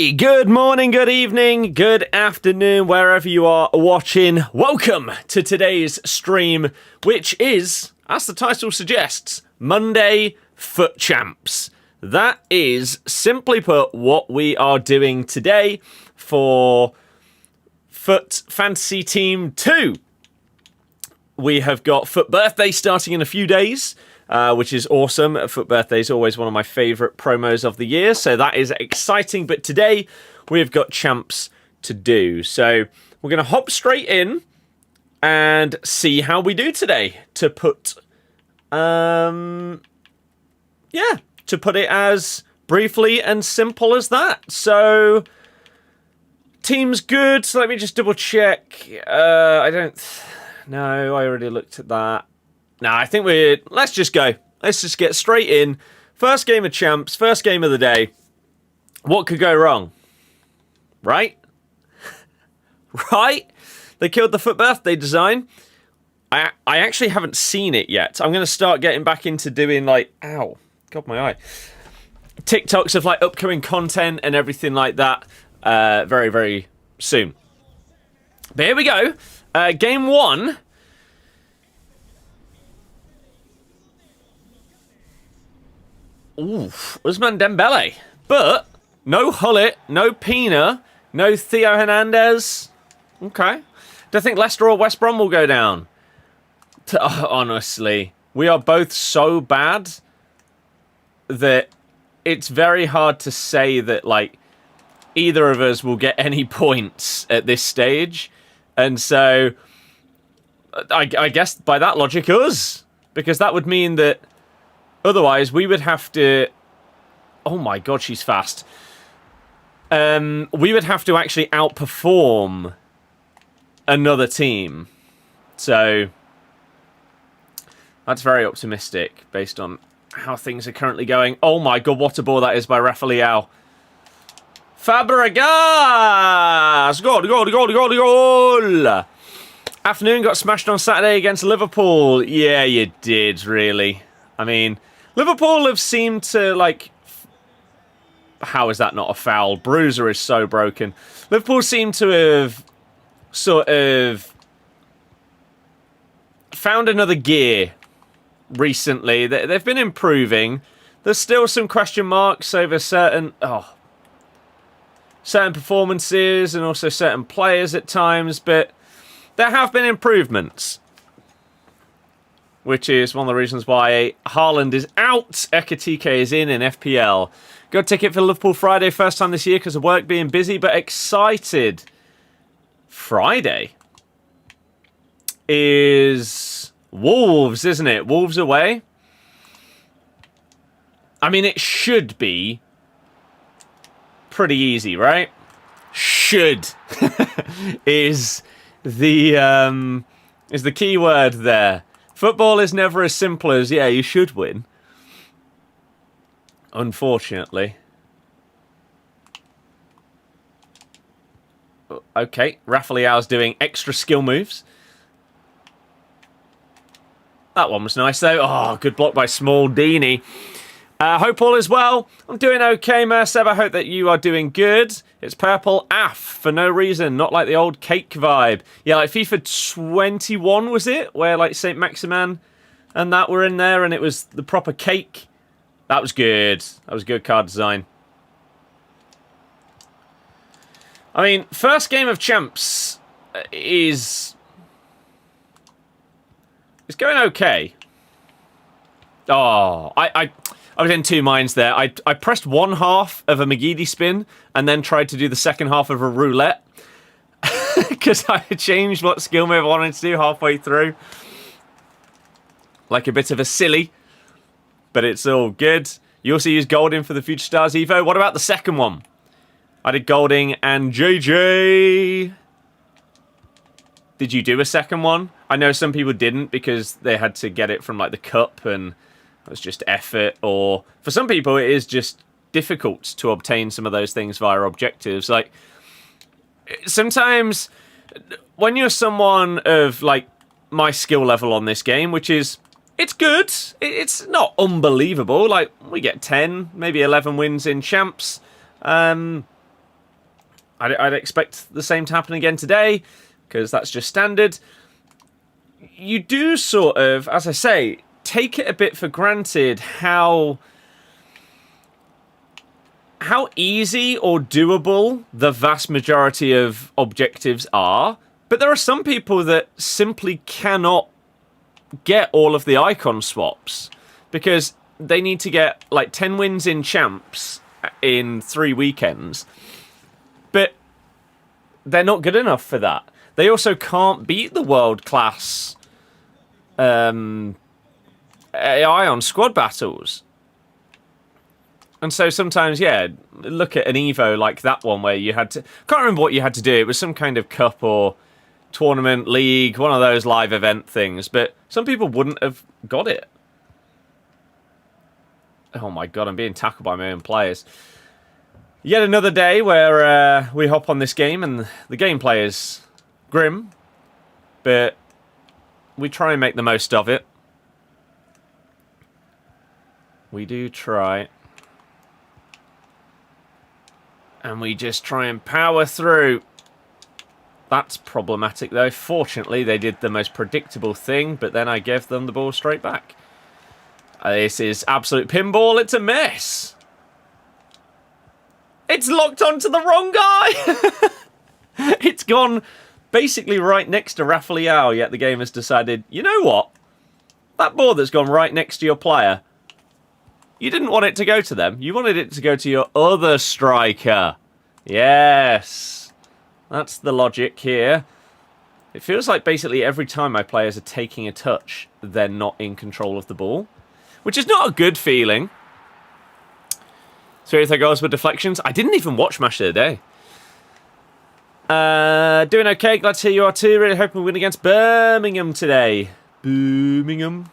Hey, good morning, good evening, good afternoon, wherever you are watching. Welcome to today's stream, which is, as the title suggests, Monday Foot Champs. That is, simply put, what we are doing today for Foot Fantasy Team 2. We have got Foot Birthday starting in a few days, which is awesome. Foot Birthday is always one of my favourite promos of the year, so that is exciting. But today, we've got champs to do. So we're going to hop straight in and see how we do today. To put, to put it as briefly and simple as that. So, team's good. So let me just double check. No, I already looked at that. No, I think let's just go. Let's just get straight in. First game of champs, first game of the day. What could go wrong? Right? Right? They killed the Foot Birthday design. I actually haven't seen it yet. I'm going to start getting back into doing ow, God, my eye. TikToks of upcoming content and everything like that very, very soon. But here we go. Game one. Ooh, Usman Dembele. But no Hullet, no Pina, no Theo Hernandez. Okay. Do I think Leicester or West Brom will go down? Honestly, we are both so bad that it's very hard to say that, either of us will get any points at this stage. And so, I guess by that logic, us. Because that would mean that otherwise we would have to... Oh my god, she's fast. We would have to actually outperform another team. So, that's very optimistic based on how things are currently going. Oh my god, what a ball that is by Rafael. Fabregas! Goal! Afternoon got smashed on Saturday against Liverpool. Yeah, you did, really. I mean, Liverpool have seemed to, how is that not a foul? Bruiser is so broken. Liverpool seem to have sort of found another gear recently. They've been improving. There's still some question marks over certain performances and also certain players at times, but there have been improvements, which is one of the reasons why Haaland is out. Ekatike is in FPL. Got a ticket for Liverpool Friday, first time this year because of work being busy, but excited. Friday is Wolves, isn't it? Wolves away. I mean, it should be pretty easy, right? Should is the key word there. Football is never as simple as, yeah, you should win. Unfortunately. Okay, Rafael's doing extra skill moves. That one was nice, though. Oh, good block by Small Dini. Hope all is well. I'm doing okay, Mercev. I hope that you are doing good. It's purple AF for no reason. Not like the old cake vibe. Yeah, like FIFA 21, was it? Where, St. Maximan and that were in there and it was the proper cake. That was good. That was good card design. I mean, first game of champs is... It's going okay. Oh, I was in two minds there. I pressed one half of a McGeady spin and then tried to do the second half of a roulette. Because I had changed what skill move I wanted to do halfway through. Like a bit of a silly. But it's all good. You also used Golding for the Future Stars Evo. What about the second one? I did Golding and JJ. Did you do a second one? I know some people didn't because they had to get it from the cup and it was just effort. Or for some people it is just difficult to obtain some of those things via objectives. Sometimes when you're someone of my skill level on this game, which is... It's good. It's not unbelievable. We get 10, maybe 11 wins in champs. I'd expect the same to happen again today, because that's just standard. You do sort of, as I say, take it a bit for granted how easy or doable the vast majority of objectives are. But there are some people that simply cannot get all of the icon swaps because they need to get like 10 wins in champs in 3 weekends. But they're not good enough for that. They also can't beat the world-class AI on squad battles. And so sometimes, yeah, look at an Evo like that one where you had to... Can't remember what you had to do. It was some kind of cup or tournament, league, one of those live event things. But some people wouldn't have got it. Oh my god, I'm being tackled by my own players. Yet another day where we hop on this game and the gameplay is grim. But we try and make the most of it. We do try. And we just try and power through. That's problematic, though. Fortunately, they did the most predictable thing, but then I gave them the ball straight back. This is absolute pinball. It's a mess. It's locked onto the wrong guy. It's gone basically right next to Rafael, yet the game has decided, you know what? That ball that's gone right next to your player, you didn't want it to go to them. You wanted it to go to your other striker. Yes. That's the logic here. It feels like basically every time my players are taking a touch, they're not in control of the ball. Which is not a good feeling. 3 of their goals were deflections. I didn't even watch Match of the Day. Doing okay. Glad to hear you are too. Really hoping we win against Birmingham today. Birmingham.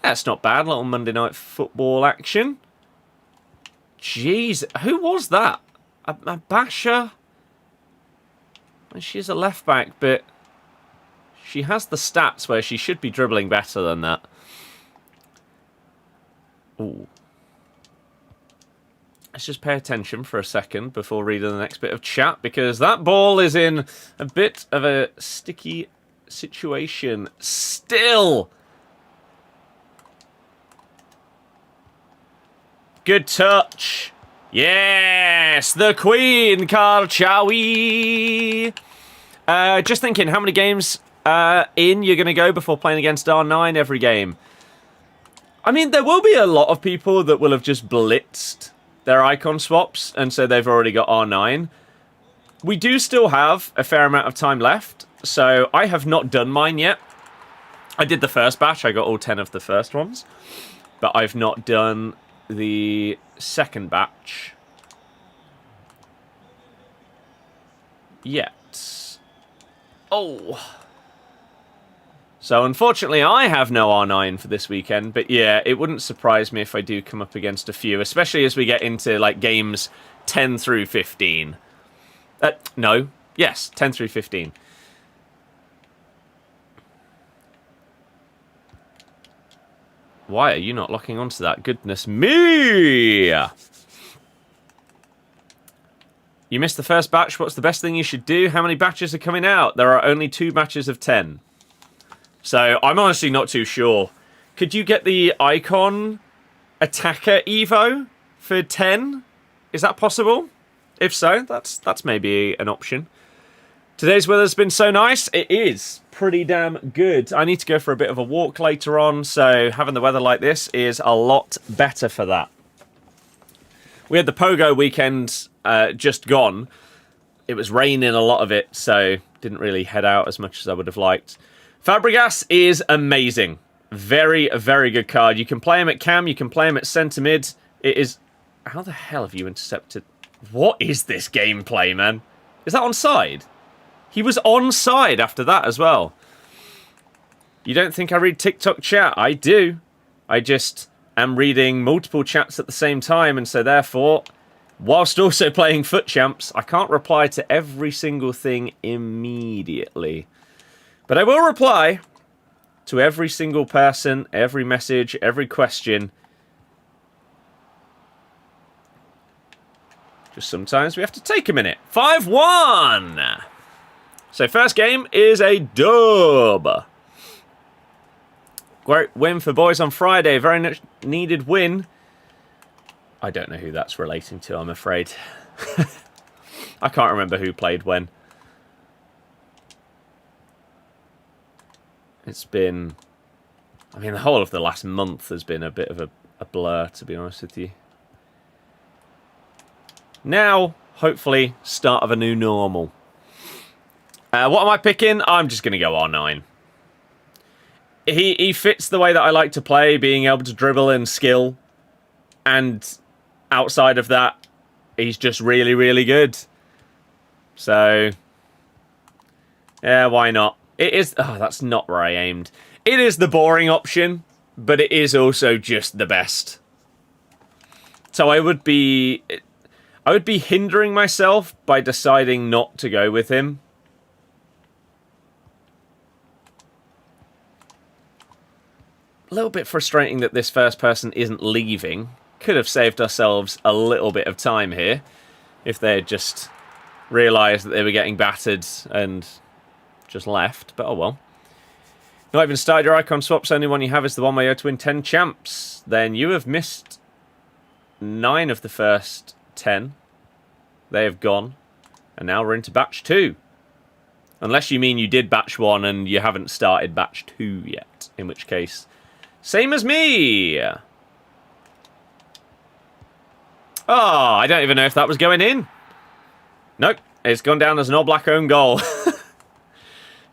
That's not bad. Little Monday night football action. Jeez, who was that? A Basher? She's a left back, but she has the stats where she should be dribbling better than that. Ooh. Let's just pay attention for a second before reading the next bit of chat, because that ball is in a bit of a sticky situation still. Good touch. Yes, the Queen, Karchawi. Just thinking, how many games in you're going to go before playing against R9 every game? I mean, there will be a lot of people that will have just blitzed their icon swaps, and so they've already got R9. We do still have a fair amount of time left, so I have not done mine yet. I did the first batch, I got all 10 of the first ones, but I've not done the second batch yet. Oh. So unfortunately I have no R9 for this weekend, but yeah, it wouldn't surprise me if I do come up against a few, especially as we get into like games 10 through 15. No. Yes, 10 through 15. Why are you not locking onto that? Goodness me! You missed the first batch. What's the best thing you should do? How many batches are coming out? There are only 2 batches of 10. So, I'm honestly not too sure. Could you get the Icon Attacker Evo for 10? Is that possible? If so, that's maybe an option. Today's weather's been so nice. It is pretty damn good. I need to go for a bit of a walk later on, so having the weather like this is a lot better for that. We had the Pogo weekend just gone. It was raining a lot of it, so didn't really head out as much as I would have liked. Fabregas is amazing. Very, very good card. You can play him at cam, you can play him at centre mid. It is... How the hell have you intercepted? What is this gameplay, man? Is that onside? He was onside after that as well. You don't think I read TikTok chat? I do. I just am reading multiple chats at the same time, and so therefore, whilst also playing Foot Champs, I can't reply to every single thing immediately. But I will reply to every single person, every message, every question. Just sometimes we have to take a minute. 5-1! So first game is a dub. Great win for boys on Friday. Very much needed win. I don't know who that's relating to, I'm afraid. I can't remember who played when. It's been... I mean, the whole of the last month has been a bit of a blur, to be honest with you. Now, hopefully, start of a new normal. What am I picking? I'm just going to go R9. He fits the way that I like to play, being able to dribble and skill. And outside of that, he's just really, really good. So, yeah, why not? It is... Oh, that's not where I aimed. It is the boring option, but it is also just the best. So I would be hindering myself by deciding not to go with him. A little bit frustrating that this first person isn't leaving. Could have saved ourselves a little bit of time here if they had just realised that they were getting battered and just left, but oh well. Not even started your icon swaps, only one you have is the one where you have to win 10 champs. Then you have missed 9 of the first 10. They have gone. And now we're into batch 2. Unless you mean you did batch 1 and you haven't started batch 2 yet. In which case, same as me! Oh, I don't even know if that was going in. Nope, it's gone down as an All Black own goal.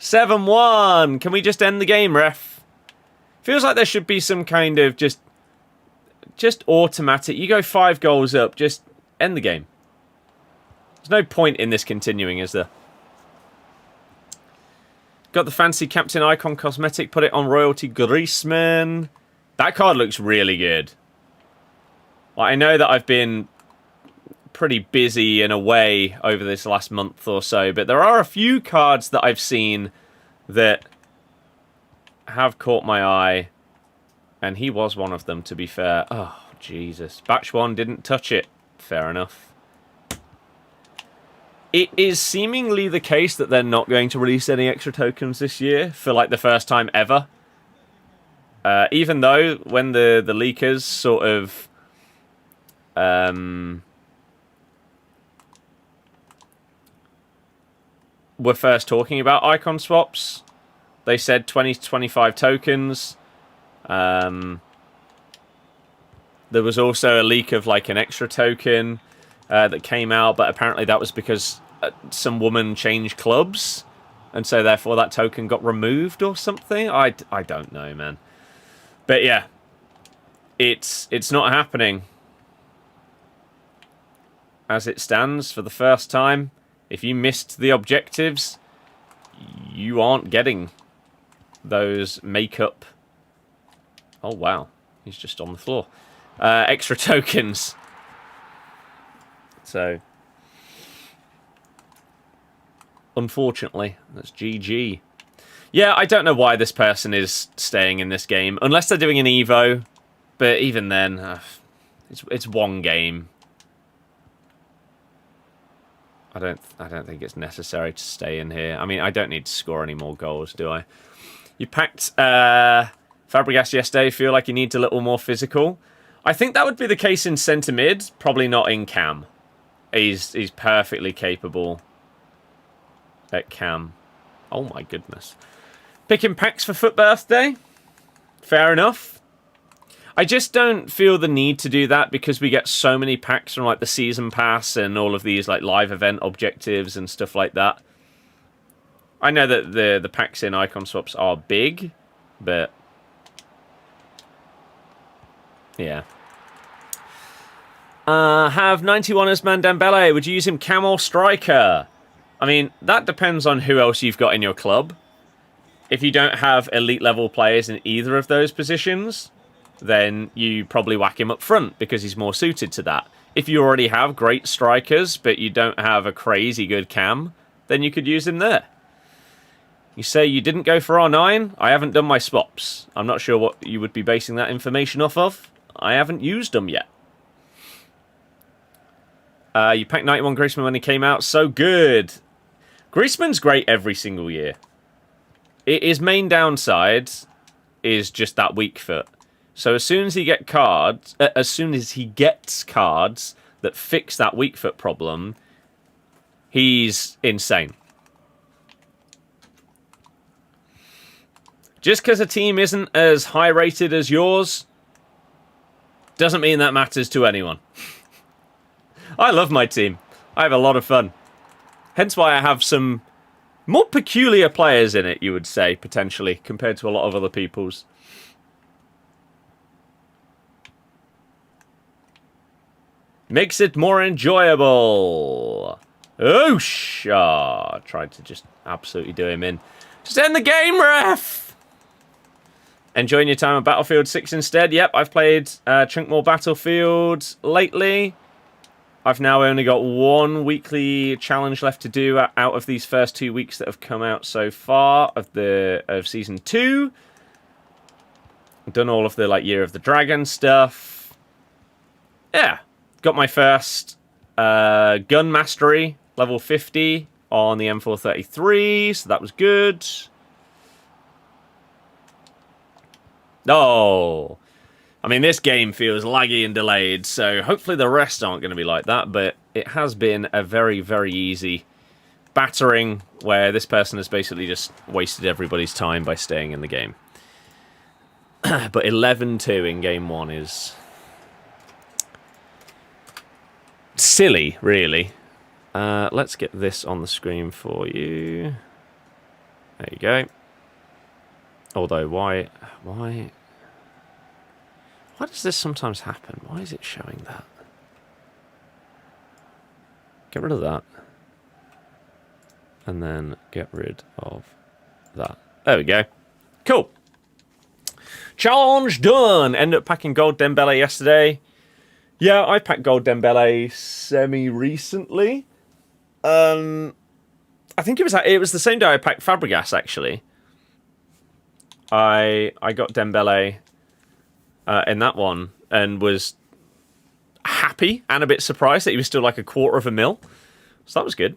7-1. Can we just end the game, ref? Feels like there should be some kind of just automatic. You go 5 goals up, just end the game. There's no point in this continuing, is there? Got the fancy Captain Icon cosmetic. Put it on Royalty Griezmann. That card looks really good. Well, I know that I've been pretty busy and away over this last month or so, but there are a few cards that I've seen that have caught my eye, and he was one of them, to be fair. Oh, Jesus. Batch 1 didn't touch it. Fair enough. It is seemingly the case that they're not going to release any extra tokens this year for, like, the first time ever. Even though, when the leakers sort of... were first talking about icon swaps, they said 20 to 25 tokens. There was also a leak of like an extra token that came out, but apparently that was because some woman changed clubs, and so therefore that token got removed or something. I don't know, man. But yeah, it's not happening. As it stands, for the first time, if you missed the objectives, you aren't getting those makeup... Oh, wow. He's just on the floor. Extra tokens. So, unfortunately, that's GG. Yeah, I don't know why this person is staying in this game, unless they're doing an Evo. But even then, it's one game. I don't think it's necessary to stay in here. I mean, I don't need to score any more goals, do I? You packed Fabregas yesterday. Feel like you need a little more physical. I think that would be the case in centre mid. Probably not in cam. He's perfectly capable at cam. Oh my goodness. Picking packs for Foot Birthday. Fair enough. I just don't feel the need to do that because we get so many packs from like the season pass and all of these like live event objectives and stuff like that. I know that the packs in icon swaps are big, but yeah. Have 91 as man Dembele. Would you use him cam or striker? I mean, that depends on who else you've got in your club. If you don't have elite level players in either of those positions, then you probably whack him up front because he's more suited to that. If you already have great strikers, but you don't have a crazy good cam, then you could use him there. You say you didn't go for R9? I haven't done my swaps. I'm not sure what you would be basing that information off of. I haven't used them yet. You packed 91 Griezmann when he came out. So good. Griezmann's great every single year. His main downside is just that weak foot. So as soon as he gets cards that fix that weak foot problem, he's insane. Just because a team isn't as high rated as yours doesn't mean that matters to anyone. I love my team. I have a lot of fun. Hence why I have some more peculiar players in it, you would say, potentially, compared to a lot of other people's. Makes it more enjoyable. Oosh! Ah, tried to just absolutely do him in. Just end the game, ref! Enjoying your time on Battlefield 6 instead? Yep, I've played chunk more Battlefield lately. I've now only got one weekly challenge left to do out of these first 2 weeks that have come out so far of Season 2. I've done all of the Year of the Dragon stuff. Yeah. Got my first gun mastery, level 50, on the M433, so that was good. Oh, I mean, this game feels laggy and delayed, so hopefully the rest aren't going to be like that, but it has been a very, very easy battering where this person has basically just wasted everybody's time by staying in the game. But 11-2 in Game 1 is silly, really. Let's get this on the screen for you. There you go. Although, why does this sometimes happen? Why is it showing that? Get rid of that. And then get rid of that. There we go. Cool. Challenge done. Ended up packing gold Dembele yesterday. Yeah, I packed gold Dembele semi-recently. I think it was the same day I packed Fabregas, actually. I got Dembele in that one and was happy and a bit surprised that he was still like $250,000. So that was good.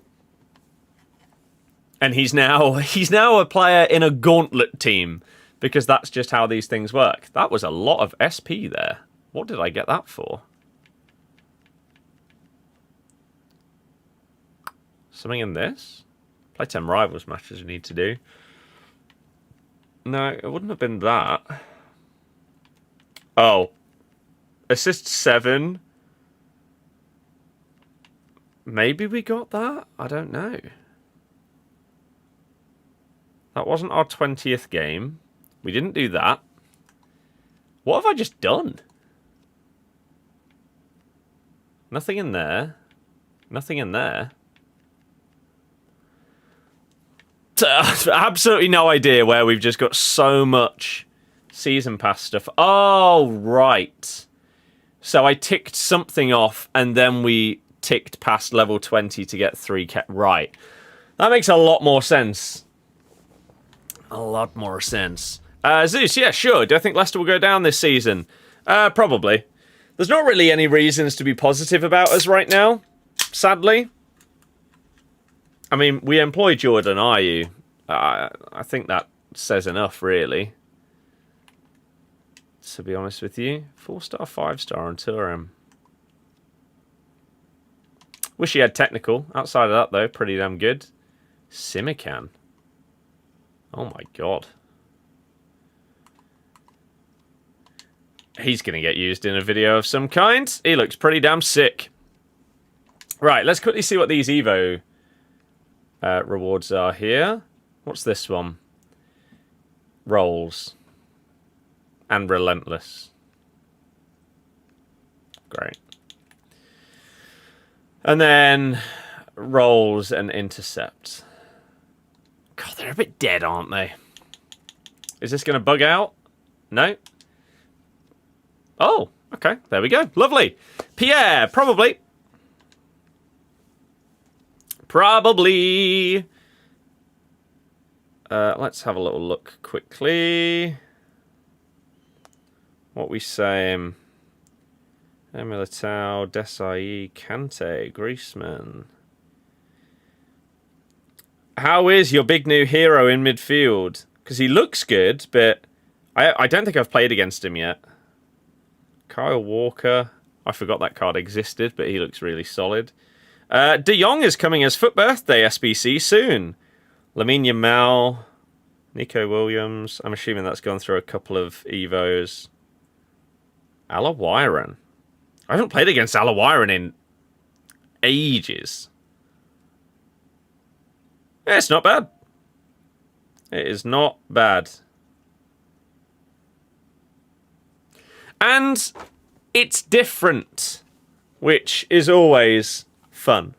And he's now a player in a gauntlet team because that's just how these things work. That was a lot of SP there. What did I get that for? Something in this? Play 10 rivals matches we need to do. No, it wouldn't have been that. Oh. Assist 7. Maybe we got that? I don't know. That wasn't our 20th game. We didn't do that. What have I just done? Nothing in there. Nothing in there. Absolutely no idea where we've just got so much season pass stuff. Oh, right. So I ticked something off and then we ticked past level 20 to get 3 right. That makes a lot more sense. A lot more sense. Zeus, yeah, sure. Do I think Leicester will go down this season? Probably. There's not really any reasons to be positive about us right now, sadly. I mean, we employ Jordan Ayew. I think that says enough, really. To be honest with you. 4-star, 5-star on Turam. Wish he had technical. Outside of that, though, pretty damn good. Simican. Oh my god. He's going to get used in a video of some kind. He looks pretty damn sick. Right, let's quickly see what these Evo rewards are here. What's this one? Rolls. And Relentless. Great. And then Rolls and Intercept. God, they're a bit dead, aren't they? Is this going to bug out? No? Oh, okay. There we go. Lovely. Pierre, probably. Probably. Let's have a little look quickly. What we saying? Militao, Desai, Kante, Griezmann. How is your big new hero in midfield? Because he looks good, but I don't think I've played against him yet. Kyle Walker. I forgot that card existed, but he looks really solid. De Jong is coming as FUT birthday SBC soon. Lamine Yamal, Nico Williams. I'm assuming that's gone through a couple of Evos. Alawiran. I haven't played against Alawiran in ages. Yeah, it's not bad. It is not bad. And it's different, which is always fun.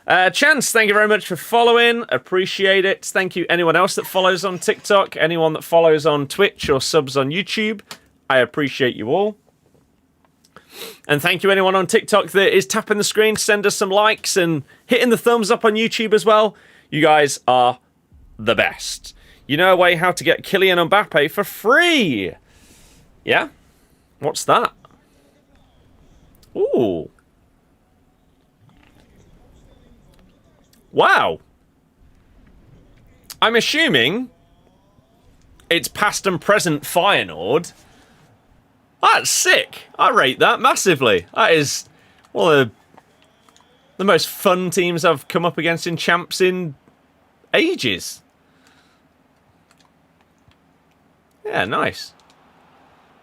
Chance, thank you very much for following. Appreciate it. Thank you anyone else that follows on TikTok, anyone that follows on Twitch or subs on YouTube. I appreciate you all. And thank you anyone on TikTok that is tapping the screen, send us some likes and hitting the thumbs up on YouTube as well. You guys are the best. You know a way how to get Kylian Mbappe for free. Yeah? What's that? Ooh. Wow. I'm assuming it's past and present Feyenoord. That's sick. I rate that massively. That is one of the most fun teams I've come up against in champs in ages. Yeah, nice.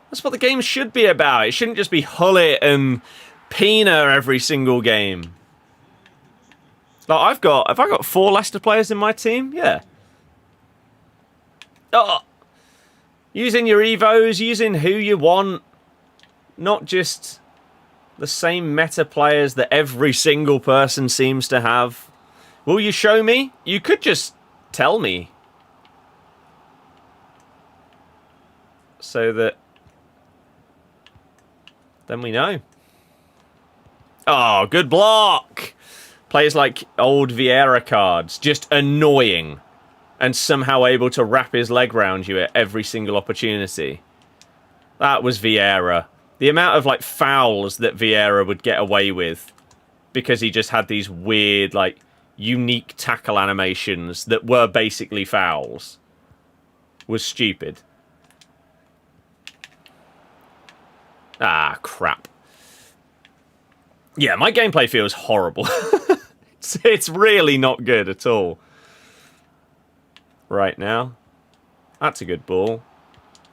That's what the game should be about. It shouldn't just be Hullet and Pina every single game. Like have I got 4 Leicester players in my team? Yeah. Oh. Using your Evos, using who you want. Not just the same meta players that every single person seems to have. Will you show me? You could just tell me. So that then we know. Oh, good block! Plays like old Vieira cards. Just annoying. And somehow able to wrap his leg round you at every single opportunity. That was Vieira. The amount of like fouls that Vieira would get away with because he just had these weird, like, unique tackle animations that were basically fouls was stupid. Ah, crap. Yeah, my gameplay feels horrible. It's really not good at all. Right now. That's a good ball.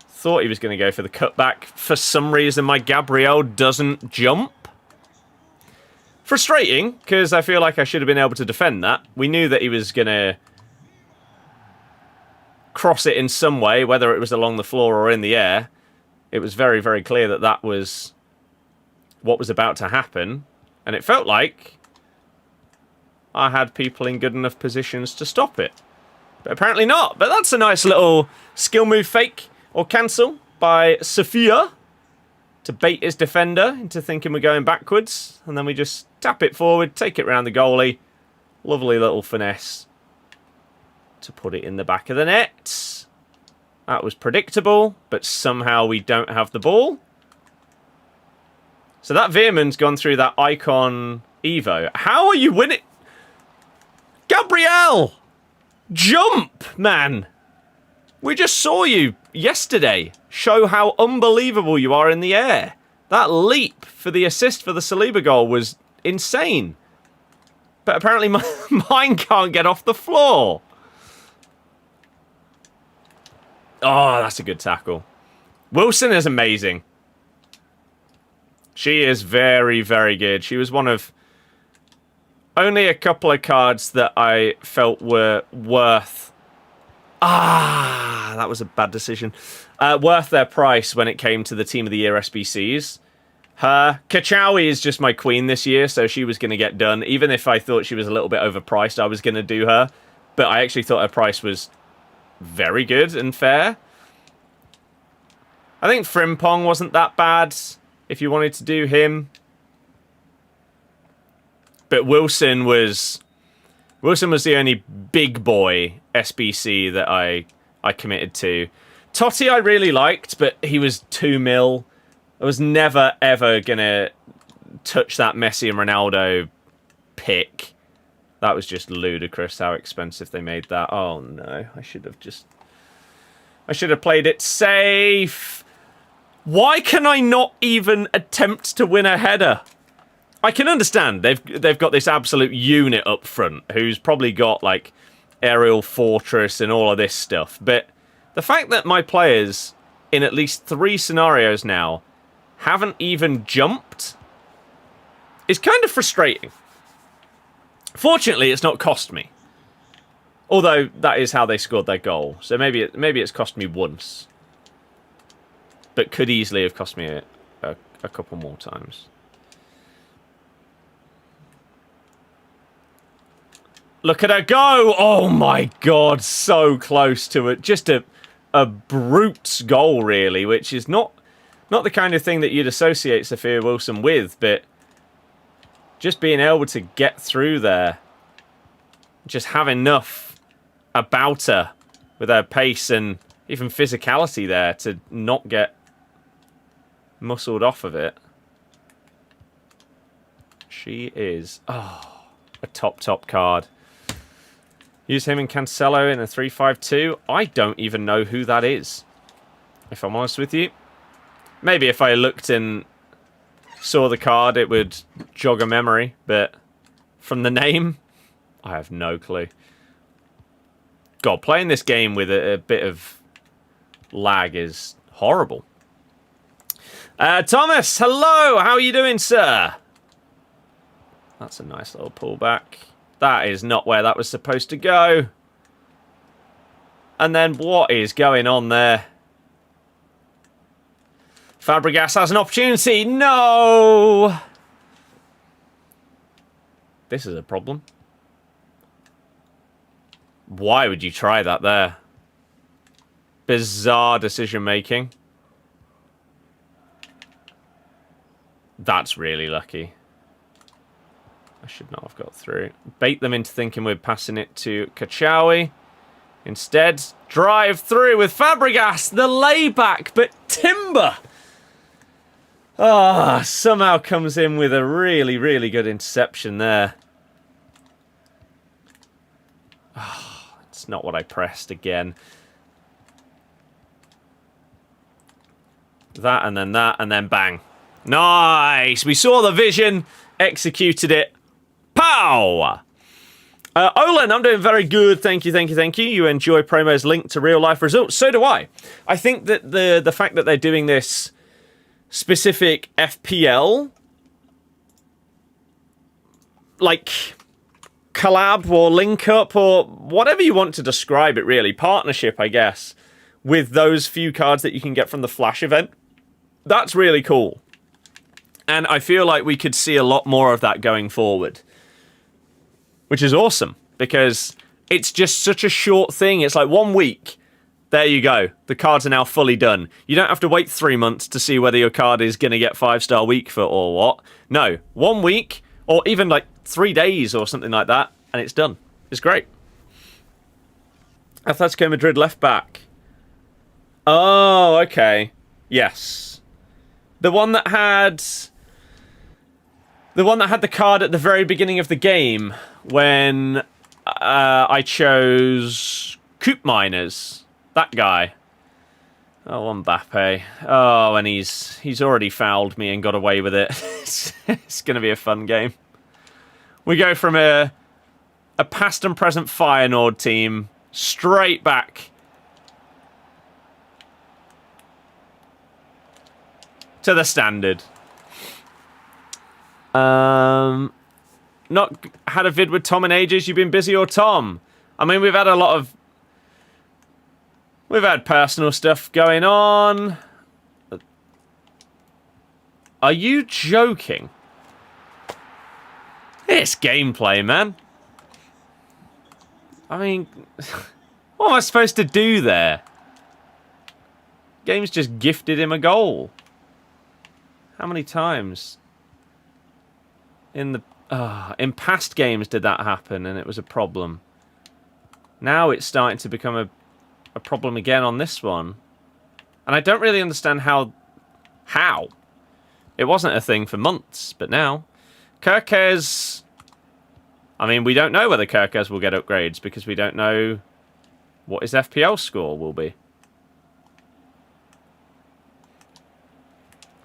Thought he was going to go for the cutback. For some reason, my Gabriel doesn't jump. Frustrating, because I feel like I should have been able to defend that. We knew that he was going to cross it in some way, whether it was along the floor or in the air. It was very, very clear that that was what was about to happen. And it felt like I had people in good enough positions to stop it. But apparently not. But that's a nice little skill move fake or cancel by Sophia to bait his defender into thinking we're going backwards. And then we just tap it forward, take it round the goalie. Lovely little finesse to put it in the back of the net. That was predictable, but somehow we don't have the ball. So that Veerman's gone through that icon Evo. How are you winning? Gabriel! Jump, man! We just saw you yesterday show how unbelievable you are in the air. That leap for the assist for the Saliba goal was insane. But apparently mine can't get off the floor. Oh, that's a good tackle. Wilson is amazing. She is very, very good. She was one of only a couple of cards that I felt were worth... that was a bad decision. Worth their price when it came to the Team of the Year SBCs. Her. Kachawi is just my queen this year, so she was going to get done. Even if I thought she was a little bit overpriced, I was going to do her. But I actually thought her price was very good and fair. I think Frimpong wasn't that bad if you wanted to do him. But Wilson was the only big boy SBC that I committed to. TOTY I really liked, but he was 2 mil. I was never, ever going to touch that Messi and Ronaldo pick. That was just ludicrous how expensive they made that. Oh no, I should have played it safe. Why can I not even attempt to win a header? I can understand they've got this absolute unit up front who's probably got like aerial fortress and all of this stuff, but the fact that my players in at least 3 scenarios now haven't even jumped is kind of frustrating. Fortunately, it's not cost me. Although that is how they scored their goal, so maybe it's cost me once, but could easily have cost me a couple more times. Look at her go! Oh my god, so close to it. Just a brute's goal, really, which is not the kind of thing that you'd associate Sophia Wilson with, but just being able to get through there, just have enough about her with her pace and even physicality there to not get muscled off of it. She is, a top card. Use him and Cancelo in a 3-5-2. I don't even know who that is, if I'm honest with you. Maybe if I looked and saw the card, it would jog a memory, but from the name, I have no clue. God, playing this game with a bit of lag is horrible. Thomas, hello! How are you doing, sir? That's a nice little pullback. That is not where that was supposed to go. And then what is going on there? Fabregas has an opportunity. No! This is a problem. Why would you try that there? Bizarre decision making. That's really lucky. I should not have got through. Bait them into thinking we're passing it to Kachawi. Instead, drive through with Fabregas, the layback, but Timber somehow comes in with a really, really good interception there. It's not what I pressed again. That, and then bang. Nice! We saw the vision, executed it. Pow! Olin, I'm doing very good. Thank you. You enjoy promos linked to real-life results. So do I. I think that the fact that they're doing this specific FPL, like, collab or link up or whatever you want to describe it, really, partnership, I guess, with those few cards that you can get from the Flash event, that's really cool. And I feel like we could see a lot more of that going forward. Which is awesome, because it's just such a short thing. It's like 1 week. There you go. The cards are now fully done. You don't have to wait 3 months to see whether your card is going to get 5-star weak for or what. No, 1 week, or even like 3 days or something like that, and it's done. It's great. Atletico Madrid left back. Oh, okay. Yes. The one that had the card at the very beginning of the game when I chose Coop Miners. That guy. Oh, Mbappe. Oh, and he's already fouled me and got away with it. It's going to be a fun game. We go from a past and present Feyenoord team straight back to the standard. Not had a vid with Tom in ages. You've been busy, or Tom? I mean, we've had personal stuff going on. Are you joking? It's gameplay, man. I mean, what am I supposed to do there? Game's just gifted him a goal. How many times in past games did that happen and it was a problem? Now it's starting to become a problem again on this one. And I don't really understand how. It wasn't a thing for months, but now. Kerkez... I mean, we don't know whether Kerkez will get upgrades because we don't know what his FPL score will be.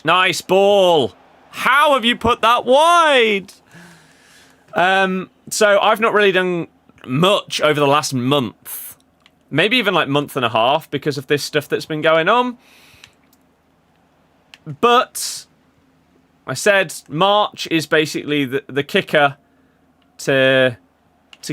Nice ball! How have you put that wide? So I've not really done much over the last month. Maybe even like month and a half because of this stuff that's been going on. But I said March is basically the kicker to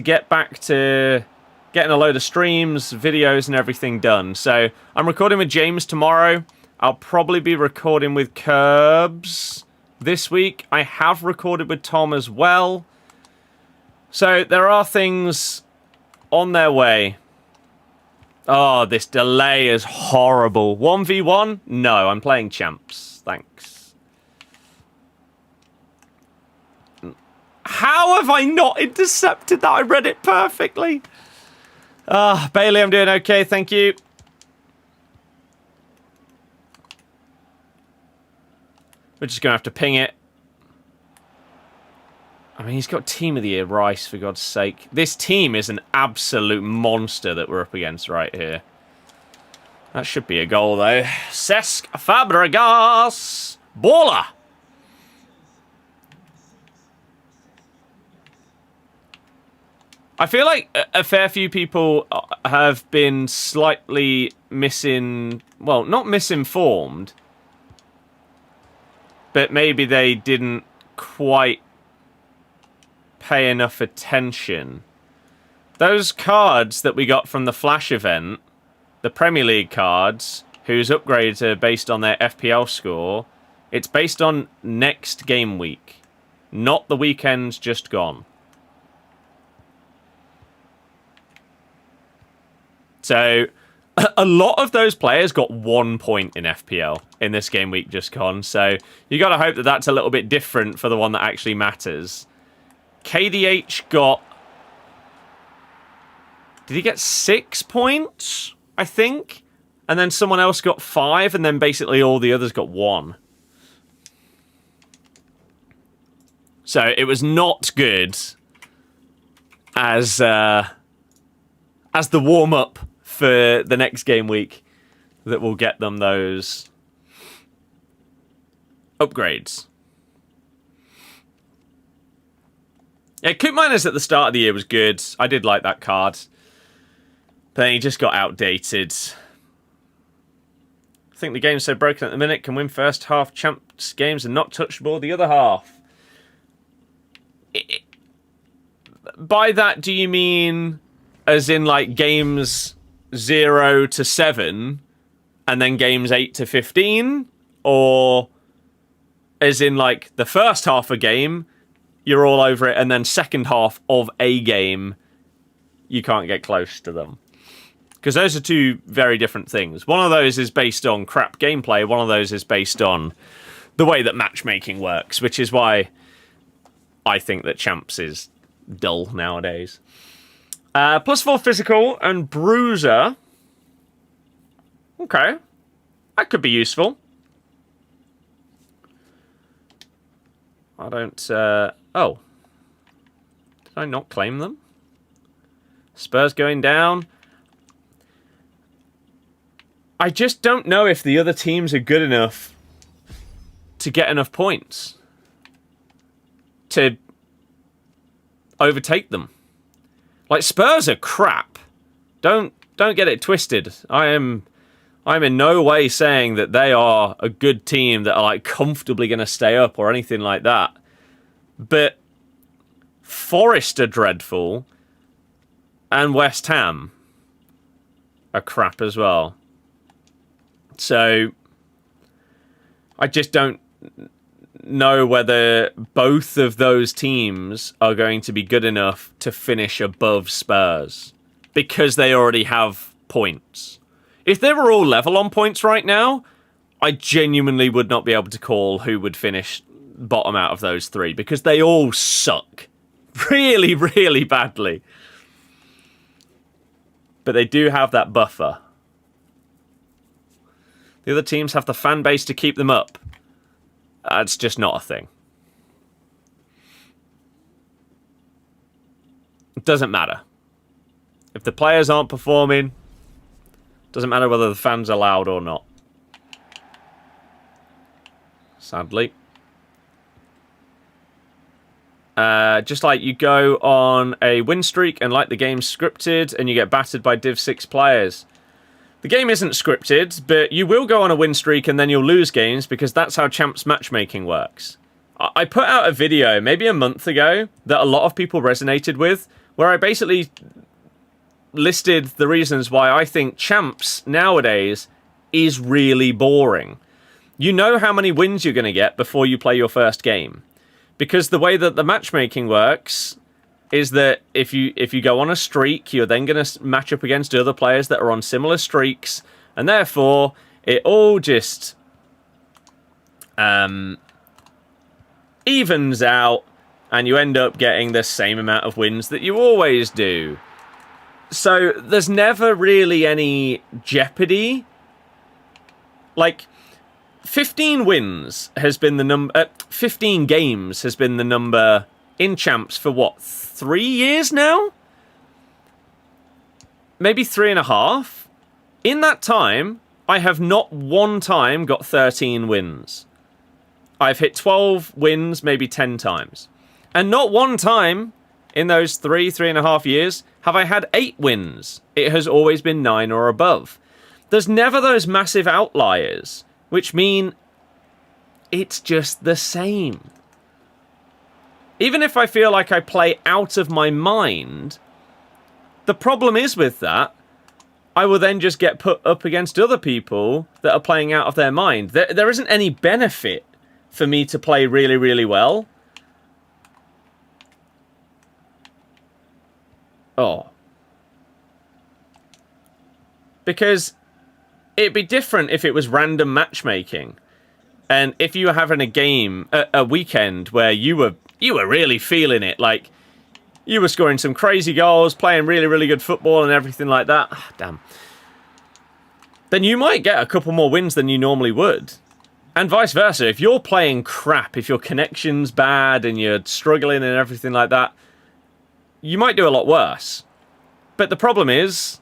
get back to getting a load of streams, videos and everything done. So I'm recording with James tomorrow. I'll probably be recording with Curbs this week. I have recorded with Tom as well. So there are things on their way. Oh, this delay is horrible. 1v1? No, I'm playing champs. Thanks. How have I not intercepted that? I read it perfectly. Bailey, I'm doing okay, thank you. We're just going to have to ping it. I mean, he's got Team of the Year, Rice, for God's sake. This team is an absolute monster that we're up against right here. That should be a goal, though. Cesc Fabregas. Baller. I feel like a fair few people have been slightly not misinformed, but maybe they didn't quite pay enough attention. Those cards that we got from the Flash event, the Premier League cards, whose upgrades are based on their FPL score, it's based on next game week, not the weekends just gone. So, a lot of those players got 1 point in FPL in this game week just gone. So, you got to hope that that's a little bit different for the one that actually matters. KDH got... Did he get 6 points? I think. And then someone else got 5, and then basically all the others got 1. So, it was not good as the warm-up for the next game week that will get them those upgrades. Yeah, Coop Miners at the start of the year was good. I did like that card. But then he just got outdated. I think the game's so broken at the minute, can win first half champs games and not touch the ball the other half. By that, do you mean as in like games 0 to 7 and then games 8 to 15? Or as in like the first half of a game, you're all over it, and then second half of a game, you can't get close to them? Because those are two very different things. One of those is based on crap gameplay, one of those is based on the way that matchmaking works, which is why I think that champs is dull nowadays. +4 physical and bruiser. Okay. That could be useful. I don't... Oh. Did I not claim them? Spurs going down. I just don't know if the other teams are good enough to get enough points to overtake them. Like, Spurs are crap. Don't get it twisted. I'm in no way saying that they are a good team that are like comfortably going to stay up or anything like that. But Forest are dreadful, and West Ham are crap as well. So I just don't know whether both of those teams are going to be good enough to finish above Spurs, because they already have points. If they were all level on points right now, I genuinely would not be able to call who would finish bottom out of those three, because they all suck really, really badly. But they do have that buffer. The other teams have the fan base to keep them up. That's just not a thing. It doesn't matter. If the players aren't performing, doesn't matter whether the fans are loud or not. Sadly. Just like you go on a win streak and like the game's scripted and you get battered by Div 6 players. The game isn't scripted, but you will go on a win streak and then you'll lose games because that's how Champs matchmaking works. I put out a video maybe a month ago that a lot of people resonated with, where I basically listed the reasons why I think Champs nowadays is really boring. You know how many wins you're going to get before you play your first game. Because the way that the matchmaking works is that if you go on a streak, you're then going to match up against other players that are on similar streaks, and therefore it all just evens out, and you end up getting the same amount of wins that you always do. So there's never really any jeopardy. Like, 15 wins has been the number... 15 games has been the number in Champs for, what, 3 years now? Maybe 3.5? In that time, I have not one time got 13 wins. I've hit 12 wins maybe 10 times. And not one time in those 3.5 years have I had 8 wins. It has always been 9 or above. There's never those massive outliers, which mean it's just the same. Even if I feel like I play out of my mind, the problem is with that, I will then just get put up against other people that are playing out of their mind. There isn't any benefit for me to play really, really well. Oh. Because it'd be different if it was random matchmaking. And if you were having a game, a weekend where you were really feeling it, like you were scoring some crazy goals, playing really, really good football and everything like that. Ah, damn. Then you might get a couple more wins than you normally would. And vice versa. If you're playing crap, if your connection's bad and you're struggling and everything like that, you might do a lot worse. But the problem is,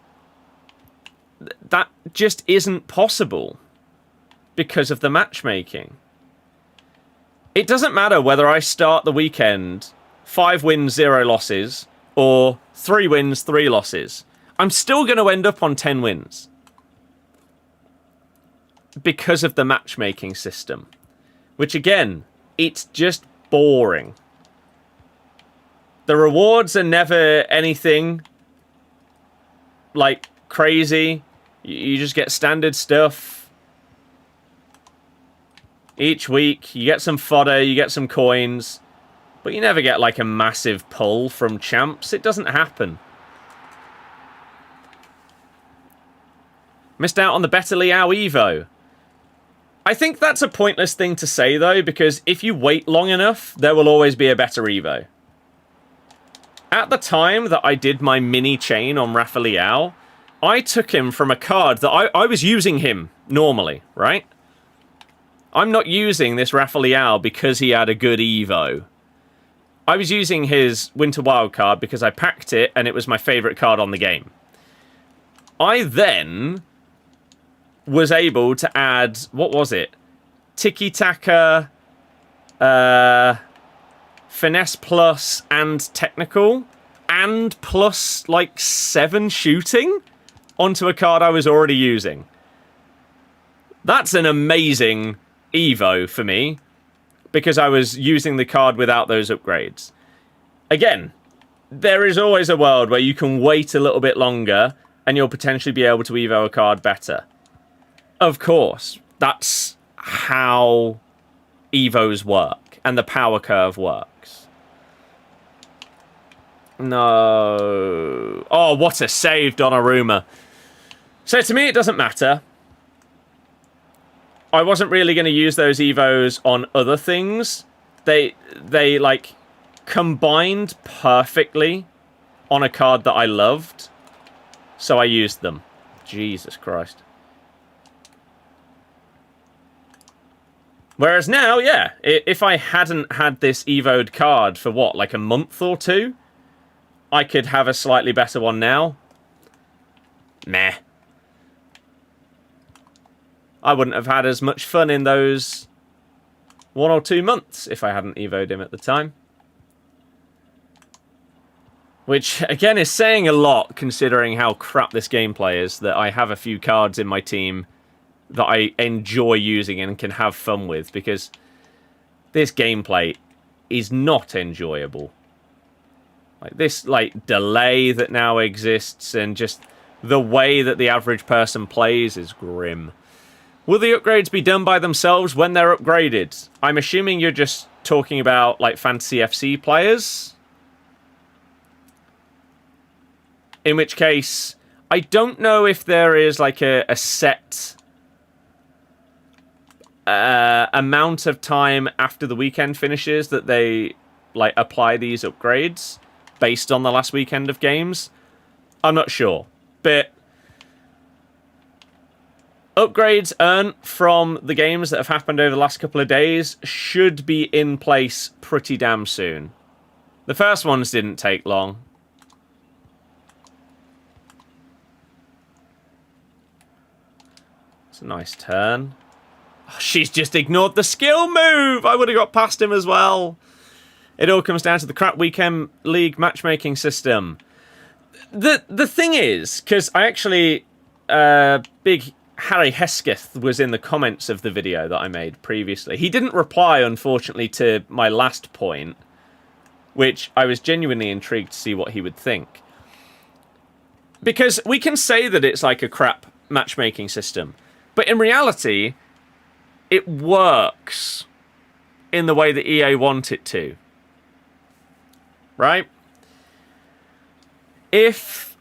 that just isn't possible because of the matchmaking. It doesn't matter whether I start the weekend 5 wins, 0 losses, or 3 wins, 3 losses. I'm still going to end up on 10 wins. Because of the matchmaking system. Which, again, it's just boring. The rewards are never anything like crazy. You just get standard stuff. Each week, you get some fodder, you get some coins. But you never get like a massive pull from Champs. It doesn't happen. Missed out on the Better Liao Evo. I think that's a pointless thing to say, though, because if you wait long enough, there will always be a better Evo. At the time that I did my mini chain on Rafa Leao, I took him from a card that I was using him normally, right? I'm not using this Rafa Leao because he had a good Evo. I was using his Winter Wild card because I packed it and it was my favourite card on the game. I then was able to add, what was it? Tiki Taka, Finesse Plus and Technical, and plus like 7 shooting onto a card I was already using. That's an amazing Evo for me, because I was using the card without those upgrades. Again, there is always a world where you can wait a little bit longer and you'll potentially be able to Evo a card better. Of course, that's how Evos work and the power curve works. No. Oh, what a save, Donnarumma. So to me, it doesn't matter. I wasn't really going to use those Evos on other things. They like combined perfectly on a card that I loved. So I used them. Jesus Christ. Whereas now, yeah, if I hadn't had this Evo'd card for what, like a month or two, I could have a slightly better one now. Meh. I wouldn't have had as much fun in those 1 or 2 months if I hadn't Evo'd him at the time. Which, again, is saying a lot considering how crap this gameplay is, that I have a few cards in my team that I enjoy using and can have fun with, because this gameplay is not enjoyable. Like this, like, delay that now exists, and just the way that the average person plays is grim. Will the upgrades be done by themselves when they're upgraded? I'm assuming you're just talking about, like, Fantasy FC players. In which case, I don't know if there is, like, a set amount of time after the weekend finishes that they, like, apply these upgrades based on the last weekend of games. I'm not sure. But upgrades earned from the games that have happened over the last couple of days should be in place pretty damn soon. The first ones didn't take long. It's a nice turn. Oh, she's just ignored the skill move! I would have got past him as well. It all comes down to the crap weekend league matchmaking system. The thing is, because I actually... big Harry Hesketh was in the comments of the video that I made previously. He didn't reply, unfortunately, to my last point, which I was genuinely intrigued to see what he would think. Because we can say that it's like a crap matchmaking system, but in reality, it works in the way that EA want it to. Right? If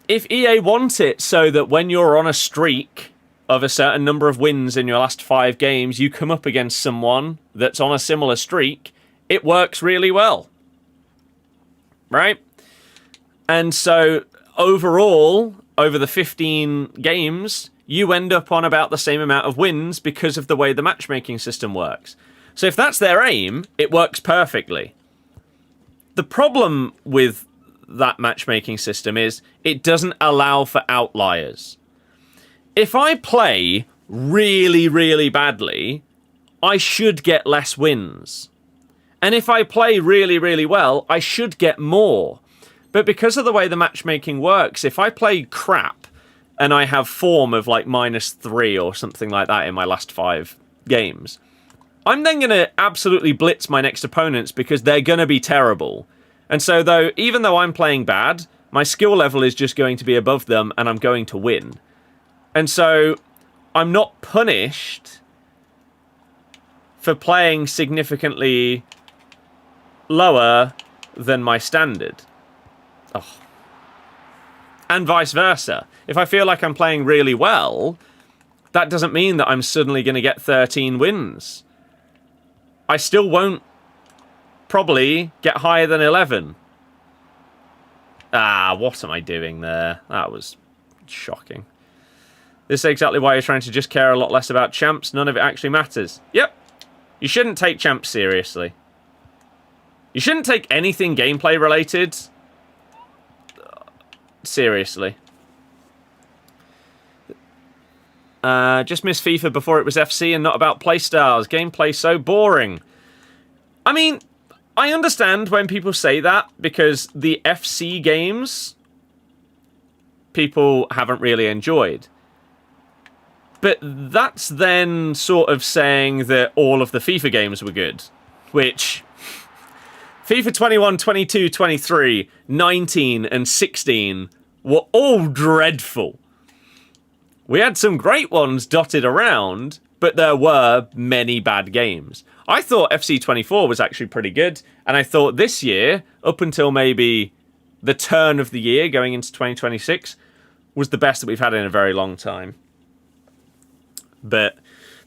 EA want it so that when you're on a streak of a certain number of wins in your last 5 games, you come up against someone that's on a similar streak, it works really well. Right? And so, overall, over the 15 games, you end up on about the same amount of wins because of the way the matchmaking system works. So if that's their aim, it works perfectly. The problem with that matchmaking system is it doesn't allow for outliers. If I play really, really badly, I should get less wins. And if I play really, really well, I should get more. But because of the way the matchmaking works, if I play crap and I have form of like -3 or something like that in my last 5 games, I'm then going to absolutely blitz my next opponents because they're going to be terrible. And so, even though I'm playing bad, my skill level is just going to be above them and I'm going to win. And so, I'm not punished for playing significantly lower than my standard. Oh. And vice versa. If I feel like I'm playing really well, that doesn't mean that I'm suddenly going to get 13 wins. I still won't probably get higher than 11. Ah, what am I doing there? That was shocking. This is exactly why you're trying to just care a lot less about champs. None of it actually matters. Yep. You shouldn't take champs seriously. You shouldn't take anything gameplay related seriously. Just missed FIFA before it was FC and not about playstyles. Gameplay so boring. I mean, I understand when people say that because the FC games people haven't really enjoyed. But that's then sort of saying that all of the FIFA games were good, which FIFA 21, 22, 23, 19 and 16 were all dreadful. We had some great ones dotted around, but there were many bad games. I thought FC24 was actually pretty good, and I thought this year, up until maybe the turn of the year going into 2026, was the best that we've had in a very long time. But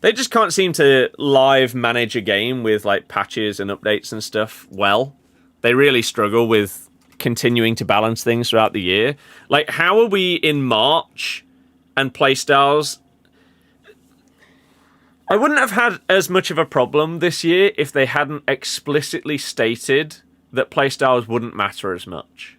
they just can't seem to live manage a game with like patches and updates and stuff well. They really struggle with continuing to balance things throughout the year. Like, how are we in March and playstyles? I wouldn't have had as much of a problem this year if they hadn't explicitly stated that playstyles wouldn't matter as much.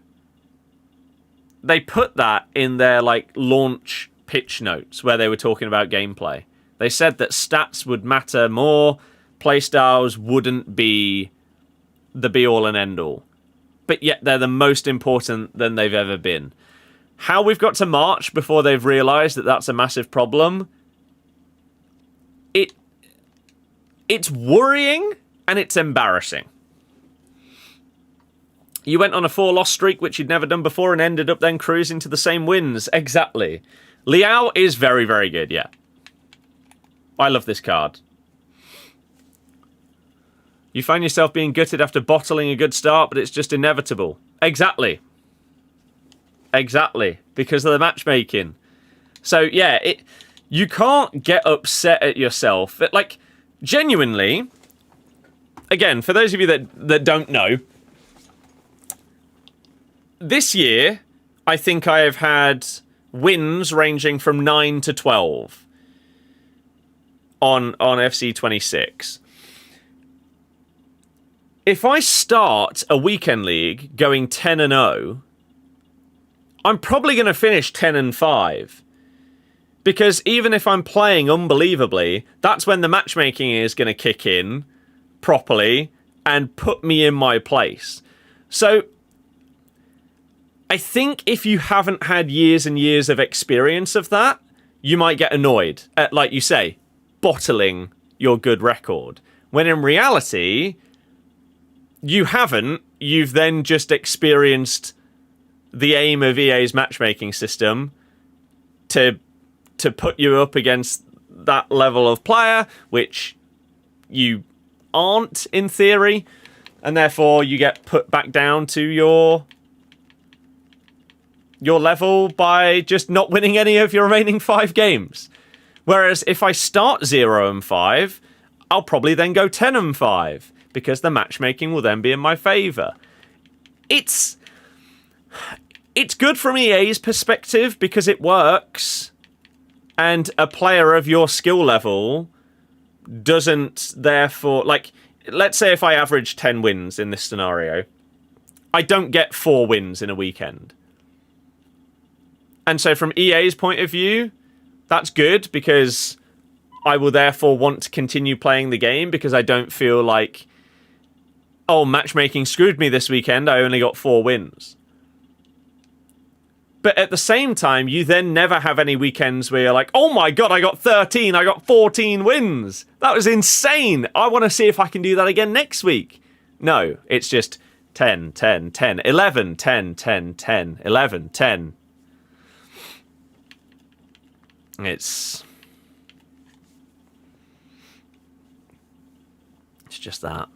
They put that in their launch pitch notes where they were talking about gameplay. They said that stats would matter more, playstyles wouldn't be the be-all and end-all. But yet they're the most important than they've ever been. How we've got to March before they've realised that that's a massive problem, it's worrying and it's embarrassing. You went on a 4-loss streak, which you'd never done before, and ended up then cruising to the same wins. Exactly. Liao is very, very good, yeah. I love this card. You find yourself being gutted after bottling a good start, but it's just inevitable. Exactly. Exactly. Because of the matchmaking. So, yeah, you can't get upset at yourself. Genuinely, again, for those of you that don't know, this year, I think I have had wins ranging from 9 to 12 on FC26. If I start a weekend league going 10-0, I'm probably going to finish 10-5. Because even if I'm playing unbelievably, that's when the matchmaking is going to kick in properly and put me in my place. So I think if you haven't had years and years of experience of that, you might get annoyed at, like you say, bottling your good record. When in reality, you haven't. You've then just experienced the aim of EA's matchmaking system to put you up against that level of player, which you aren't in theory, and therefore you get put back down to your level by just not winning any of your remaining 5 games. Whereas if I start 0-5, I'll probably then go 10-5, because the matchmaking will then be in my favour. It's good from EA's perspective because it works, and a player of your skill level doesn't therefore... let's say if I average 10 wins in this scenario, I don't get 4 wins in a weekend. And so from EA's point of view, that's good because I will therefore want to continue playing the game because I don't feel like, oh, matchmaking screwed me this weekend, I only got 4 wins. But at the same time, you then never have any weekends where you're like, oh my god, I got 13, I got 14 wins. That was insane. I want to see if I can do that again next week. No, it's just 10, 10, 10, 11, 10, 10, 10, 11, 10. It's just that.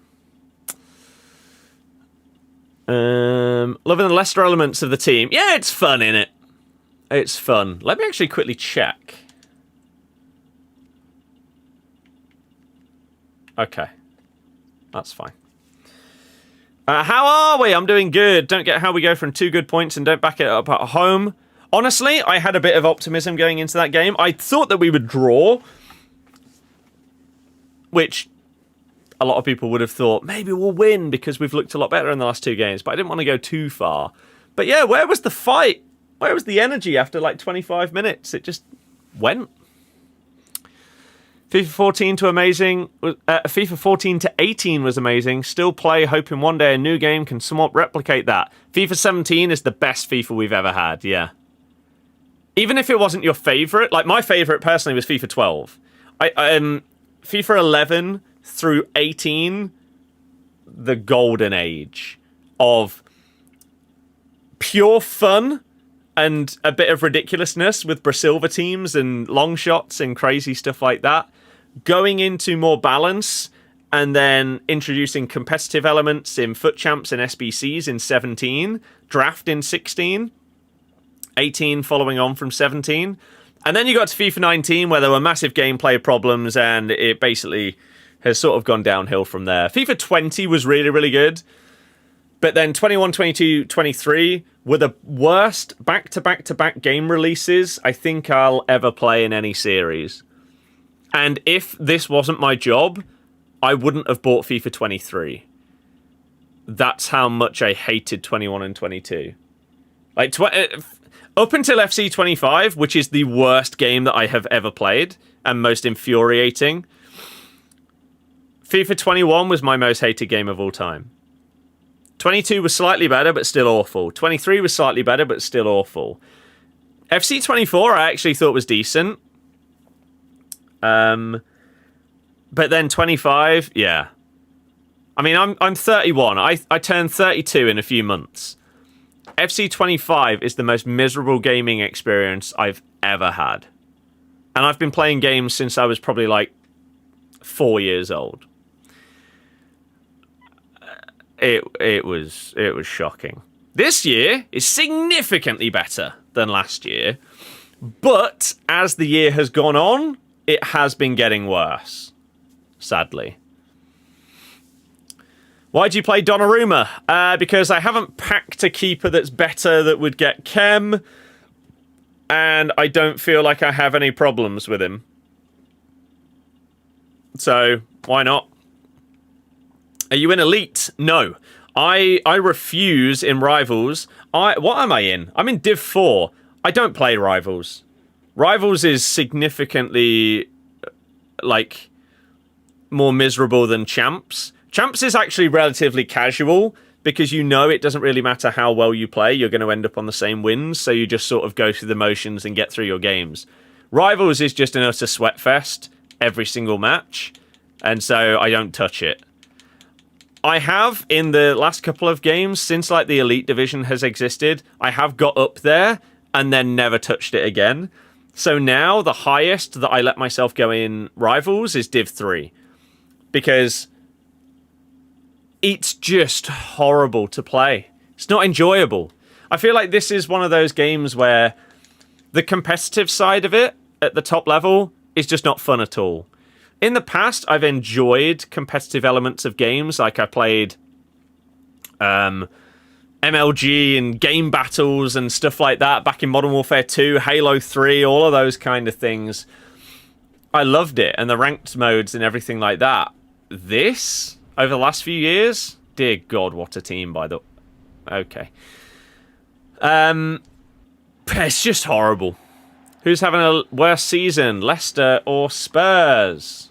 Loving the Leicester elements of the team. Yeah, it's fun, innit? It's fun. Let me actually quickly check. Okay. That's fine. How are we? I'm doing good. Don't get how we go from 2 good points and don't back it up at home. Honestly, I had a bit of optimism going into that game. I thought that we would draw, which a lot of people would have thought, maybe we'll win because we've looked a lot better in the last 2 games, but I didn't want to go too far. But yeah, where was the fight? Where was the energy after 25 minutes? It just went. FIFA 14 to amazing. FIFA 14 to 18 was amazing. Still play, hoping one day a new game can somewhat replicate that. FIFA 17 is the best FIFA we've ever had, yeah. Even if it wasn't your favourite, my favourite personally was FIFA 12. FIFA 11 through 18, the golden age of pure fun and a bit of ridiculousness with Brasilva teams and long shots and crazy stuff like that. Going into more balance and then introducing competitive elements in FUT Champs and SBCs in 17, draft in 16, 18 following on from 17. And then you got to FIFA 19 where there were massive gameplay problems and it basically has sort of gone downhill from there. FIFA 20 was really, really good. But then 21, 22, 23 were the worst back-to-back-to-back game releases I think I'll ever play in any series. And if this wasn't my job, I wouldn't have bought FIFA 23. That's how much I hated 21 and 22. Like, up until FC 25, which is the worst game that I have ever played and most infuriating, FIFA 21 was my most hated game of all time. 22 was slightly better, but still awful. 23 was slightly better, but still awful. FC 24 I actually thought was decent. But then 25, yeah. I mean, I'm 31. I turn 32 in a few months. FC 25 is the most miserable gaming experience I've ever had. And I've been playing games since I was probably like 4 years old. It was shocking. This year is significantly better than last year, but as the year has gone on, it has been getting worse, sadly. Why do you play Donnarumma? Because I haven't packed a keeper that's better that would get Chem, and I don't feel like I have any problems with him. So, why not? Are you in Elite? No. I refuse in Rivals. What am I in? I'm in Div 4. I don't play Rivals. Rivals is significantly, like, more miserable than Champs. Champs is actually relatively casual because you know it doesn't really matter how well you play. You're going to end up on the same wins, so you just sort of go through the motions and get through your games. Rivals is just an utter sweatfest every single match, and so I don't touch it. I have, in the last couple of games, since like the Elite Division has existed, I have got up there and then never touched it again. So now the highest that I let myself go in Rivals is Div 3. Because it's just horrible to play. It's not enjoyable. I feel like this is one of those games where the competitive side of it at the top level is just not fun at all. In the past, I've enjoyed competitive elements of games. Like I played MLG and game battles and stuff like that back in Modern Warfare 2, Halo 3, all of those kind of things. I loved it, and the ranked modes and everything like that. This, over the last few years, dear God, what a team by the... Okay. It's just horrible. Who's having a worse season, Leicester or Spurs?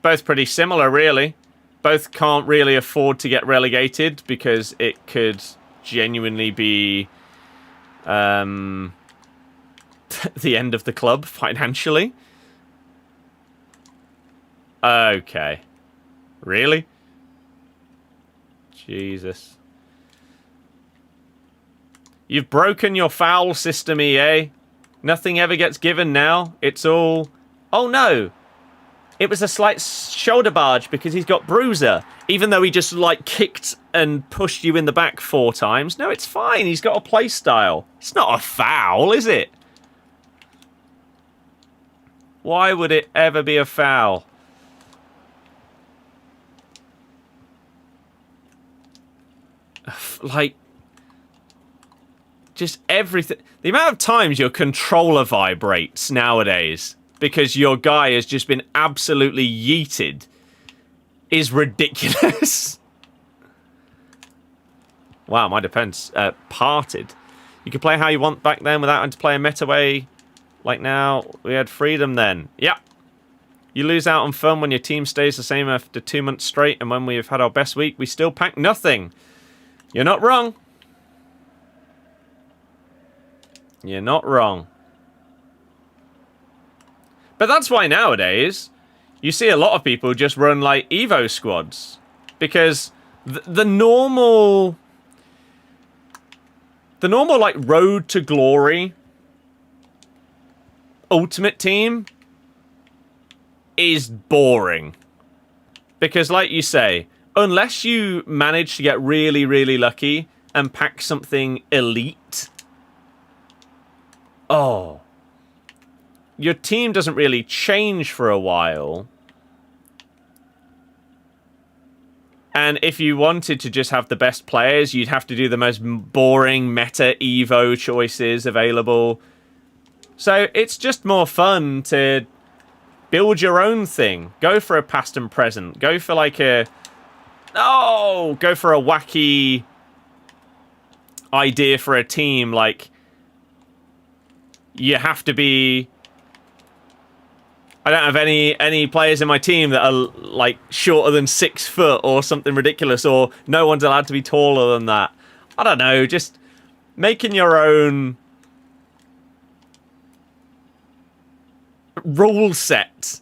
Both pretty similar, really. Both can't really afford to get relegated because it could genuinely be the end of the club financially. Okay. Really? Jesus. You've broken your foul system, EA. Nothing ever gets given now. It's all... Oh, no. It was a slight shoulder barge because he's got bruiser. Even though he just, like, kicked and pushed you in the back 4 times. No, it's fine. He's got a play style. It's not a foul, is it? Why would it ever be a foul? Like... Just everything. The amount of times your controller vibrates nowadays because your guy has just been absolutely yeeted is ridiculous. Wow, my defense parted. You could play how you want back then without having to play a meta way. Like now, we had freedom then. Yeah. You lose out on fun when your team stays the same after 2 months straight, and when we've had our best week, we still pack nothing. You're not wrong. You're not wrong. But that's why nowadays you see a lot of people just run like Evo squads. Because the normal like road to glory ultimate team is boring. Because like you say, unless you manage to get really, really lucky and pack something elite... Oh. Your team doesn't really change for a while. And if you wanted to just have the best players, you'd have to do the most boring meta Evo choices available. So it's just more fun to build your own thing. Go for a past and present. Go for like a... Oh! Go for a wacky idea for a team. Like, you have to be... I don't have any players in my team that are, like, shorter than 6 foot or something ridiculous, or no one's allowed to be taller than that. I don't know, just making your own rule set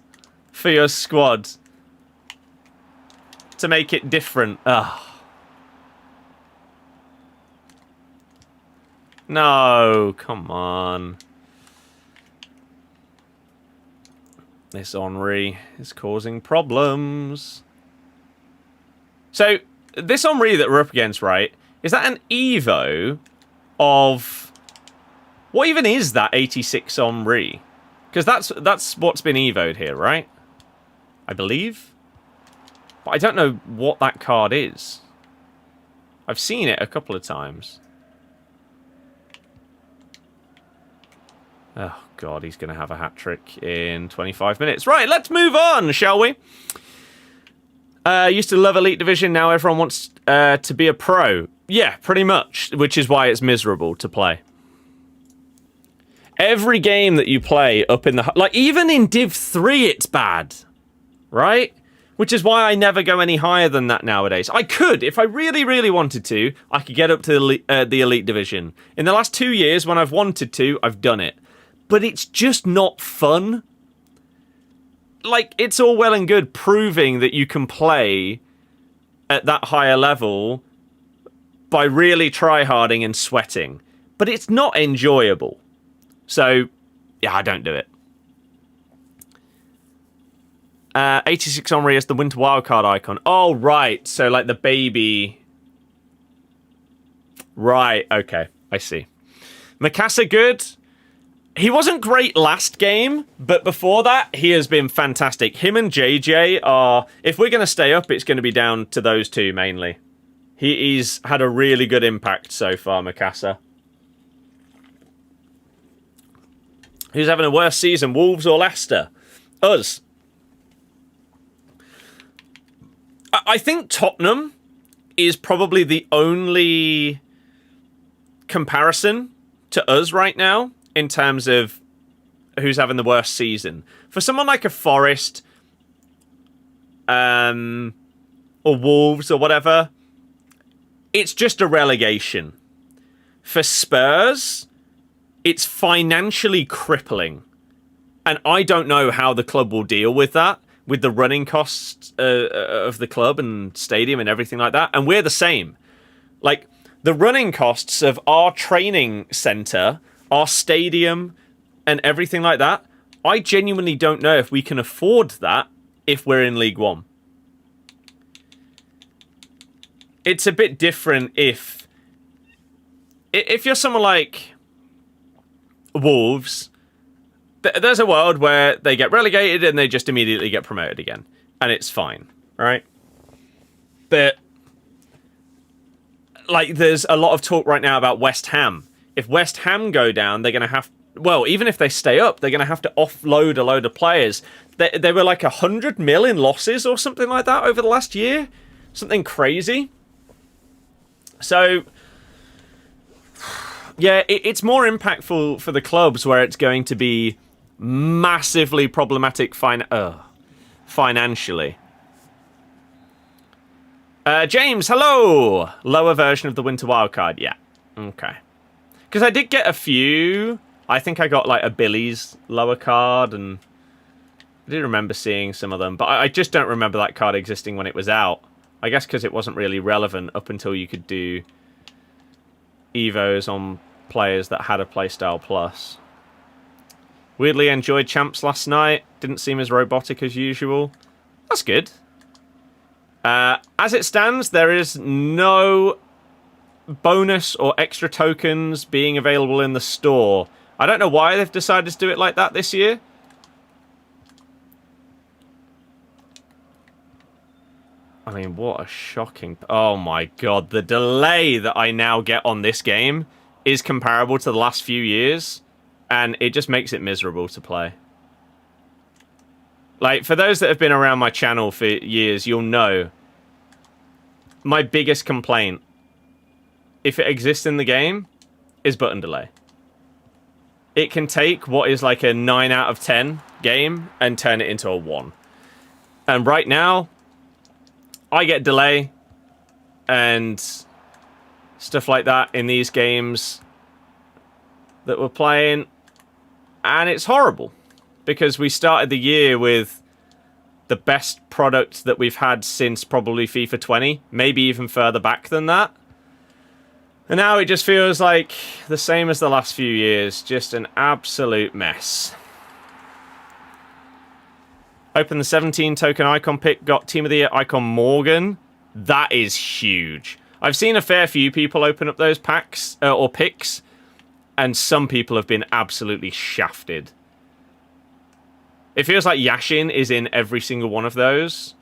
for your squad to make it different. Ugh. No, come on. This Henry is causing problems. So, this Henry that we're up against, right? Is that an Evo of... What even is that 86 Henry? Because that's what's been Evo'd here, right? I believe. But I don't know what that card is. I've seen it a couple of times. Oh, God, he's going to have a hat-trick in 25 minutes. Right, let's move on, shall we? Used to love Elite Division, now everyone wants to be a pro. Yeah, pretty much, which is why it's miserable to play. Every game that you play up in the... Like, even in Div 3, it's bad. Right? Which is why I never go any higher than that nowadays. I could, if I really, really wanted to, I could get up to the Elite Division. In the last 2 years, when I've wanted to, I've done it. But it's just not fun. Like, it's all well and good proving that you can play at that higher level by really tryharding and sweating. But it's not enjoyable. So, yeah, I don't do it. 86 Henry is the Winter Wildcard icon. Oh, right. So, like, the baby... Right, okay. I see. Mikasa good. He wasn't great last game, but before that, he has been fantastic. Him and JJ are... If we're going to stay up, it's going to be down to those two, mainly. He's had a really good impact so far, Mikasa. Who's having a worse season, Wolves or Leicester? Us. I think Tottenham is probably the only comparison to us right now in terms of who's having the worst season. For someone like a Forest, or Wolves or whatever, it's just a relegation. For Spurs, it's financially crippling. And I don't know how the club will deal with that, with the running costs of the club and stadium and everything like that. And we're the same. Like, the running costs of our training centre, our stadium, and everything like that, I genuinely don't know if we can afford that if we're in League One. It's a bit different if you're someone like Wolves, there's a world where they get relegated and they just immediately get promoted again. And it's fine, right? But, like, there's a lot of talk right now about West Ham. If West Ham go down, they're going to have... Well, even if they stay up, they're going to have to offload a load of players. They were like 100 mil in losses or something like that over the last year. Something crazy. So, yeah, it's more impactful for the clubs where it's going to be massively problematic financially. James, hello! Lower version of the Winter Wildcard, yeah. Okay. Because I did get a few. I think I got like a Billy's lower card, and I did remember seeing some of them, but I just don't remember that card existing when it was out. I guess because it wasn't really relevant up until you could do Evos on players that had a playstyle plus. Weirdly enjoyed Champs last night. Didn't seem as robotic as usual. That's good. As it stands, there is no bonus or extra tokens being available in the store. I don't know why they've decided to do it like that this year. I mean, what a shocking... Oh my god, the delay that I now get on this game is comparable to the last few years. And it just makes it miserable to play. Like, for those that have been around my channel for years, you'll know my biggest complaint, if it exists in the game, is button delay. It can take what is like a 9 out of 10 game and turn it into a 1. And right now, I get delay and stuff like that in these games that we're playing, and it's horrible because we started the year with the best product that we've had since probably FIFA 20, maybe even further back than that. And now it just feels like the same as the last few years, just an absolute mess. Open the 17 token icon pick, got Team of the Year icon Morgan. That is huge. I've seen a fair few people open up those packs or picks, and some people have been absolutely shafted. It feels like Yashin is in every single one of those.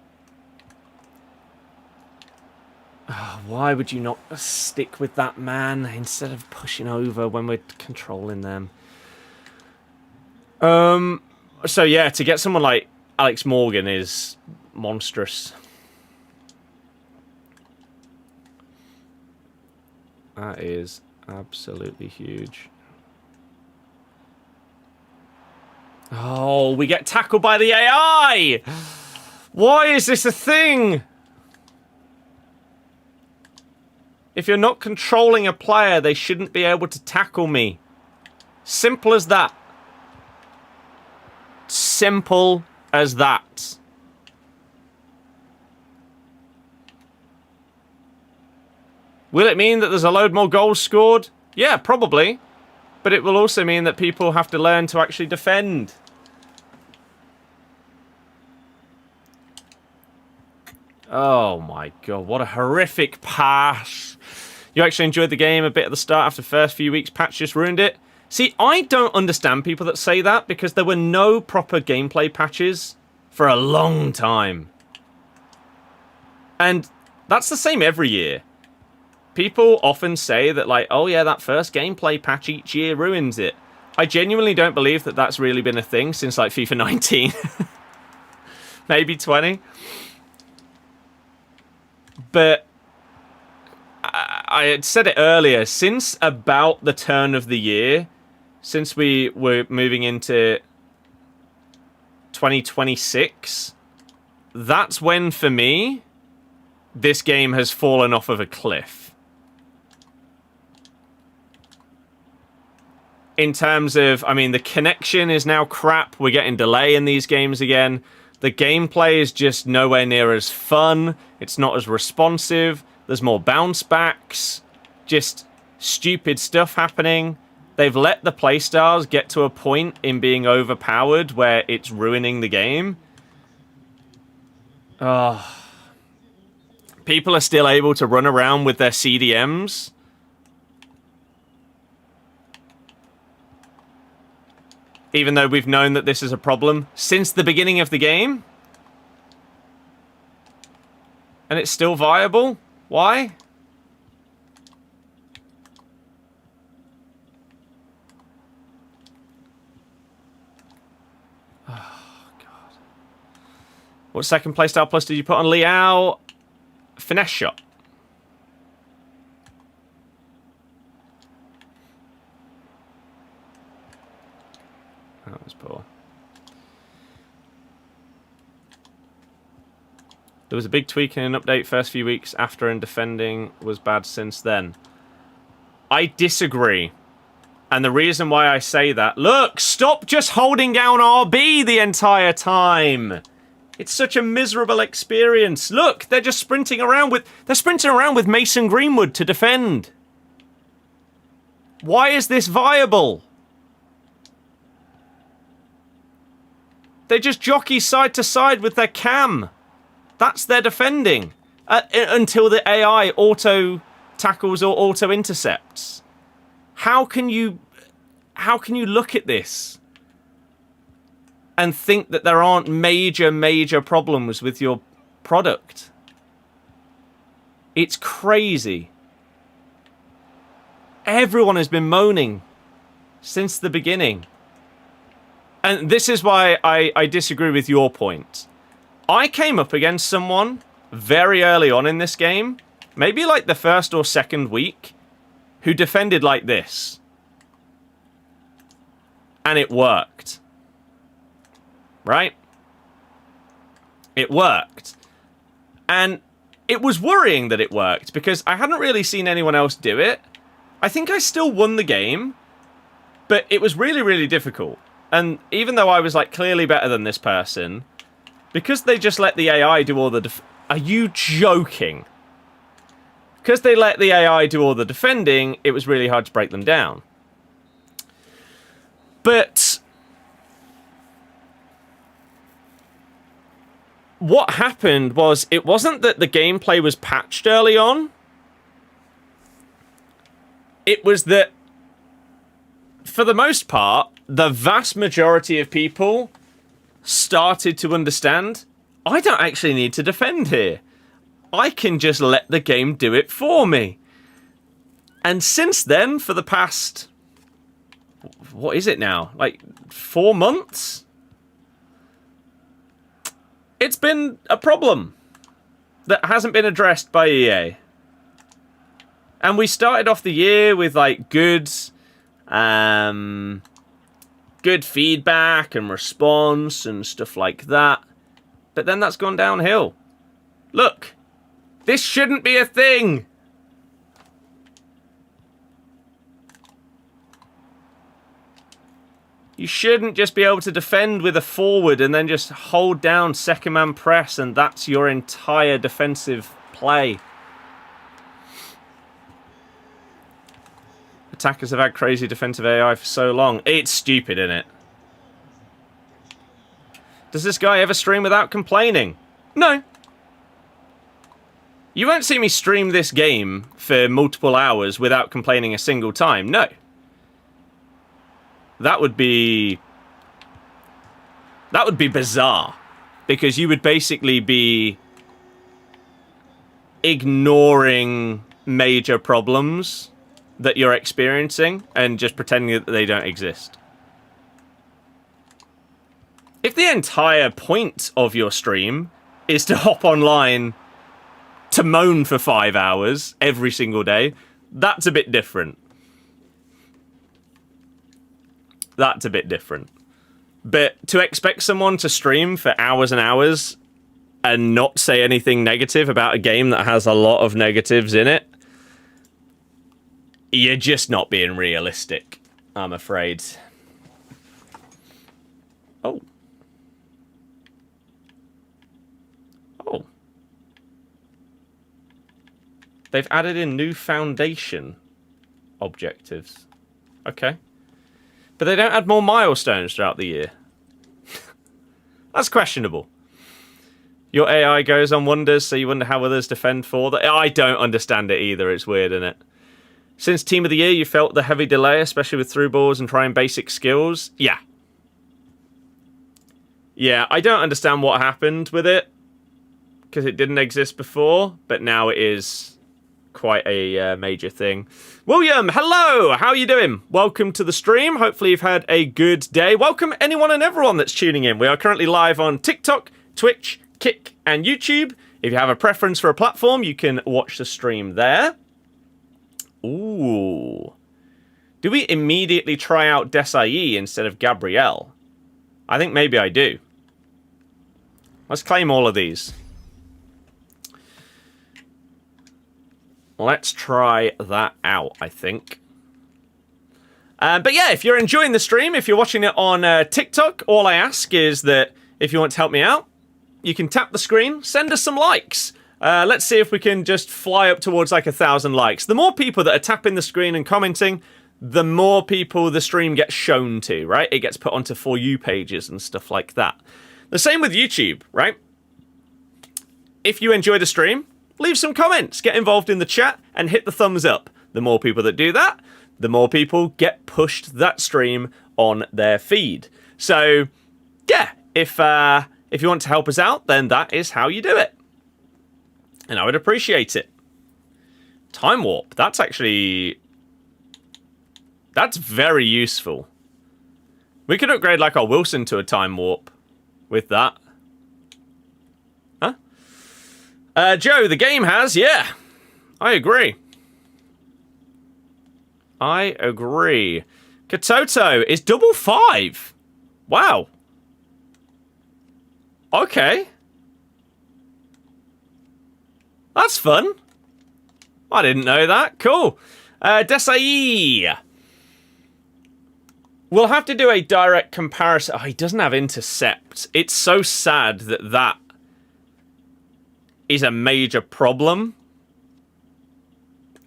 Oh, why would you not stick with that man instead of pushing over when we're controlling them? So yeah, to get someone like Alex Morgan is monstrous. That is absolutely huge. Oh, we get tackled by the AI! Why is this a thing? If you're not controlling a player, they shouldn't be able to tackle me. Simple as that. Simple as that. Will it mean that there's a load more goals scored? Yeah, probably. But it will also mean that people have to learn to actually defend. Oh my god, what a horrific pass. You actually enjoyed the game a bit at the start after the first few weeks, patch just ruined it. See, I don't understand people that say that because there were no proper gameplay patches for a long time. And that's the same every year. People often say that, like, oh yeah, that first gameplay patch each year ruins it. I genuinely don't believe that that's really been a thing since, like, FIFA 19. Maybe 20. But I had said it earlier, since about the turn of the year, since we were moving into 2026, that's when, for me, this game has fallen off of a cliff. In terms of, I mean, the connection is now crap. We're getting delay in these games again. The gameplay is just nowhere near as fun. It's not as responsive. There's more bounce backs. Just stupid stuff happening. They've let the playstyles get to a point in being overpowered where it's ruining the game. Oh. People are still able to run around with their CDMs. Even though we've known that this is a problem since the beginning of the game. And it's still viable? Why? Oh, God. What second playstyle plus did you put on Liao? Finesse shot. That was poor. There was a big tweak in an update first few weeks after, and defending was bad since then. I disagree. And the reason why I say that... Look! Stop just holding down RB the entire time! It's such a miserable experience. Look! They're just sprinting around with... They're sprinting around with Mason Greenwood to defend. Why is this viable? They just jockey side to side with their cam. That's their defending. Until the AI auto tackles or auto intercepts. How can you look at this and think that there aren't major problems with your product? It's crazy. Everyone has been moaning since the beginning. And this is why I disagree with your point. I came up against someone very early on in this game, maybe like the first or second week, who defended like this. And it worked. Right? It worked. And it was worrying that it worked, because I hadn't really seen anyone else do it. I think I still won the game, but it was really, really difficult. And even though I was like clearly better than this person, because they just let the AI do all the Are you joking? Because they let the AI do all the defending, it was really hard to break them down. But what happened was, it wasn't that the gameplay was patched early on. It was that, for the most part, the vast majority of people started to understand, I don't actually need to defend here. I can just let the game do it for me. And since then, for the past, what is it now? Like 4 months? It's been a problem that hasn't been addressed by EA. And we started off the year with like good feedback and response and stuff like that. But then that's gone downhill. Look, this shouldn't be a thing. You shouldn't just be able to defend with a forward and then just hold down second man press and that's your entire defensive play. Attackers have had crazy defensive AI for so long. It's stupid, isn't it? Does this guy ever stream without complaining? No. You won't see me stream this game for multiple hours without complaining a single time. No. That would be bizarre. Because you would basically be ignoring major problems that you're experiencing and just pretending that they don't exist. If the entire point of your stream is to hop online to moan for 5 hours every single day, that's a bit different. That's a bit different. But to expect someone to stream for hours and hours and not say anything negative about a game that has a lot of negatives in it, you're just not being realistic, I'm afraid. Oh. Oh. They've added in new foundation objectives. Okay. But they don't add more milestones throughout the year. That's questionable. Your AI goes on wonders, so you wonder how others defend for that. I don't understand it either. It's weird, isn't it? Since Team of the Year, you felt the heavy delay, especially with through balls and trying basic skills? Yeah. Yeah, I don't understand what happened with it, because it didn't exist before, but now it is quite a major thing. William, hello! How are you doing? Welcome to the stream. Hopefully you've had a good day. Welcome anyone and everyone that's tuning in. We are currently live on TikTok, Twitch, Kick, and YouTube. If you have a preference for a platform, you can watch the stream there. Ooh. Do we immediately try out Desailly instead of Gabriel? I think maybe I do. Let's claim all of these. Let's try that out, I think. But yeah, if you're enjoying the stream, if you're watching it on TikTok, all I ask is that if you want to help me out, you can tap the screen, send us some likes. Let's see if we can just fly up towards like 1,000 likes. The more people that are tapping the screen and commenting, the more people the stream gets shown to, right? It gets put onto For You pages and stuff like that. The same with YouTube, right? If you enjoy the stream, leave some comments, get involved in the chat, and hit the thumbs up. The more people that do that, the more people get pushed that stream on their feed. So, yeah, if you want to help us out, then that is how you do it. And I would appreciate it. Time Warp. That's actually That's very useful. We could upgrade like our Wilson to a time warp with that. Huh? Joe, the game has, yeah. I agree. I agree. Katoto is double 5. Wow. Okay. That's fun. I didn't know that. Cool. Desai. We'll have to do a direct comparison. Oh, he doesn't have intercept. It's so sad that that is a major problem.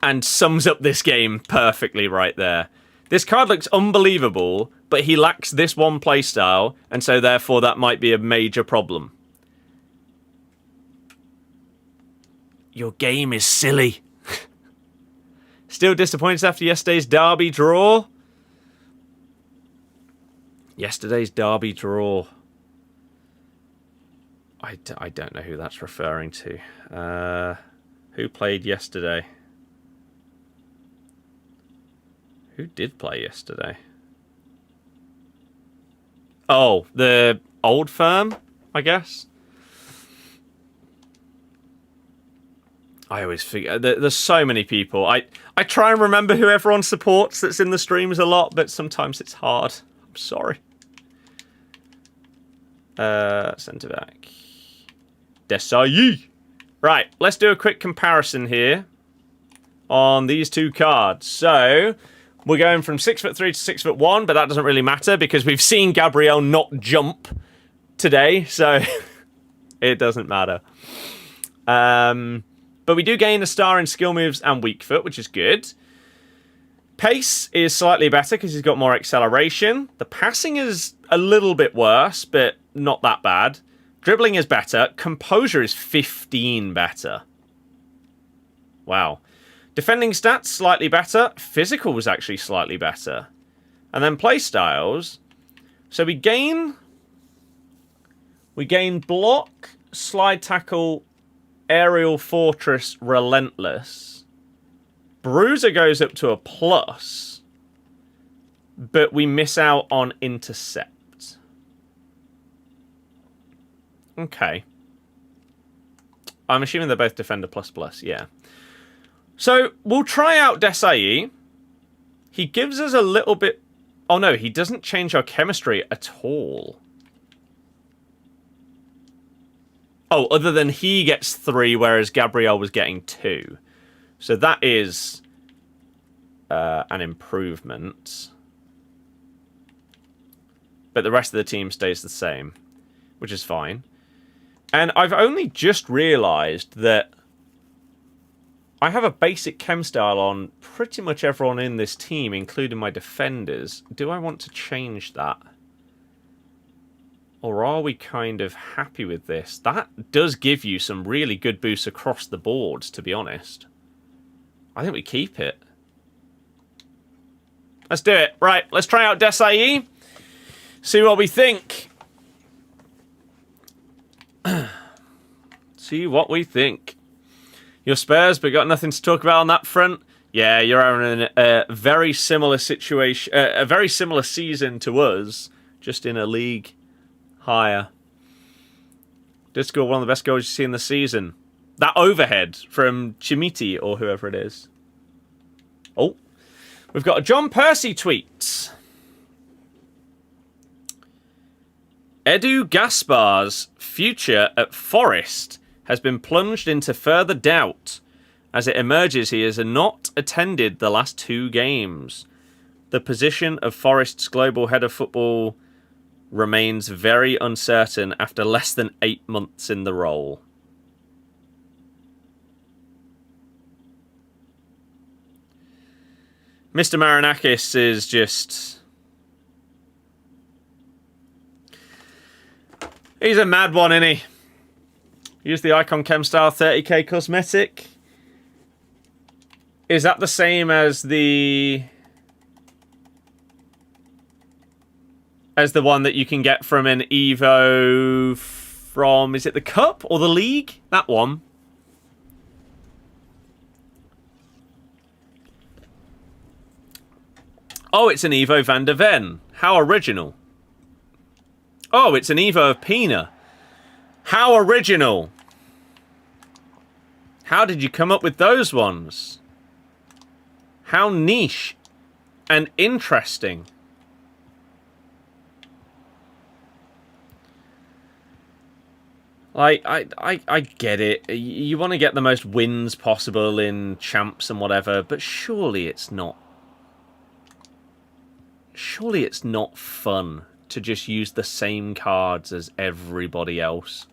And sums up this game perfectly right there. This card looks unbelievable, but he lacks this one playstyle, and so therefore that might be a major problem. Your game is silly. Still disappointed after yesterday's derby draw? Yesterday's derby draw. I don't know who that's referring to. Who played yesterday? Who did play yesterday? Oh, the old firm, I guess. I always forget. There's so many people. I try and remember who everyone supports that's in the streams a lot, but sometimes it's hard. I'm sorry. Centre back. Desai. Right, let's do a quick comparison here on these two cards. So we're going from 6'3" to 6'1", but that doesn't really matter because we've seen Gabriel not jump today, so it doesn't matter. But we do gain a star in skill moves and weak foot, which is good. Pace is slightly better because he's got more acceleration. The passing is a little bit worse, but not that bad. Dribbling is better. Composure is 15 better. Wow. Defending stats, slightly better. Physical was actually slightly better. And then play styles. So we gain block, slide tackle, aerial fortress, relentless. Bruiser goes up to a plus. But we miss out on intercept. Okay. I'm assuming they're both defender plus plus, yeah. So, we'll try out Desai. He gives us a little bit... Oh no, he doesn't change our chemistry at all. Oh, other than he gets 3, whereas Gabriel was getting 2. So that is an improvement. But the rest of the team stays the same, which is fine. And I've only just realised that I have a basic chem style on pretty much everyone in this team, including my defenders. Do I want to change that? Or are we kind of happy with this? That does give you some really good boosts across the board, to be honest. I think we keep it. Let's do it. Right, let's try out Desai. See what we think. See what we think. You're Spurs, but got nothing to talk about on that front. Yeah, you're having a very similar situation, a very similar season to us, just in a league higher. Did score one of the best goals you've seen this season. That overhead from Chimiti or whoever it is. Oh, we've got a John Percy tweet. Edu Gaspar's future at Forest has been plunged into further doubt as it emerges he has not attended the last 2 games. The position of Forest's global head of football remains very uncertain after less than 8 months in the role. Mr. Marinakis is just... He's a mad one, isn't he? Use the Icon Chem Style 30k cosmetic. Is that the same as the one that you can get from an Evo from, is it the Cup or the League? That one. Oh, it's an Evo van der Ven. How original. Oh, it's an Evo of Pina. How original. How did you come up with those ones? How niche and interesting. Like, I get it. You want to get the most wins possible in champs and whatever, but surely it's not. Surely it's not fun to just use the same cards as everybody else.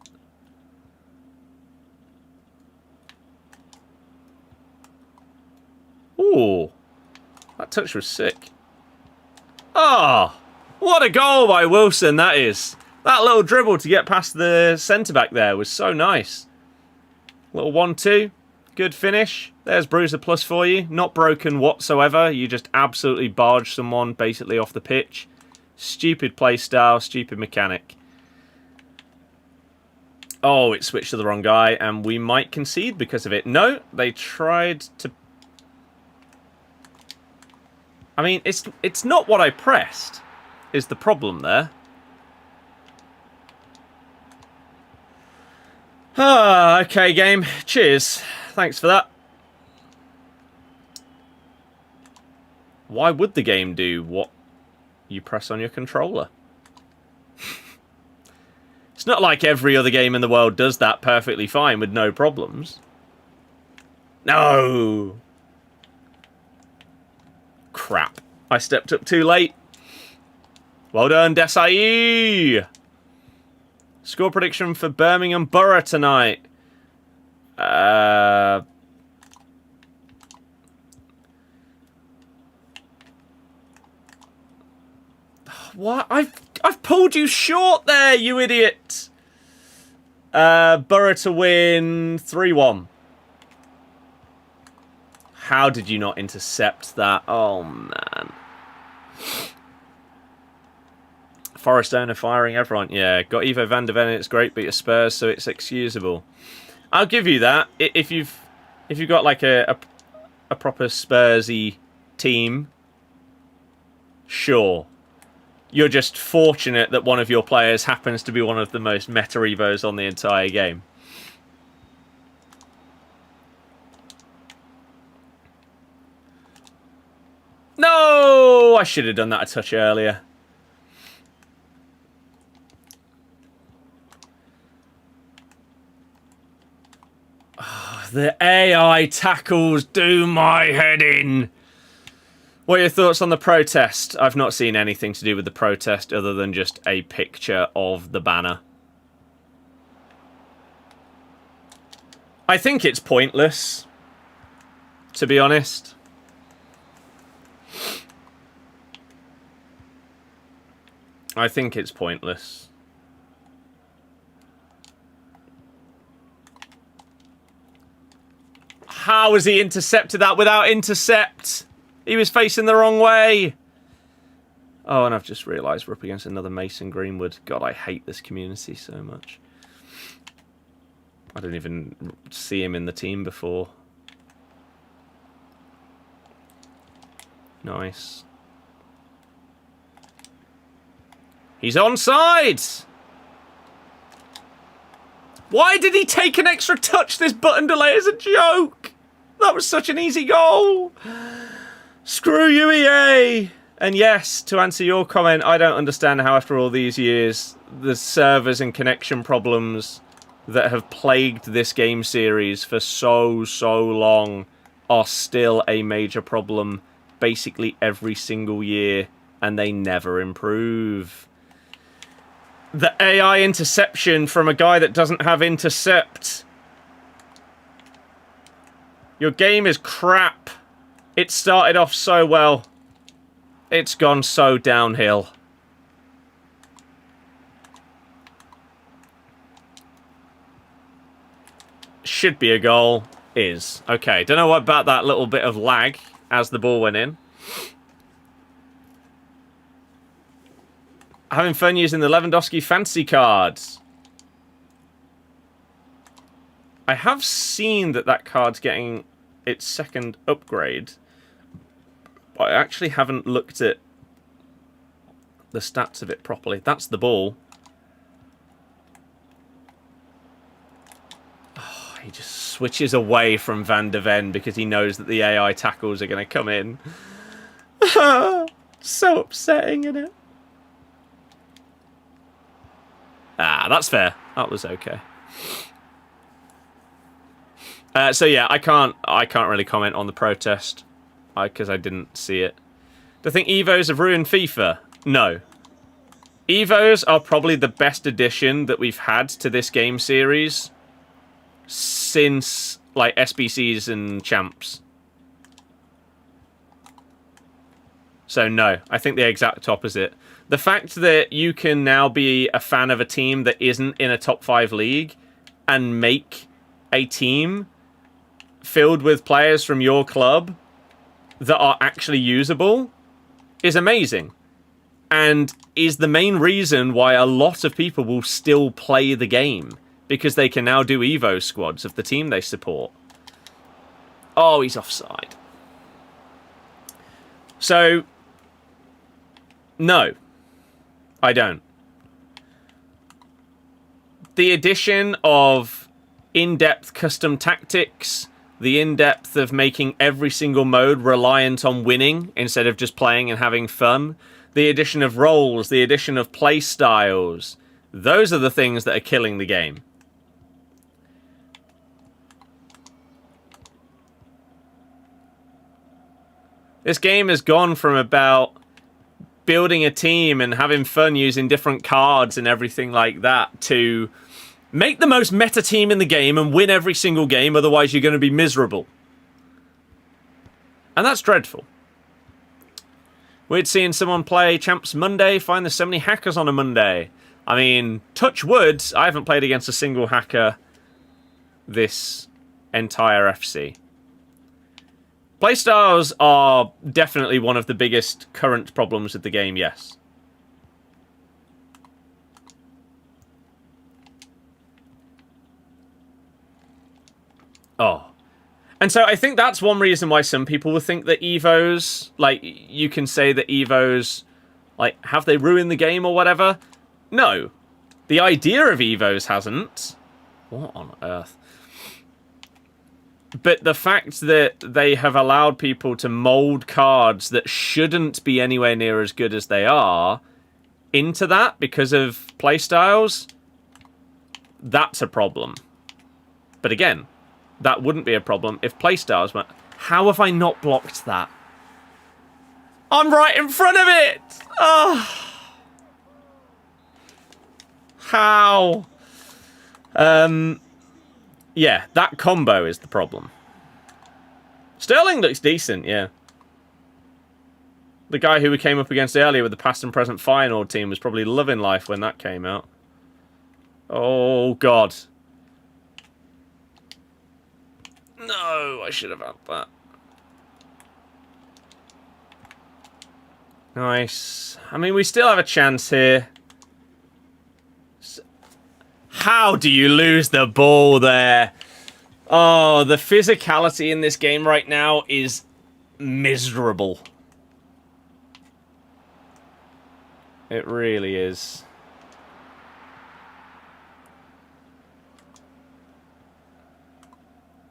Ooh, that touch was sick. Oh, what a goal by Wilson that is. That little dribble to get past the centre-back there was so nice. Little 1-2. Good finish. There's Bruiser Plus for you. Not broken whatsoever. You just absolutely barged someone basically off the pitch. Stupid play style. Stupid mechanic. Oh, it switched to the wrong guy, and we might concede because of it. No, they tried to... I mean, it's not what I pressed, is the problem there. Ah, okay, game. Cheers. Thanks for that. Why would the game do what you press on your controller? It's not like every other game in the world does that perfectly fine with no problems. No! Crap. I stepped up too late. Well done, Desai! Score prediction for Birmingham Borough tonight. What? I've pulled you short there, you idiot. Borough to win 3-1. How did you not intercept that? Oh, man. Forest owner firing everyone. Yeah, got Evo van der Ven, it's great, but you're Spurs, so it's excusable. I'll give you that. If you've got like a proper Spursy team, sure. You're just fortunate that one of your players happens to be one of the most meta Evos on the entire game. No! I should have done that a touch earlier. The AI tackles do my head in. What are your thoughts on the protest? I've not seen anything to do with the protest other than just a picture of the banner. I think it's pointless, to be honest. I think it's pointless. How has he intercepted that without intercept? He was facing the wrong way. Oh, and I've just realised we're up against another Mason Greenwood. God, I hate this community so much. I didn't even see him in the team before. Nice. He's onside! Why did he take an extra touch? This button delay is a joke! That was such an easy goal! Screw you, EA! And yes, to answer your comment, I don't understand how after all these years, the servers and connection problems that have plagued this game series for so long are still a major problem basically every single year, and they never improve. The AI interception from a guy that doesn't have intercept. Your game is crap. It started off so well. It's gone so downhill. Should be a goal. Is. Okay, don't know what about that little bit of lag as the ball went in. Having fun using the Lewandowski fantasy cards. I have seen that card's getting its second upgrade. I actually haven't looked at the stats of it properly. That's the ball. Oh, he just switches away from Van de Ven because he knows that the AI tackles are going to come in. So upsetting, isn't it? Ah, that's fair. That was okay. So yeah, I can't really comment on the protest because I didn't see it. Do I think Evos have ruined FIFA? No. Evos are probably the best addition that we've had to this game series since like SBCs and champs. So no, I think the exact opposite. The fact that you can now be a fan of a team that isn't in a top 5 league and make a team filled with players from your club that are actually usable is amazing. And is the main reason why a lot of people will still play the game. Because they can now do Evo squads of the team they support. Oh, he's offside. So, no. I don't. The addition of in-depth custom tactics, the in-depth of making every single mode reliant on winning instead of just playing and having fun, the addition of roles, the addition of play styles, those are the things that are killing the game. This game has gone from about building a team and having fun using different cards and everything like that to make the most meta team in the game and win every single game, otherwise you're going to be miserable. And that's dreadful. Weird seeing someone play Champs Monday, find there's so many hackers on a Monday. I mean, touch wood, I haven't played against a single hacker this entire FC. Playstyles are definitely one of the biggest current problems with the game, yes. Oh. And so I think that's one reason why some people will think that Evos, like, you can say that Evos, like, have they ruined the game or whatever? No. The idea of Evos hasn't. What on earth? But the fact that they have allowed people to mold cards that shouldn't be anywhere near as good as they are into that because of playstyles, that's a problem. But again, that wouldn't be a problem if playstyles went... How have I not blocked that? I'm right in front of it! Oh. How? Yeah, that combo is the problem. Sterling looks decent, yeah. The guy who we came up against earlier with the past and present Feyenoord team was probably loving life when that came out. Oh, God. No, I should have had that. Nice. I mean, we still have a chance here. How do you lose the ball there? Oh, the physicality in this game right now is miserable. It really is.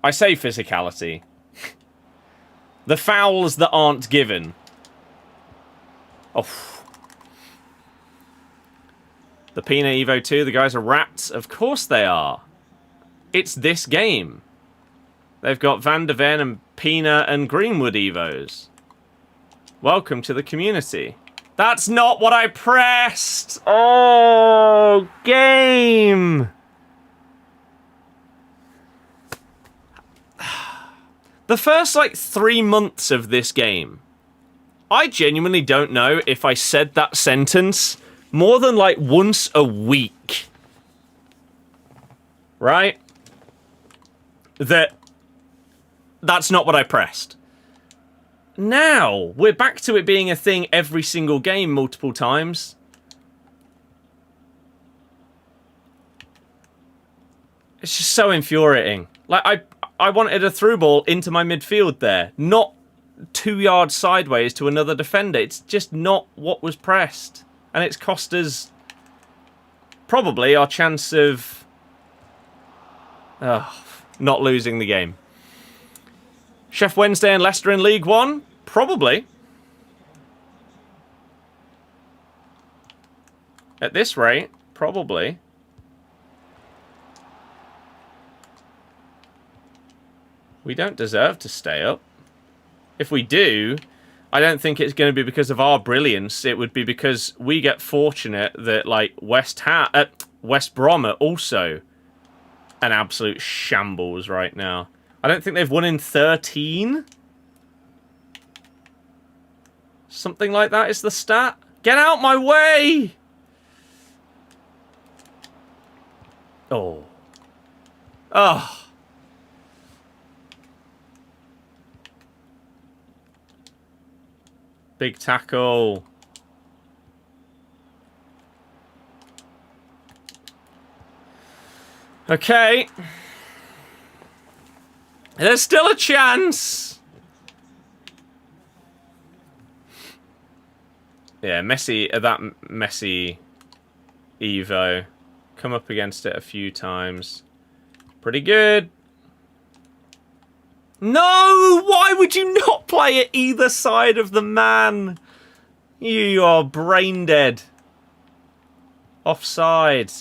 I say physicality. The fouls that aren't given. Oh. The Pina Evo 2, the guys are rats. Of course they are. It's this game. They've got Van de Ven and Pina and Greenwood Evos. Welcome to the community. That's not what I pressed! Oh, game! The first, like, 3 months of this game, I genuinely don't know if I said that sentence more than, like, once a week. Right? That's not what I pressed. Now, we're back to it being a thing every single game multiple times. It's just so infuriating. Like, I wanted a through ball into my midfield there, not 2 yards sideways to another defender. It's just not what was pressed. And it's cost us probably our chance of not losing the game. Sheff Wednesday and Leicester in League One? Probably. At this rate, probably. We don't deserve to stay up. If we do, I don't think it's going to be because of our brilliance. It would be because we get fortunate that, like, West Brom are also an absolute shambles right now. I don't think they've won in 13. Something like that is the stat. Get out my way! Oh. Oh. Big tackle. Okay. There's still a chance. Yeah, that Messi Evo. Come up against it a few times. Pretty good. No! Why would you not play it either side of the man? You are brain dead. Offside.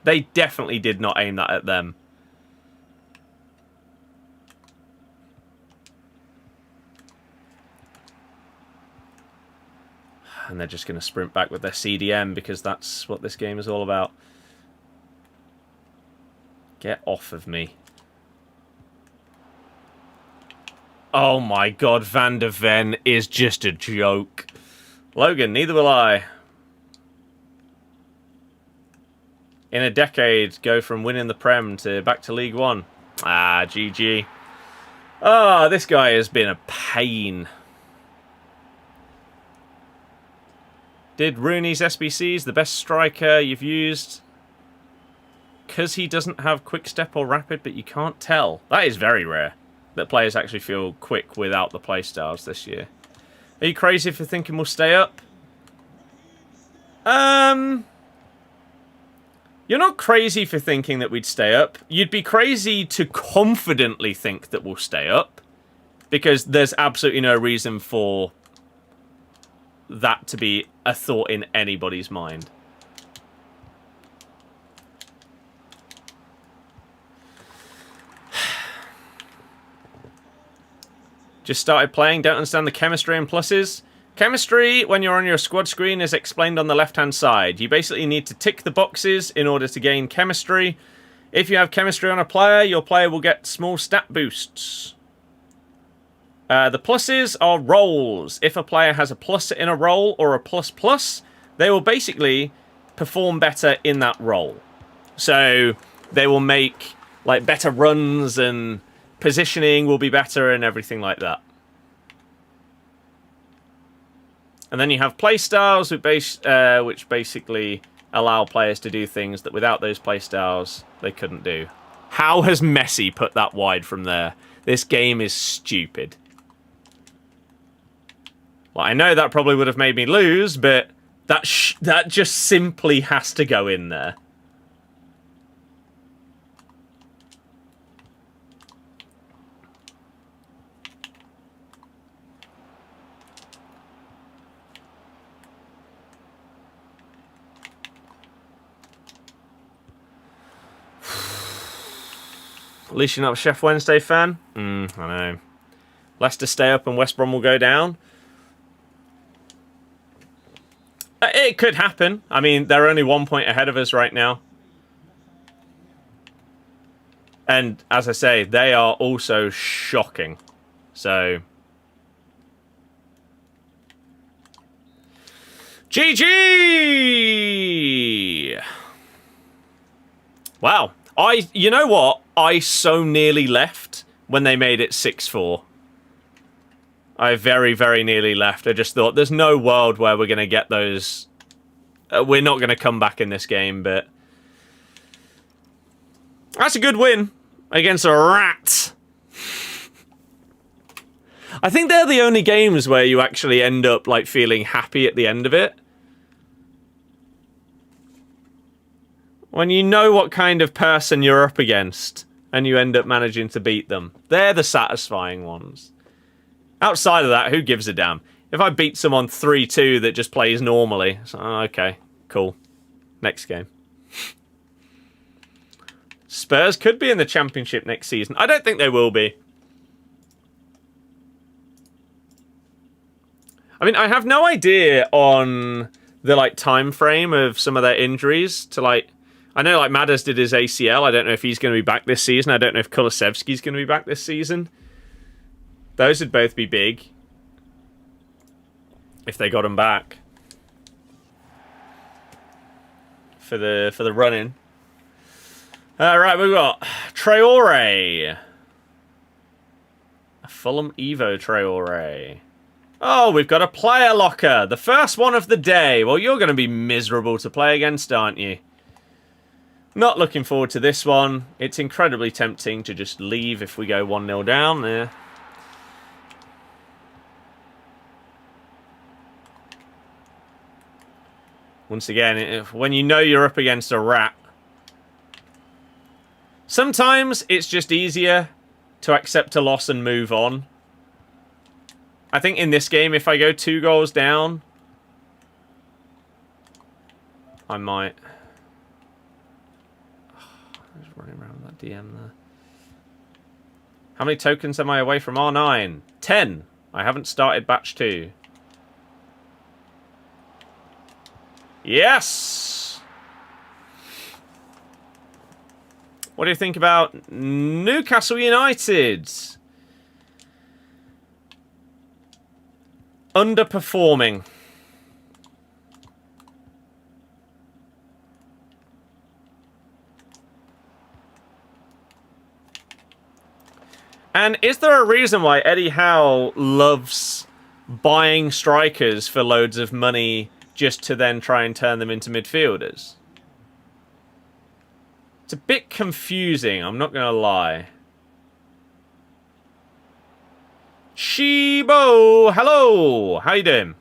They definitely did not aim that at them. And they're just going to sprint back with their CDM because that's what this game is all about. Get off of me. Oh my god, Van der Ven is just a joke. Logan, neither will I. In a decade, go from winning the Prem to back to League One. Ah, GG. Ah, this guy has been a pain. Did Rooney's SBCs the best striker you've used? Because he doesn't have quick step or rapid, but you can't tell. That is very rare. That players actually feel quick without the playstyles this year. Are you crazy for thinking we'll stay up? You're not crazy for thinking that we'd stay up. You'd be crazy to confidently think that we'll stay up. Because there's absolutely no reason for that to be a thought in anybody's mind. Just started playing, don't understand the chemistry and pluses. Chemistry, when you're on your squad screen, is explained on the left-hand side. You basically need to tick the boxes in order to gain chemistry. If you have chemistry on a player, your player will get small stat boosts. The pluses are roles. If a player has a plus in a role or a plus, they will basically perform better in that role. So they will make like better runs and positioning will be better and everything like that. And then you have playstyles, which basically allow players to do things that without those playstyles they couldn't do. How has Messi put that wide from there? This game is stupid. Well, I know that probably would have made me lose, but that just simply has to go in there. At least you're not a Sheff Wednesday fan. I know. Leicester stay up and West Brom will go down. It could happen. I mean, they're only 1 point ahead of us right now. And, as I say, they are also shocking. So... GG! Wow. You know what? I so nearly left when they made it 6-4. I very, very nearly left. I just thought, there's no world where we're going to get those. We're not going to come back in this game, but... That's a good win against a rat. I think they're the only games where you actually end up like feeling happy at the end of it. When you know what kind of person you're up against and you end up managing to beat them. They're the satisfying ones. Outside of that, who gives a damn? If I beat someone 3-2 that just plays normally, it's like, oh, okay, cool. Next game. Spurs could be in the Championship next season. I don't think they will be. I mean, I have no idea on the like time frame of some of their injuries to like. I know like Madders did his ACL. I don't know if he's going to be back this season. I don't know if Kulusevski's going to be back this season. Those would both be big if they got him back for the run-in. Right, we've got Traore. A Fulham Evo Traore. Oh, we've got a player locker. The first one of the day. Well, you're going to be miserable to play against, aren't you? Not looking forward to this one. It's incredibly tempting to just leave if we go 1-0 down there. Once again, when you know you're up against a rat, sometimes it's just easier to accept a loss and move on. I think in this game, if I go 2 goals down, I might. I was running around that DM there. How many tokens am I away from R9? 10. I haven't started batch 2. Yes! What do you think about Newcastle United? Underperforming. And is there a reason why Eddie Howe loves buying strikers for loads of money just to then try and turn them into midfielders? It's a bit confusing, I'm not going to lie. Shibo, hello, how you doing?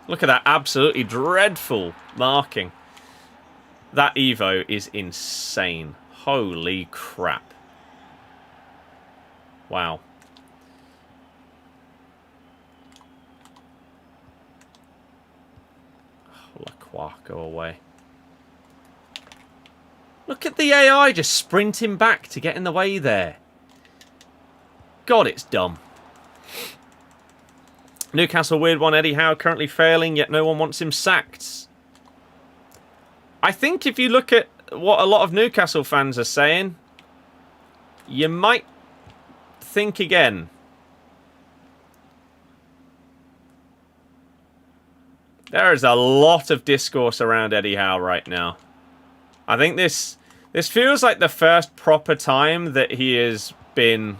Look at that absolutely dreadful marking. That Evo is insane. Holy crap. Wow. Lacroix, go away. Look at the AI just sprinting back to get in the way there. God, it's dumb. Newcastle weird one. Eddie Howe currently failing, yet no one wants him sacked. I think if you look at what a lot of Newcastle fans are saying, you might think again. There is a lot of discourse around Eddie Howe right now. I think this feels like the first proper time that he has been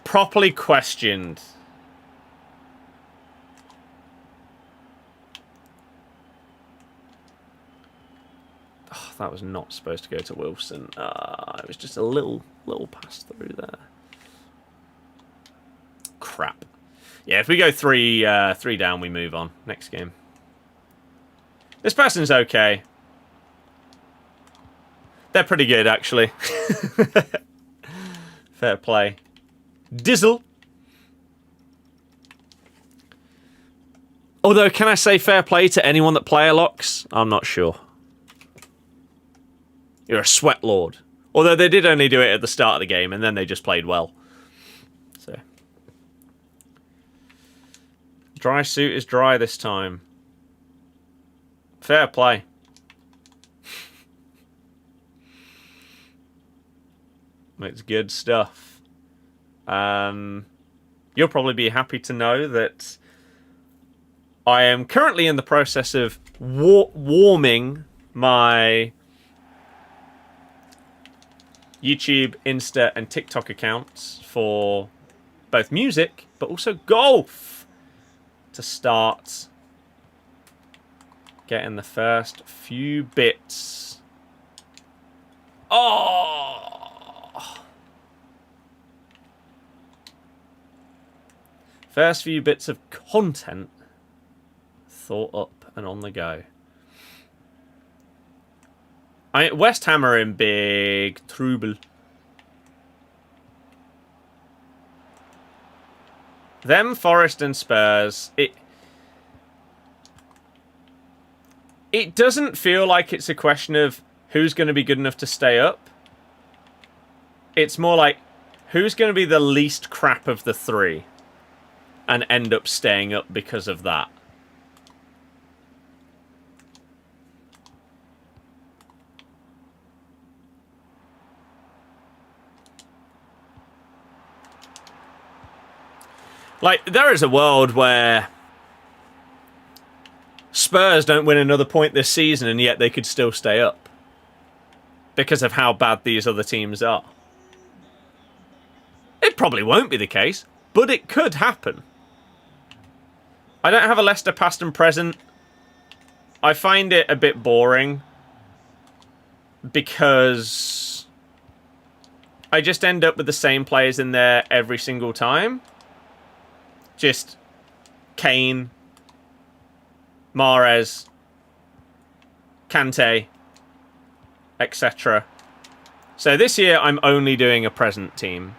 properly questioned. Oh, that was not supposed to go to Wilson. It was just a little pass through there. Crap. Yeah, if we go three down, we move on. Next game. This person's okay. They're pretty good, actually. Fair play. Dizzle. Although, can I say fair play to anyone that player locks? I'm not sure. You're a sweat lord. Although they did only do it at the start of the game, and then they just played well. So. Dry suit is dry this time. Fair play. It's good stuff. You'll probably be happy to know that I am currently in the process of warming my YouTube, Insta, and TikTok accounts for both music, but also golf to start getting the first few bits. Oh! First few bits of content thought up and on the go. West Ham are in big trouble. Them, Forest and Spurs, it doesn't feel like it's a question of who's going to be good enough to stay up. It's more like who's going to be the least crap of the three and end up staying up because of that. Like, there is a world where Spurs don't win another point this season and yet they could still stay up because of how bad these other teams are. It probably won't be the case, but it could happen. I don't have a Leicester past and present. I find it a bit boring because I just end up with the same players in there every single time. Just Kane, Mahrez, Kante, etc. So this year I'm only doing a present team.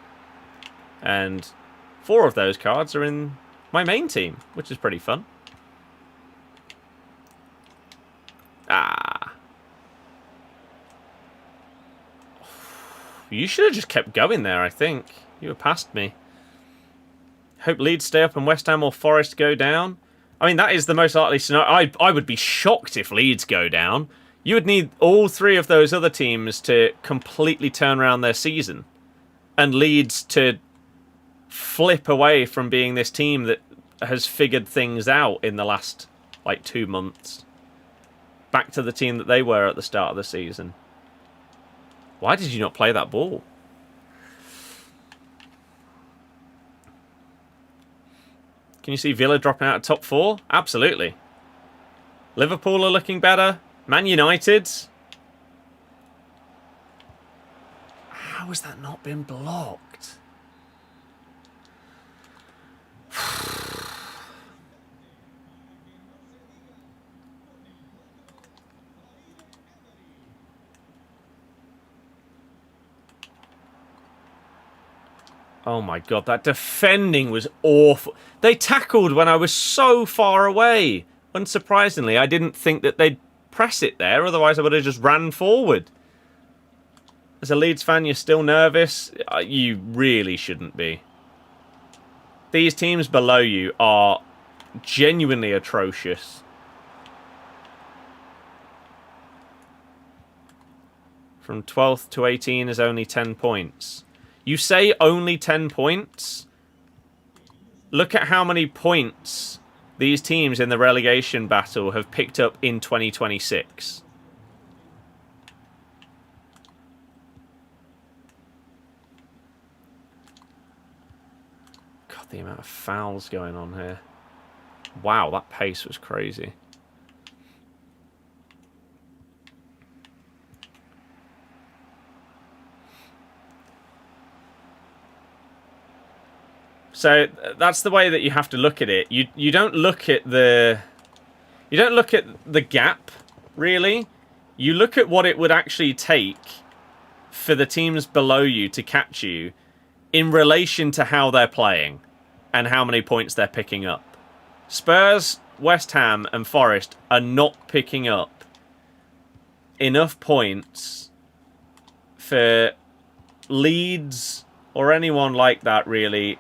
And 4 of those cards are in my main team, which is pretty fun. You should have just kept going there, I think. You were past me. Hope Leeds stay up and West Ham or Forest go down. I mean, that is the most likely scenario. I would be shocked if Leeds go down. You would need all 3 of those other teams to completely turn around their season. And Leeds to flip away from being this team that has figured things out in the last, 2 months. Back to the team that they were at the start of the season. Why did you not play that ball? Can you see Villa dropping out of top 4? Absolutely. Liverpool are looking better. Man United. How has that not been blocked? Oh my god, that defending was awful. They tackled when I was so far away. Unsurprisingly, I didn't think that they'd press it there, otherwise I would have just ran forward. As a Leeds fan, you're still nervous? You really shouldn't be. These teams below you are genuinely atrocious. From 12th to 18 is only 10 points. You say only 10 points? Look at how many points these teams in the relegation battle have picked up in 2026. God, the amount of fouls going on here. Wow, that pace was crazy. So that's the way that you have to look at it. You don't look at the gap, really. You look at what it would actually take for the teams below you to catch you in relation to how they're playing and how many points they're picking up. Spurs, West Ham and Forest are not picking up enough points for Leeds or anyone like that, really,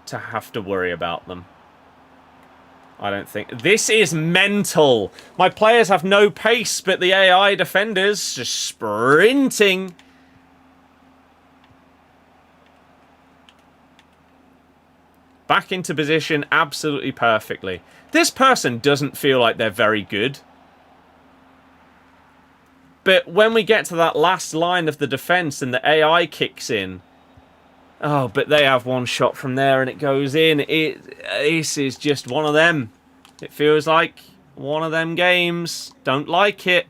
to have to worry about them. I don't think. This is mental. My players have no pace, but the AI defenders just sprinting. Back into position absolutely perfectly. This person doesn't feel like they're very good. But when we get to that last line of the defense and the AI kicks in, oh, but they have one shot from there and it goes in. This is just one of them. It feels like One of them games. Don't like it.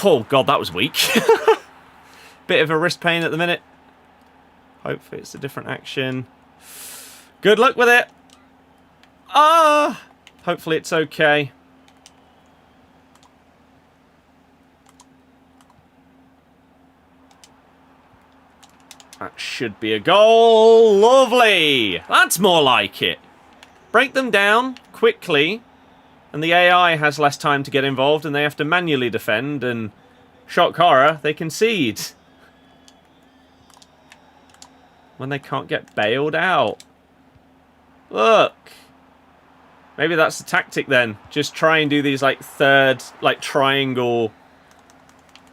Oh, God, that was weak. Bit of a wrist pain at the minute. Hopefully it's a different action. Good luck with it. Ah! Hopefully it's okay. That should be a goal. Lovely. That's more like it. Break them down quickly, and the AI has less time to get involved, and they have to manually defend, and shock horror, they concede. When they can't get bailed out. Look. Maybe that's the tactic then. Just try and do these like third, like triangle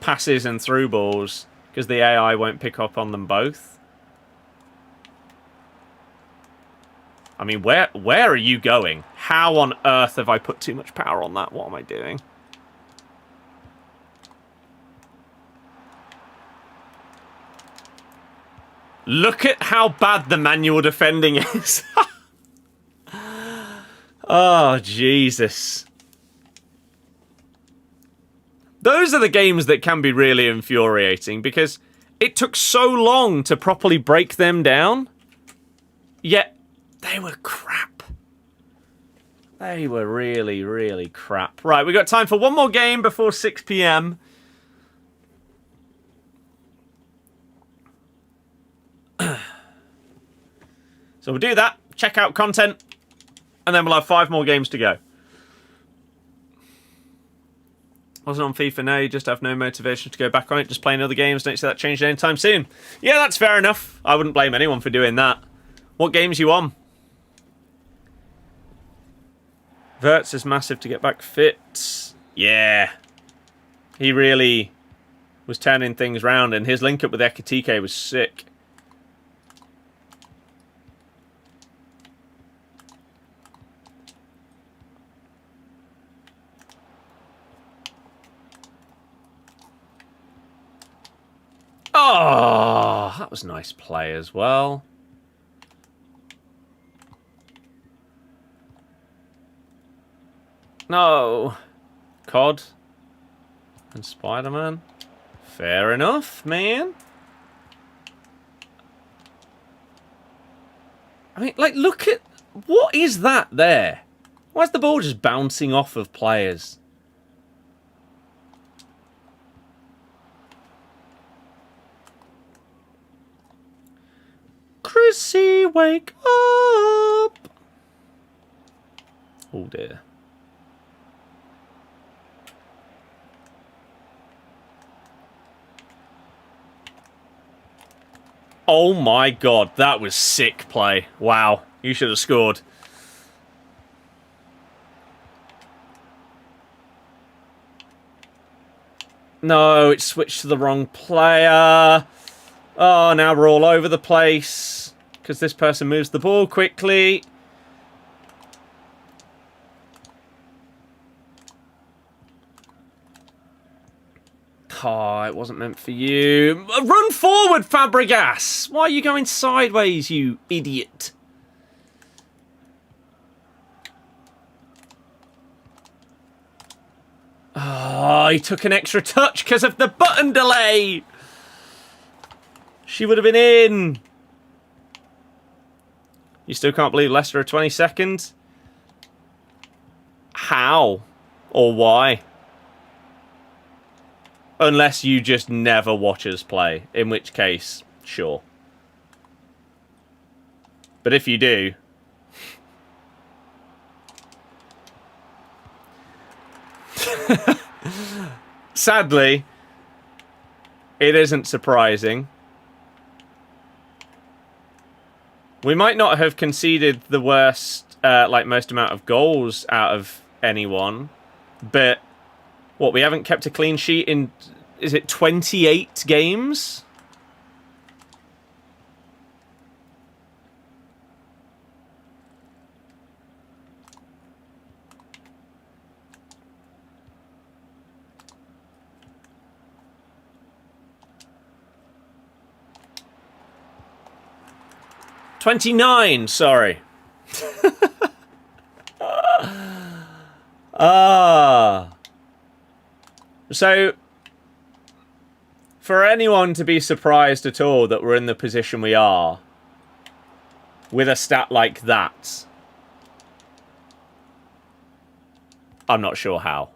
passes and through balls, because the AI won't pick up on them both. I mean, where are you going? How on earth have I put too much power on that? What am I doing? Look at how bad the manual defending is. Oh, Jesus. Those are the games that can be really infuriating, because it took so long to properly break them down, yet they were crap. They were really, really crap. Right, we've got time for one more game before 6 PM. So we'll do that, check out content, and then we'll have 5 more games to go. Wasn't on FIFA, now you just have no motivation to go back on it, just playing other games, don't see that changing anytime soon. Yeah, that's fair enough. I wouldn't blame anyone for doing that. What games you on? Verts is massive to get back fit. Yeah. He really was turning things round, and his link up with Ekitike was sick. Oh, that was nice play as well. No. COD and Spider-Man. Fair enough, man. I mean, like, look at... What is that there? Why is the ball just bouncing off of players? Chrissy, wake up! Oh, dear. Oh my God, that was sick play. Wow, you should have scored. No, it switched to the wrong player. Oh, now we're all over the place because this person moves the ball quickly. Oh, it wasn't meant for you. Run forward, Fabregas! Why are you going sideways, you idiot? Oh, he took an extra touch because of the button delay! She would have been in. You still can't believe Leicester are 22nd? How? Or why? Unless you just never watch us play, in which case, sure. But if you do... Sadly, it isn't surprising. We might not have conceded the worst, most amount of goals out of anyone, but what, we haven't kept a clean sheet in, is it 28 games? 29, sorry. Ah. So, for anyone to be surprised at all that we're in the position we are, with a stat like that, I'm not sure how.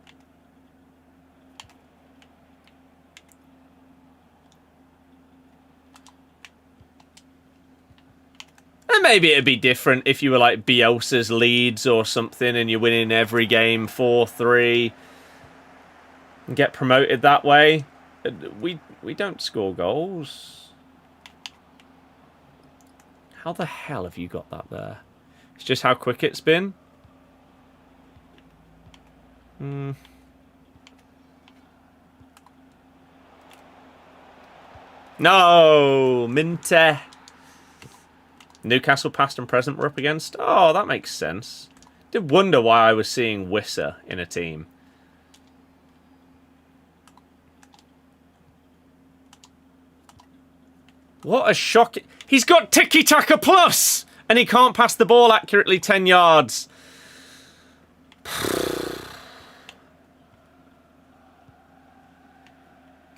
And maybe it'd be different if you were like Bielsa's Leeds or something and you're winning every game 4-3 and get promoted that way. We don't score goals. How the hell have you got that there? It's just how quick it's been. No, Minte. Newcastle past and present we're up against. Oh, that makes sense. Did wonder why I was seeing Wissa in a team. What a shock. He's got Tiki-Taka Plus! And he can't pass the ball accurately 10 yards.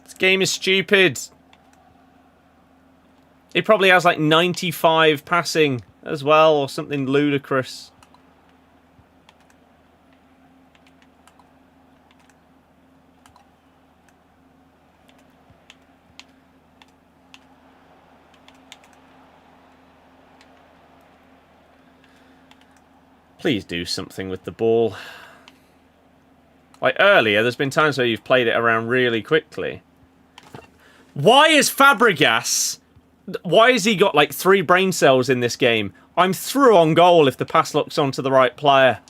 This game is stupid. He probably has like 95 passing as well, or something ludicrous. Please do something with the ball. Like earlier, there's been times where you've played it around really quickly. Why is Fabregas... Why has he got like 3 brain cells in this game? I'm through on goal if the pass locks onto the right player.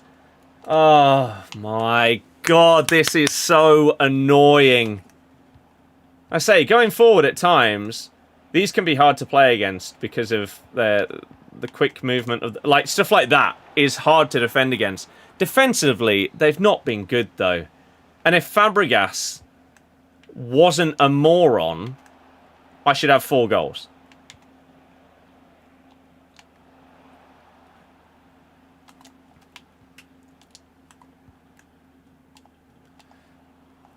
Oh my god, this is so annoying. I say, going forward at times, these can be hard to play against because of the quick movement of... Like, stuff like that is hard to defend against. Defensively, they've not been good though. And if Fabregas wasn't a moron, I should have 4 goals.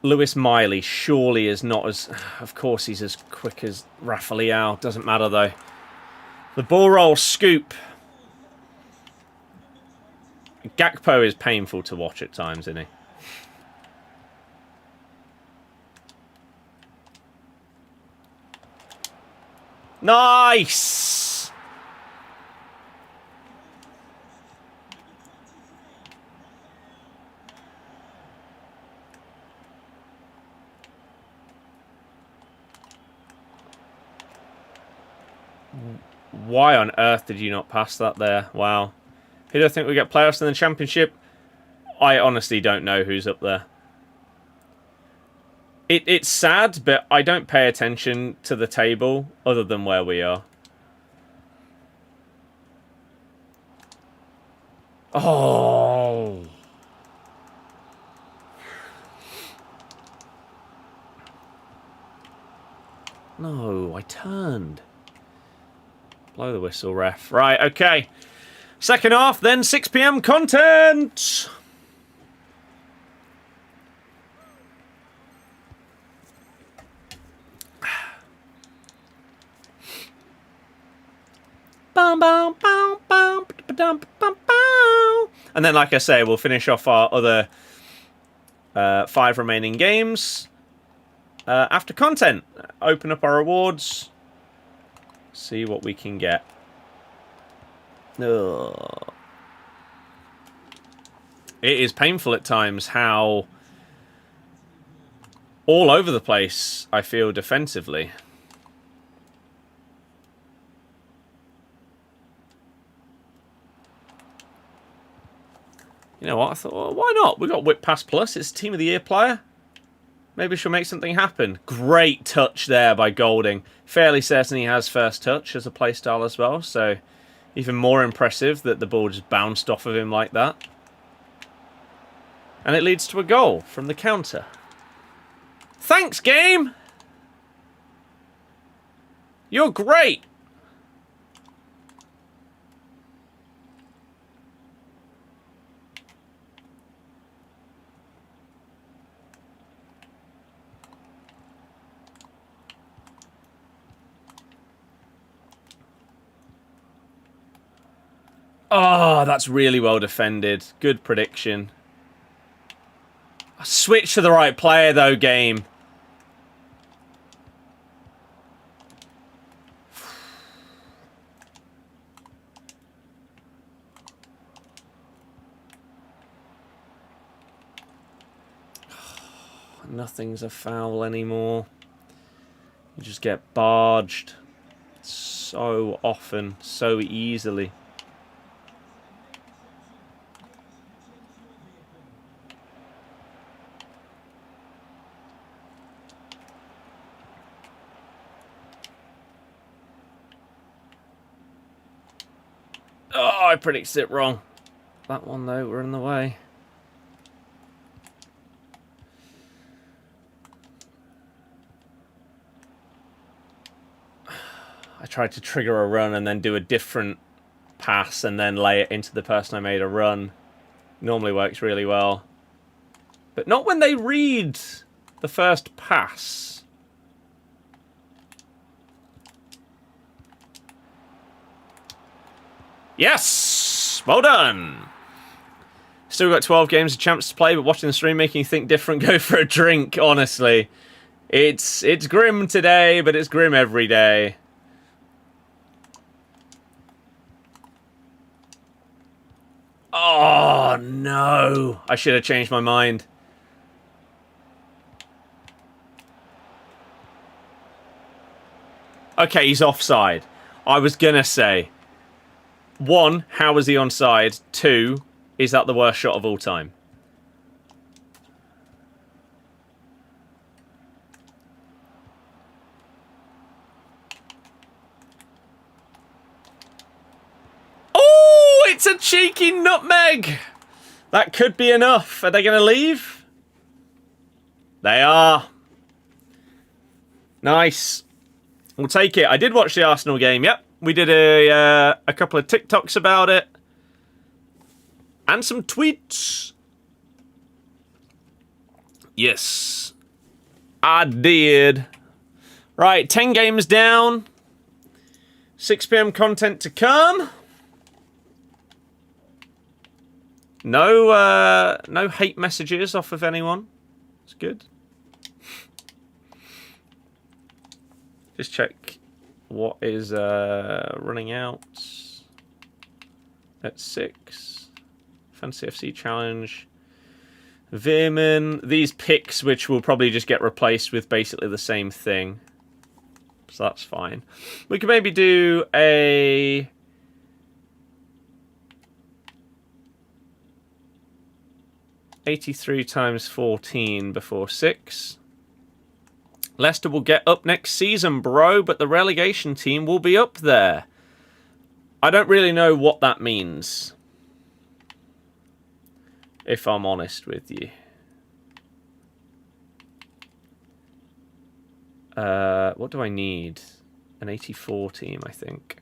Lewis Miley surely is not as... Of course he's as quick as Rafael. Doesn't matter though. The ball roll scoop. Gakpo is painful to watch at times, isn't he? Nice! Why on earth did you not pass that there? Wow. Who do I think we get playoffs in the Championship? I honestly don't know who's up there. It's sad, but I don't pay attention to the table other than where we are. Oh. No, I turned. Blow the whistle, ref. Right, okay. Second half, then 6 PM content. And then, like I say, we'll finish off our other 5 remaining games after content. Open up our rewards. See what we can get. Ugh. It is painful at times how all over the place I feel defensively. You know what? I thought, well, why not? We got Whip Pass Plus. It's Team of the Year player. Maybe she'll make something happen. Great touch there by Golding. Fairly certain he has first touch as a playstyle as well. So even more impressive that the ball just bounced off of him like that. And it leads to a goal from the counter. Thanks, game! You're great! Oh, that's really well defended. Good prediction. Switch to the right player, though, game. Nothing's a foul anymore. You just get barged so often, so easily. Oh, I predicted it wrong. That one, though, we're in the way. I tried to trigger a run and then do a different pass and then lay it into the person I made a run. Normally works really well. But not when they read the first pass. Yes! Well done! Still got 12 games of champs to play, but watching the stream making you think different. Go for a drink, honestly. It's grim today, but it's grim every day. Oh, no. I should have changed my mind. Okay, he's offside. I was going to say, 1, how was he onside? 2, is that the worst shot of all time? Oh, it's a cheeky nutmeg. That could be enough. Are they going to leave? They are. Nice. We'll take it. I did watch the Arsenal game. Yep. We did a couple of TikToks about it. And some tweets. Yes. I did. Right, 10 games down. 6 PM content to come. No hate messages off of anyone. It's good. Just check what is running out at 6. Fantasy FC Challenge. Veerman. These picks, which will probably just get replaced with basically the same thing. So that's fine. We could maybe do a... $83 times 14 before 6. Leicester will get up next season, bro, but the relegation team will be up there. I don't really know what that means, if I'm honest with you. What do I need? An 84 team, I think.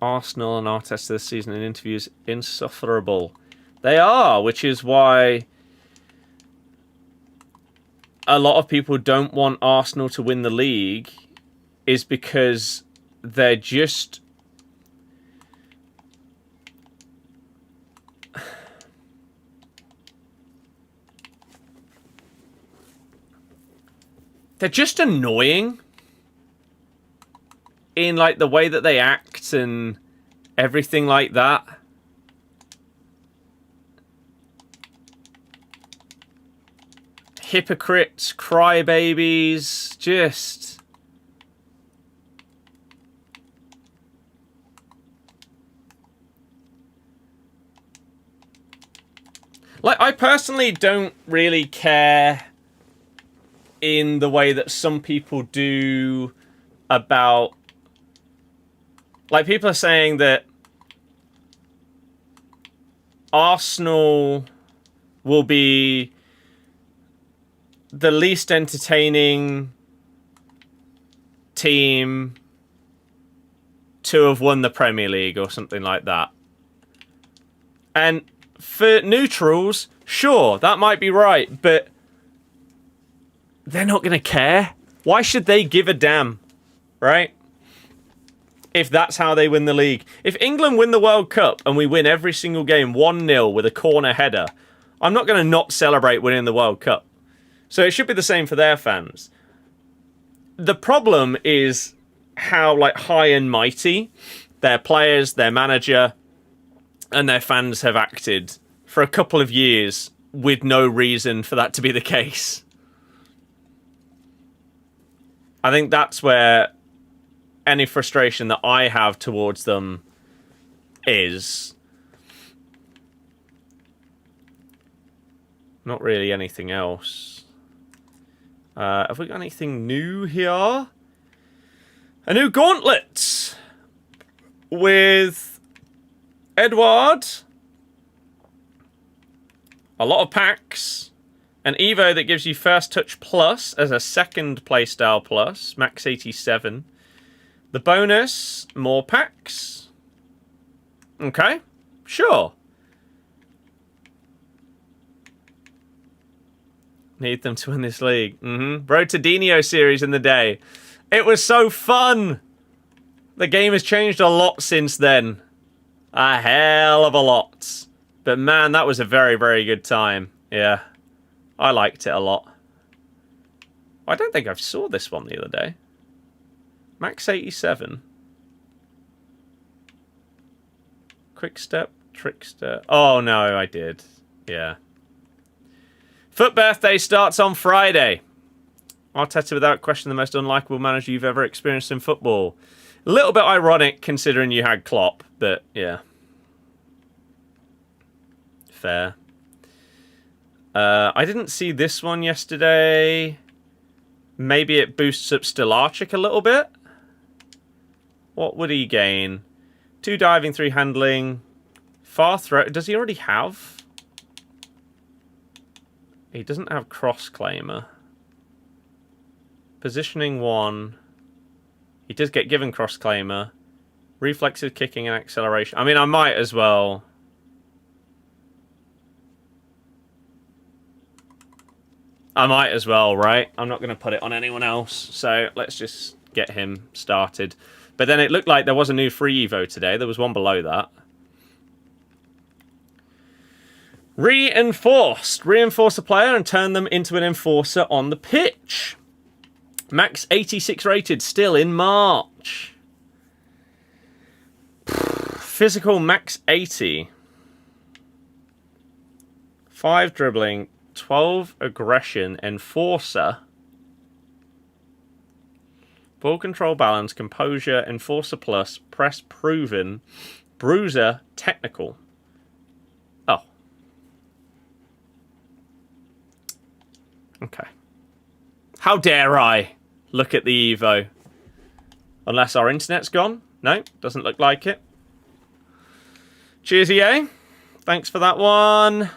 Arsenal and Arteta this season in interviews, insufferable. They are, which is why a lot of people don't want Arsenal to win the league, is because they're just... they're just annoying in like the way that they act and everything like that. Hypocrites, crybabies, just... like, I personally don't really care in the way that some people do about... like, people are saying that Arsenal will be the least entertaining team to have won the Premier League or something like that. And for neutrals, sure, that might be right, but they're not going to care. Why should they give a damn, right? if that's how they win the league. If England win the World Cup and we win every single game 1-0 with a corner header, I'm not going to not celebrate winning the World Cup. So it should be the same for their fans. The problem is how like high and mighty their players, their manager, and their fans have acted for a couple of years with no reason for that to be the case. I think that's where any frustration that I have towards them is. Not really anything else. Have we got anything new here? A new gauntlet with Edward. A lot of packs. An Evo that gives you First Touch Plus as a second playstyle plus. Max 87. The bonus, more packs. Okay, sure. Need them to win this league. Road to Dino series in the day. It was so fun. The game has changed a lot since then. A hell of a lot. But man, that was a very, very good time. Yeah. I liked it a lot. I don't think I saw this one the other day. Max 87. Quick step, trickster. Oh no, I did. Yeah. Foot birthday starts on Friday. Arteta, without question, the most unlikable manager you've ever experienced in football. A little bit ironic considering you had Klopp, but yeah. Fair. I didn't see this one yesterday. Maybe it boosts up Stilarchik a little bit. What would he gain? 2 diving, 3 handling. Far throw. Does he already have? He doesn't have cross claimer. Positioning 1. He does get given cross claimer. Reflexive kicking and acceleration. I mean, I might as well. Right? I'm not going to put it on anyone else. So let's just get him started. But then it looked like there was a new free Evo today. There was one below that. Reinforced. Reinforce a player and turn them into an enforcer on the pitch. Max 86 rated, still in March. Physical max 80. 5 dribbling, 12 aggression, enforcer. Ball control, balance, composure, enforcer plus, press proven, bruiser, technical. Oh. Okay. How dare I look at the Evo? Unless our internet's gone. No, doesn't look like it. Cheers, EA. Thanks for that one.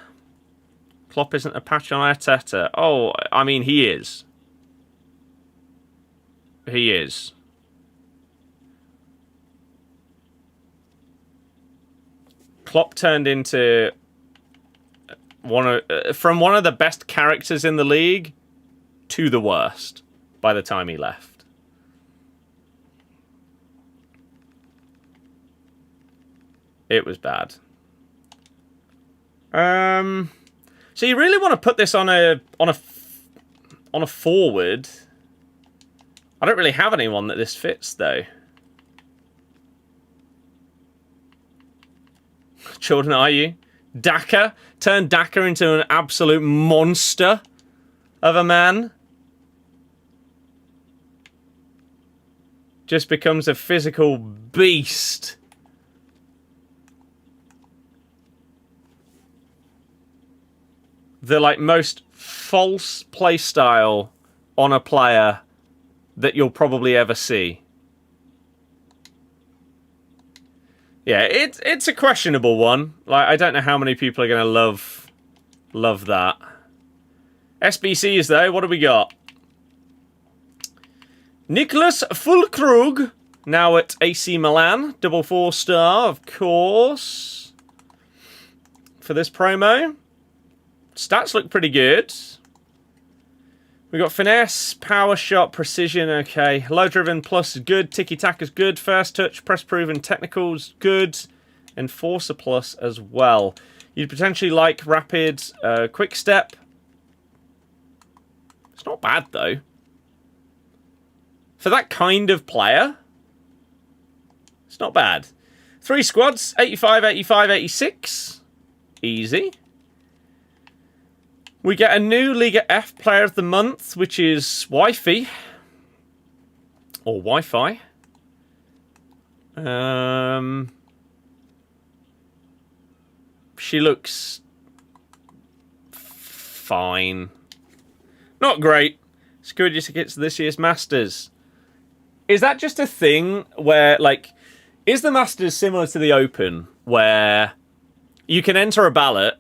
Klopp isn't a patch on Arteta. Oh, I mean, he is. He is. Klopp turned into from one of the best characters in the league to the worst by the time he left. It was bad. So you really want to put this on a forward? I don't really have anyone that this fits, though. Jordan, are you? Daka? Turn Daka into an absolute monster of a man. Just becomes a physical beast. The most false playstyle on a player that you'll probably ever see. Yeah, it's a questionable one. I don't know how many people are going to love that. SBCs though, what do we got? Nicholas Fulkrug, now at AC Milan, double 4-star, of course. For this promo. Stats look pretty good. We got finesse, power shot, precision, okay. Low driven plus is good. Tiki taka is good. First touch, press proven, technicals good. Enforcer plus as well. You'd potentially like rapid, quick step. It's not bad though. For that kind of player, it's not bad. 3 squads, 85, 85, 86. Easy. We get a new Liga F Player of the Month, which is Wifey. Or Wi-Fi. She looks fine. Not great. Security tickets to this year's Masters. Is that just a thing where, like, is the Masters similar to the Open, where you can enter a ballot,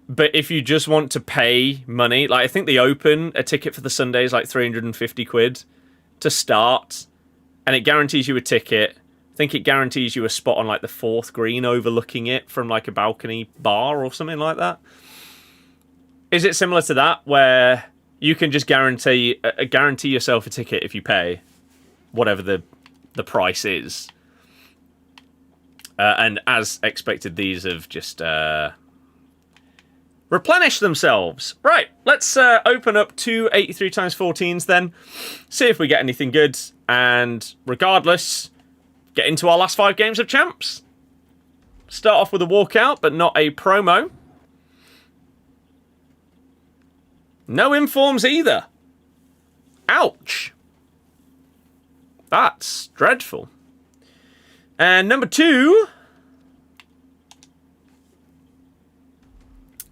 but if you just want to pay money, like I think the Open, a ticket for the Sunday is like 350 quid to start, and it guarantees you a ticket. I think it guarantees you a spot on like the 4th green overlooking it from like a balcony bar or something like that. Is it similar to that, where you can just guarantee yourself a ticket if you pay whatever the price is? And as expected, these have just replenished themselves. Right, let's open up 2 83x14s then. See if we get anything good. And regardless, get into our last 5 games of champs. Start off with a walkout, but not a promo. No informs either. Ouch. That's dreadful. And number 2,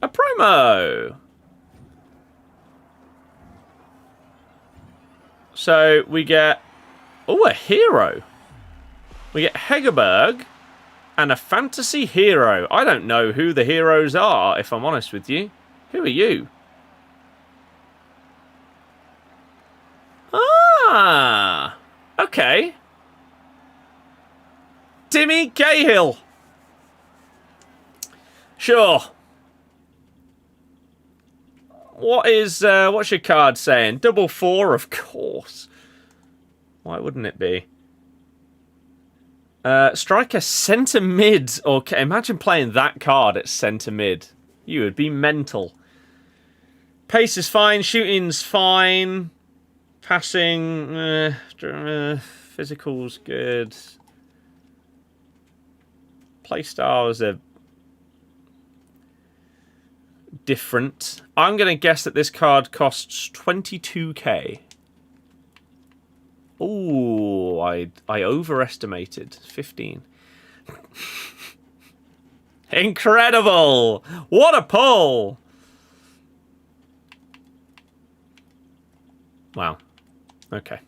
a promo. So we get, a hero. We get Hegerberg and a fantasy hero. I don't know who the heroes are, if I'm honest with you. Who are you? Ah, okay. Timmy Cahill. Sure. What's your card saying? 4, of course. Why wouldn't it be? Striker centre mid. Okay, imagine playing that card at centre mid. You would be mental. Pace is fine. Shooting's fine. Passing. Physical's good. Playstyles are different. I'm going to guess that this card costs 22k. Ooh, I overestimated. 15. Incredible! What a pull! Wow. Okay.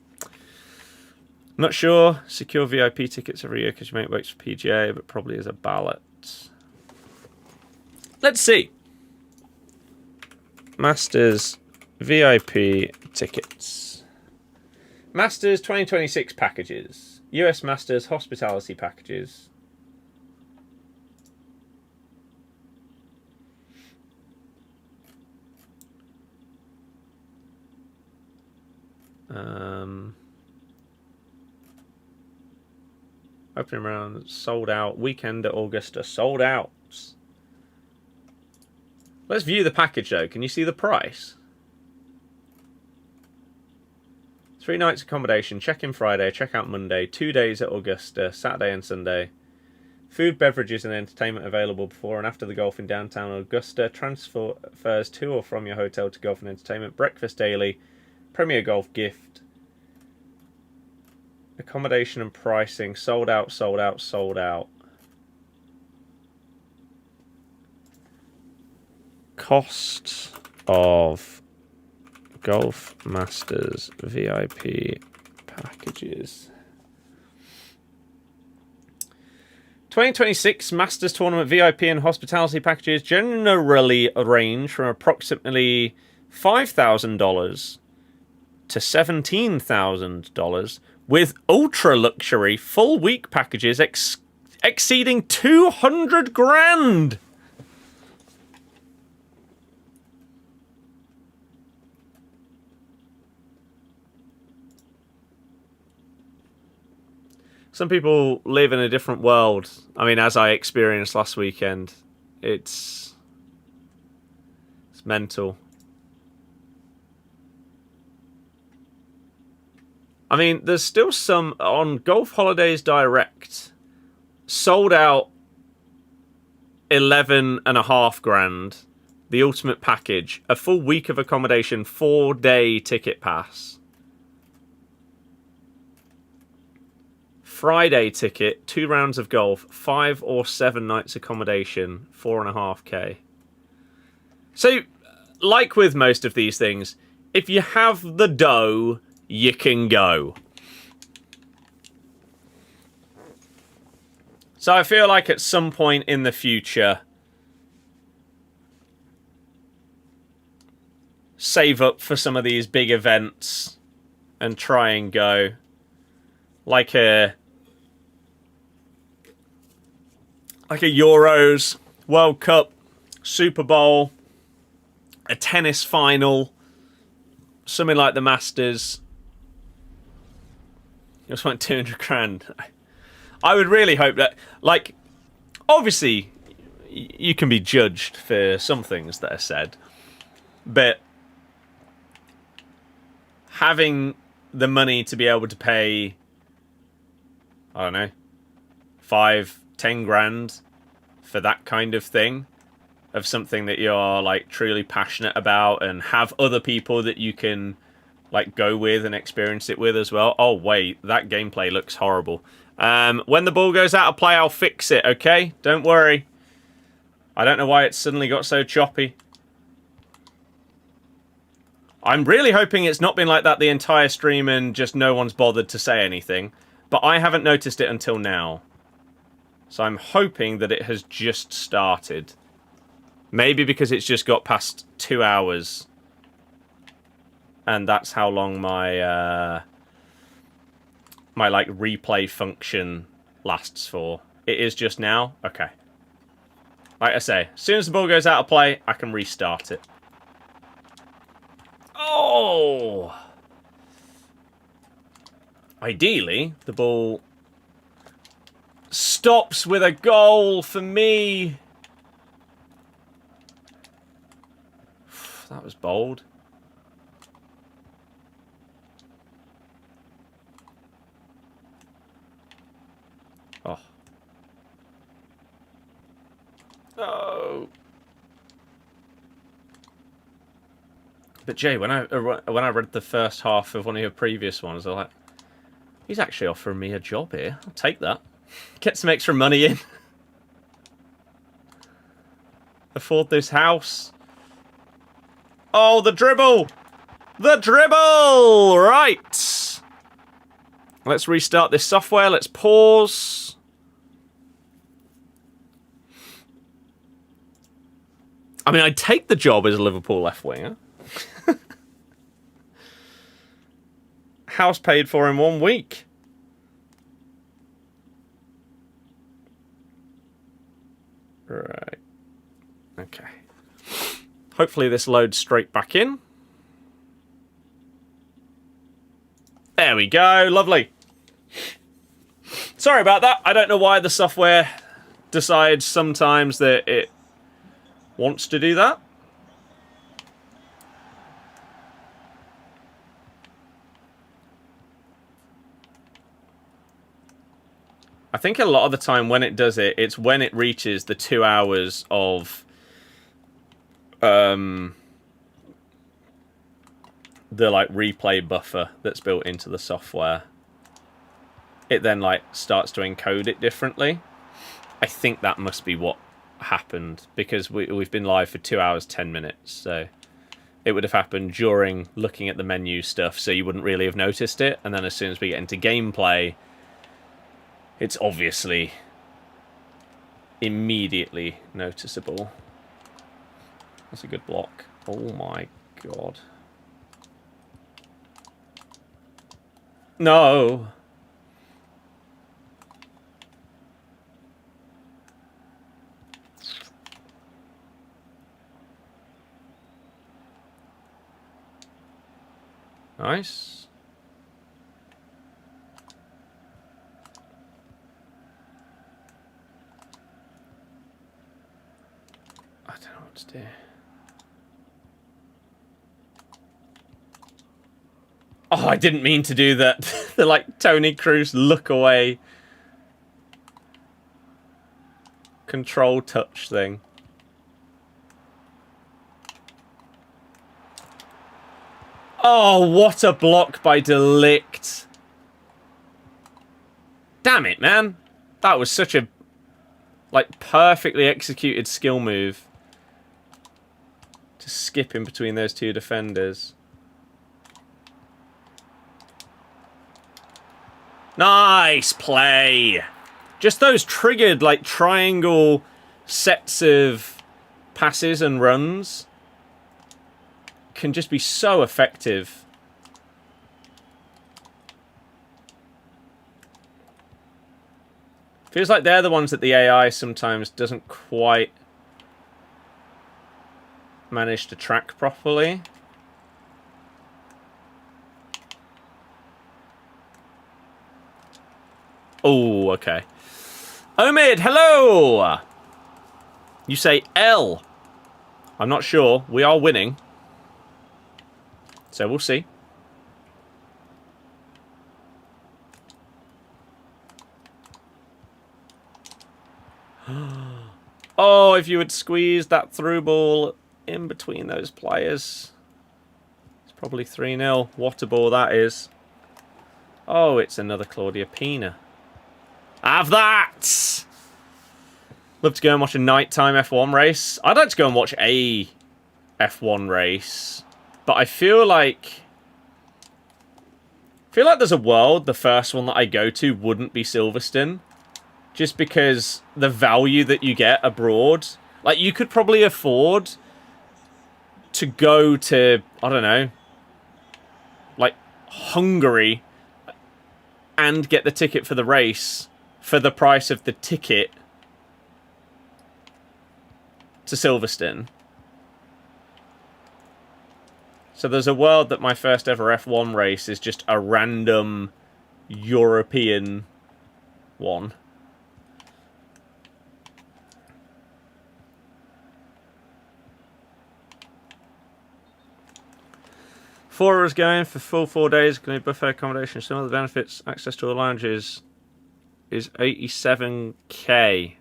Not sure. Secure VIP tickets every year because your mate works for PGA, but probably as a ballot. Let's see. Masters VIP tickets. Masters 2026 packages. US Masters hospitality packages. Opening round sold out. Weekend at Augusta sold out. Let's view the package though. Can you see the price? 3 nights accommodation, check-in Friday, check-out Monday, 2 days at Augusta, Saturday and Sunday. Food, beverages and entertainment available before and after the golf in downtown Augusta. Transfers to or from your hotel to golf and entertainment. Breakfast daily. Premier Golf gift. Accommodation and pricing. Sold out, sold out, sold out. Cost of Golf Masters VIP packages. 2026 Masters Tournament VIP and hospitality packages generally range from approximately $5,000 to $17,000, with ultra luxury full week packages exceeding 200 grand. Some people live in a different world. I mean, as I experienced last weekend, it's mental. I mean, there's still some on Golf Holidays Direct. Sold out 11.5 grand. The ultimate package. A full week of accommodation, 4-day ticket pass. Friday ticket, 2 rounds of golf, 5 or 7 nights accommodation, 4.5k. So, like with most of these things, if you have the dough, you can go. So I feel like at some point in the future, save up for some of these big events and try and go. Like a Euros, World Cup, Super Bowl, a tennis final, something like the Masters. You just want 200 grand. I would really hope that, like, obviously, you can be judged for some things that are said, but having the money to be able to pay, I don't know, 5-10 grand for that kind of thing, of something that you're, like, truly passionate about, and have other people that you can, like, go with and experience it with as well. Oh, wait, that gameplay looks horrible. When the ball goes out of play, I'll fix it, okay? Don't worry. I don't know why it suddenly got so choppy. I'm really hoping it's not been like that the entire stream and just no one's bothered to say anything. But I haven't noticed it until now. So I'm hoping that it has just started. Maybe because it's just got past 2 hours. And that's how long my my like replay function lasts for. It is just now? Okay. Like I say, as soon as the ball goes out of play, I can restart it. Oh! Ideally, the ball stops with a goal for me. That was bold. Oh. No. But Jay, when I read the first half of one of your previous ones, I was like, he's actually offering me a job here. I'll take that. Get some extra money in. Afford this house. Oh, the dribble! The dribble! Right. Let's restart this software. Let's pause. I mean, I'd take the job as a Liverpool left winger. House paid for in 1 week. Right. Okay. Hopefully this loads straight back in. There we go. Lovely. Sorry about that. I don't know why the software decides sometimes that it wants to do that. I think a lot of the time when it does it, it's when it reaches the 2 hours of the like replay buffer that's built into the software. It then like starts to encode it differently. I think that must be what happened, because we've been live for 2 hours 10 minutes, so it would have happened during looking at the menu stuff, so you wouldn't really have noticed it, and then as soon as we get into gameplay, it's obviously immediately noticeable. That's a good block. Oh my god. No! Nice. Oh, I didn't mean to do that. The, like, Tony Cruz look away. Control touch thing. Oh, what a block by De Ligt. Damn it, man. That was such a, like, perfectly executed skill move. To skip in between those two defenders. Nice play. Just those triggered, like, triangle sets of passes and runs can just be so effective. Feels like they're the ones that the AI sometimes doesn't quite manage to track properly. Oh, okay. Omid, hello! You say L. I'm not sure. We are winning. So we'll see. Oh, if you had squeezed that through ball in between those players. It's probably 3-0. What a ball that is. Oh, it's another Claudia Pina. Have that! Love to go and watch a nighttime F1 race. I'd like to go and watch a F1 race. But I feel like there's a world the first one that I go to wouldn't be Silverstone. Just because the value that you get abroad. Like, you could probably afford to go to, I don't know, like, Hungary and get the ticket for the race for the price of the ticket to Silverstone. So there's a world that my first ever F1 race is just a random European one. Four hours going for full 4 days. Going to be buffet accommodation. Some of the benefits, access to a lounge is 87k.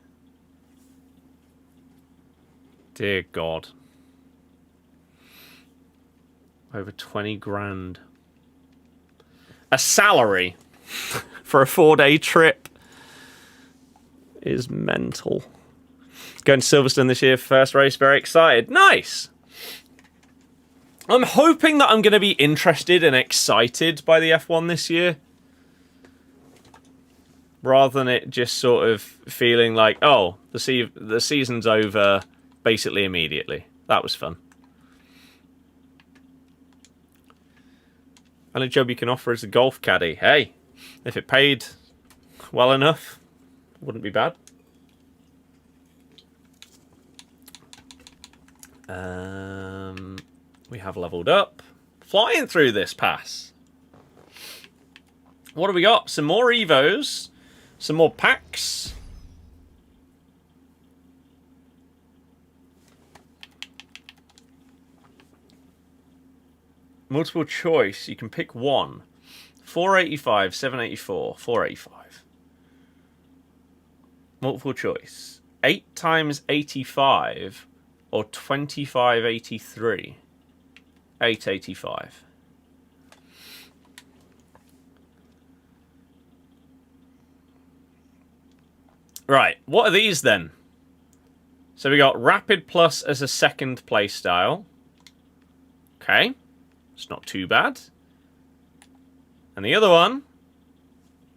Dear God. Over 20 grand. A salary for a 4-day trip is mental. Going to Silverstone this year, first race, very excited. Nice! I'm hoping that I'm going to be interested and excited by the F1 this year. Rather than it just sort of feeling like, oh, the season's over basically immediately. That was fun. Only job you can offer is a golf caddy. Hey, if it paid well enough, wouldn't be bad. We have leveled up. Flying through this pass. What do we got? Some more Evos. Some more packs. Multiple choice. You can pick one. 485, 784, 485. Multiple choice. 8 times 85 or 2583. 885. Right, what are these then? So we got Rapid Plus as a second play style. Okay, it's not too bad. And the other one,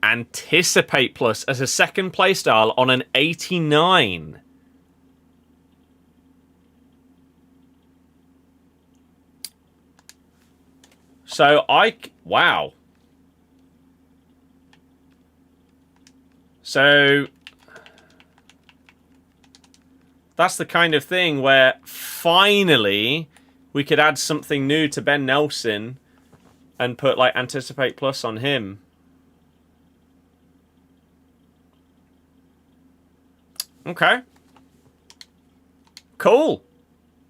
Anticipate Plus as a second play style on an 89. So wow. So that's the kind of thing where finally we could add something new to Ben Nelson and put like Anticipate Plus on him. Okay. Cool.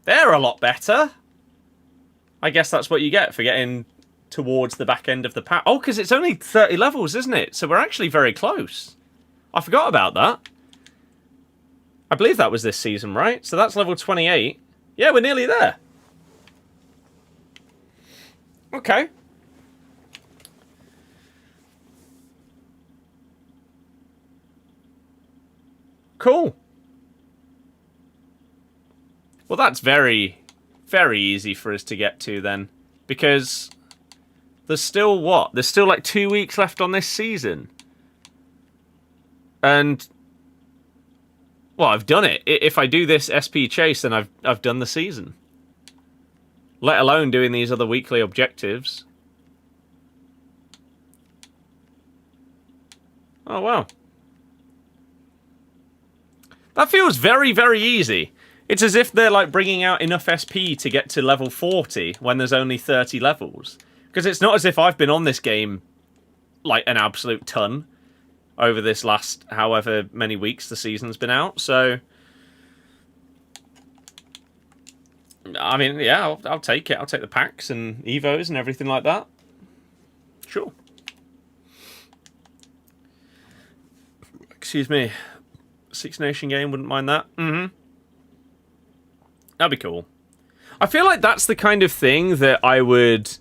They're a lot better. I guess that's what you get for getting towards the back end of the pack. Oh, because it's only 30 levels, isn't it? So we're actually very close. I forgot about that. I believe that was this season, right? So that's level 28. Yeah, we're nearly there. Okay. Cool. Well, that's very, very easy for us to get to then. Because there's still what? There's still like 2 weeks left on this season. And, well, I've done it. If I do this SP chase, then I've done the season. Let alone doing these other weekly objectives. Oh, wow. That feels very, very easy. It's as if they're like bringing out enough SP to get to level 40 when there's only 30 levels. Because it's not as if I've been on this game like an absolute ton over this last however many weeks the season's been out. So, I mean, yeah, I'll take it. I'll take the packs and Evos and everything like that. Sure. Excuse me. Six Nation game, wouldn't mind that. Mm-hmm. That'd be cool. I feel like that's the kind of thing that I would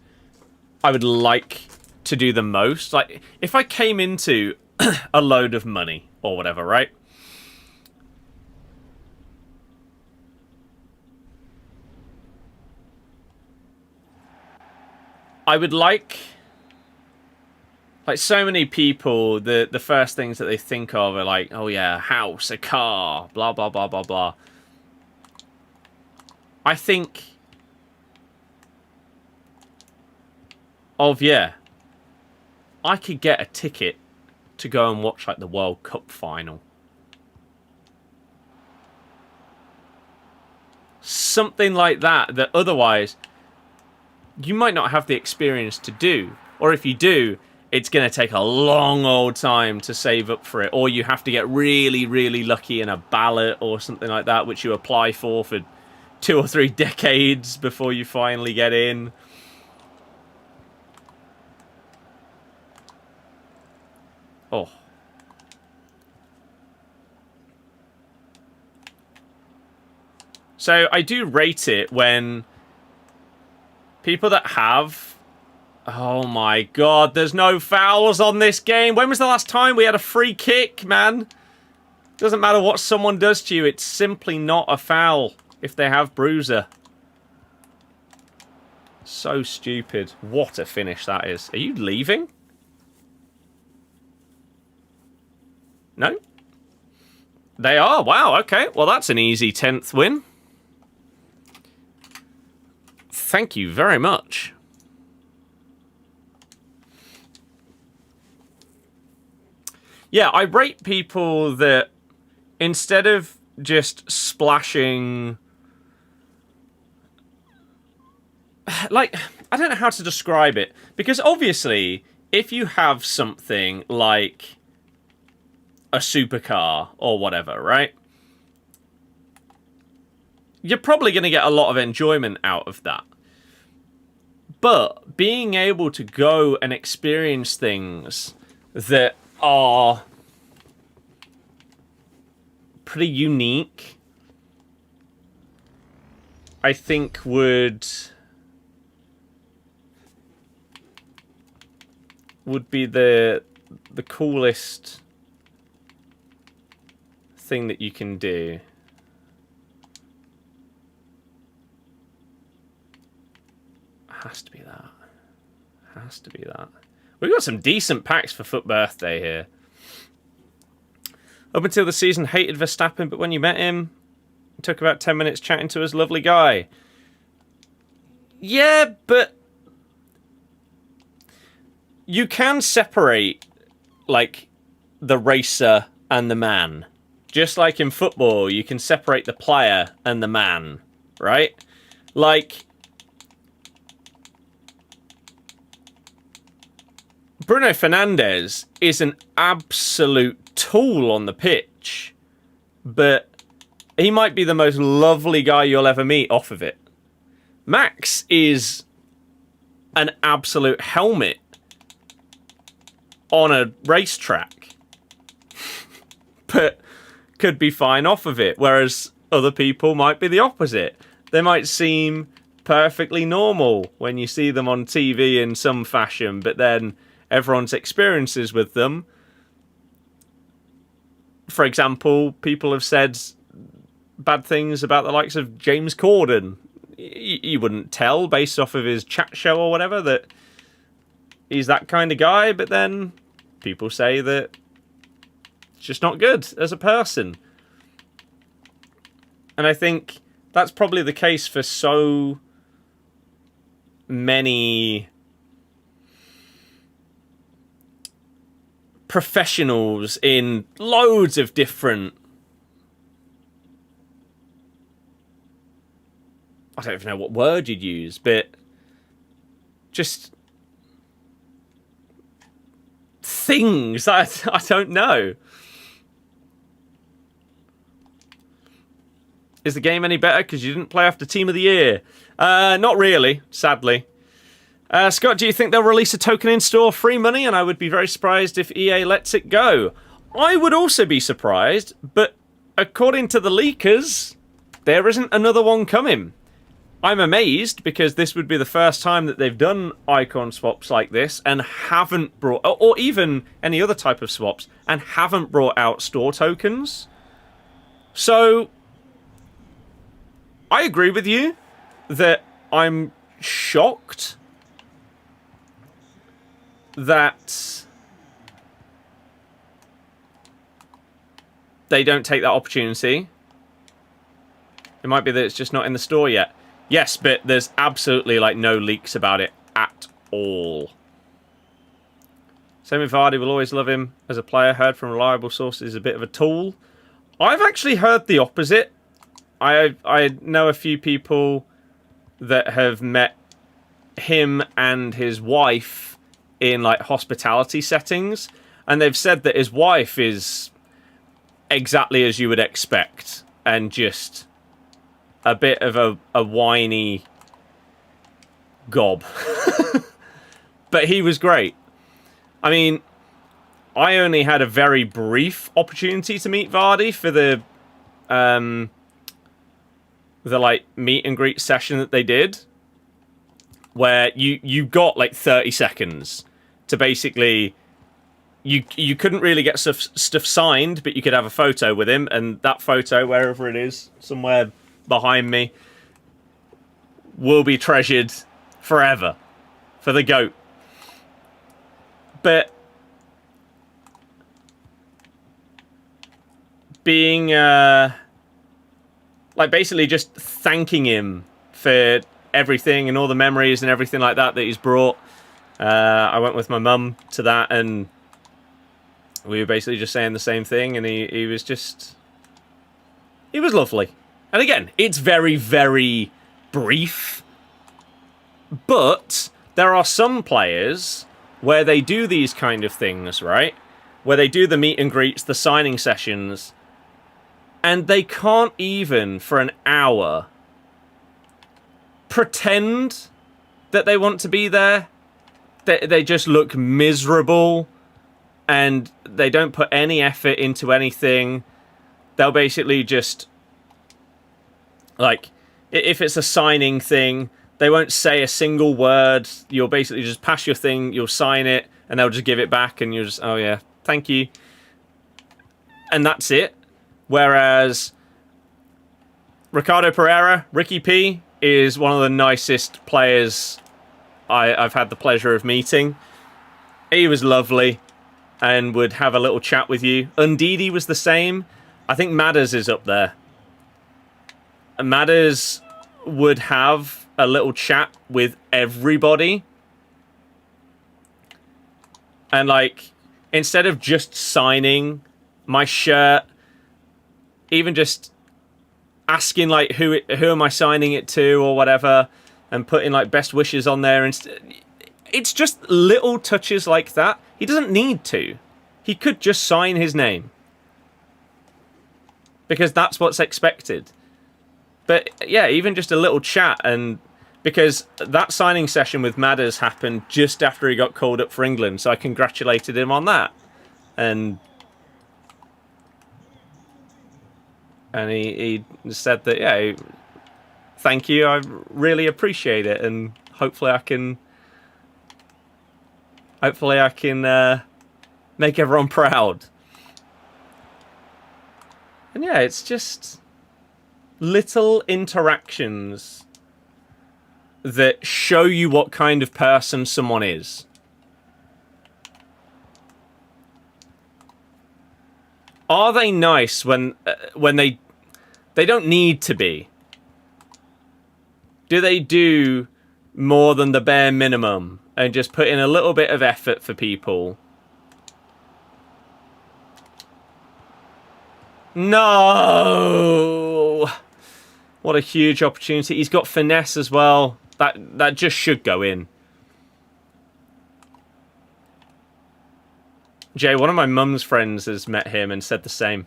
like to do the most. Like, if I came into a load of money or whatever, right? I would like so many people, the first things that they think of are like, oh yeah, a house, a car, blah, blah, blah, blah, blah. I think of, yeah, I could get a ticket to go and watch like the World Cup final. Something like that, that otherwise you might not have the experience to do. Or if you do, it's going to take a long old time to save up for it. Or you have to get really, really lucky in a ballot or something like that, which you apply for 2 or 3 decades before you finally get in. Oh. So I do rate it when people that have... Oh my god, there's no fouls on this game. When was the last time we had a free kick, man? Doesn't matter what someone does to you, it's simply not a foul if they have bruiser. So stupid. What a finish that is. Are you leaving? No? They are? Wow, okay. Well, that's an easy 10th win. Thank you very much. Yeah, I rate people that instead of just splashing... Like, I don't know how to describe it. Because obviously, if you have something like a supercar or whatever, right? You're probably going to get a lot of enjoyment out of that. But being able to go and experience things that are pretty unique, I think would be the coolest thing that you can do. Has to be that. Has to be that. We've got some decent packs for Foot Birthday here. Up until the season, hated Verstappen, but when you met him, it took about 10 minutes chatting to us. Lovely guy. Yeah, but you can separate, like, the racer and the man. Just like in football, you can separate the player and the man, right? Like, Bruno Fernandes is an absolute tool on the pitch, but he might be the most lovely guy you'll ever meet off of it. Max is an absolute helmet on a racetrack, but could be fine off of it, whereas other people might be the opposite. They might seem perfectly normal when you see them on TV in some fashion, but then everyone's experiences with them. For example, people have said bad things about the likes of James Corden. You wouldn't tell based off of his chat show or whatever that he's that kind of guy, but then people say that it's just not good as a person. And I think that's probably the case for so many professionals in loads of different, I don't even know what word you'd use, but just things. I don't know. Is the game any better because you didn't play after Team of the Year? Not really, sadly. Scott, do you think they'll release a token in-store free money? And I would be very surprised if EA lets it go. I would also be surprised, but according to the leakers, there isn't another one coming. I'm amazed because this would be the first time that they've done icon swaps like this and haven't brought, or even any other type of swaps, and haven't brought out store tokens. So I agree with you that I'm shocked that they don't take that opportunity. It might be that it's just not in the store yet. Yes, but there's absolutely like no leaks about it at all. Same with Vardy, will always love him as a player. Heard from reliable sources, a bit of a tool. I've actually heard the opposite. I know a few people that have met him and his wife in like hospitality settings, and they've said that his wife is exactly as you would expect and just a bit of a whiny gob. But he was great. I mean, I only had a very brief opportunity to meet Vardy for the like meet and greet session that they did, where you got like 30 seconds to basically, you couldn't really get stuff signed, but you could have a photo with him, and that photo, wherever it is, somewhere behind me, will be treasured forever for the GOAT. But being like basically just thanking him for everything and all the memories and everything like that he's brought. I went with my mum to that, and we were basically just saying the same thing, and he was lovely. And again, it's very, very brief, but there are some players where they do these kind of things, right? Where they do the meet and greets, the signing sessions, and they can't even, for an hour, pretend that they want to be there. They just look miserable, and they don't put any effort into anything. They'll basically just, like, if it's a signing thing, they won't say a single word. You'll basically just pass your thing, you'll sign it, and they'll just give it back, and you'll just, oh yeah, thank you. And that's it. Whereas Ricardo Pereira, Ricky P, is one of the nicest players I've had the pleasure of meeting. He was lovely and would have a little chat with you. Ndidi was the same. I think Madders is up there. Madders would have a little chat with everybody. And like, instead of just signing my shirt, even just asking like who am I signing it to or whatever, and putting like best wishes on there, and it's just little touches like that. He doesn't need to. He could just sign his name because that's what's expected. But yeah, even just a little chat and because that signing session with Madders happened just after he got called up for England, so I congratulated him on that. And he said that, yeah, thank you, I really appreciate it, and hopefully I can make everyone proud. And yeah, it's just little interactions that show you what kind of person someone is. Are they nice when they don't need to be? Do they do more than the bare minimum and just put in a little bit of effort for people? No! What a huge opportunity. He's got finesse as well. That just should go in. Jay, one of my mum's friends has met him and said the same.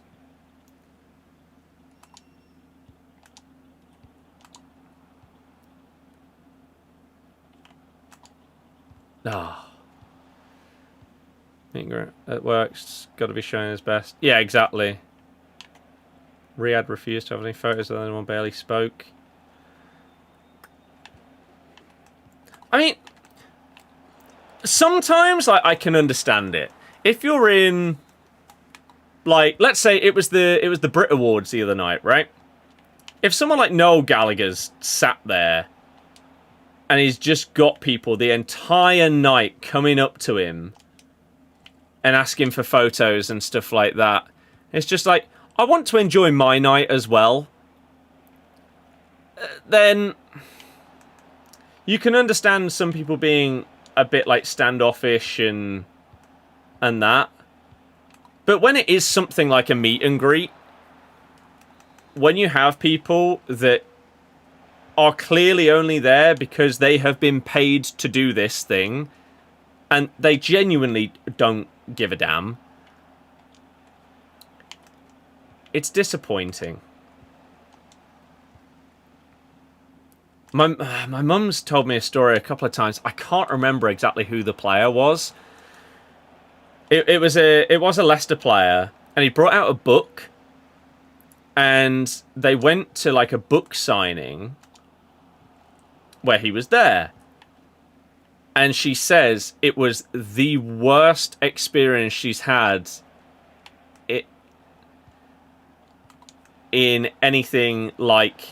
Ah. Oh. It works. Got to be showing his best. Yeah, exactly. Riyadh refused to have any photos of anyone, barely spoke. I mean, sometimes I can understand it. If you're in, like, let's say it was the Brit Awards the other night, right? If someone like Noel Gallagher's sat there and he's just got people the entire night coming up to him and asking for photos and stuff like that, it's just like, I want to enjoy my night as well. Then you can understand some people being a bit like standoffish and that. But when it is something like a meet and greet, when you have people that are clearly only there because they have been paid to do this thing and they genuinely don't give a damn, it's disappointing. My mum's told me a story a couple of times. I can't remember exactly who the player was. It was a Leicester player, and he brought out a book, and they went to like a book signing where he was there. And she says it was the worst experience she's had in anything like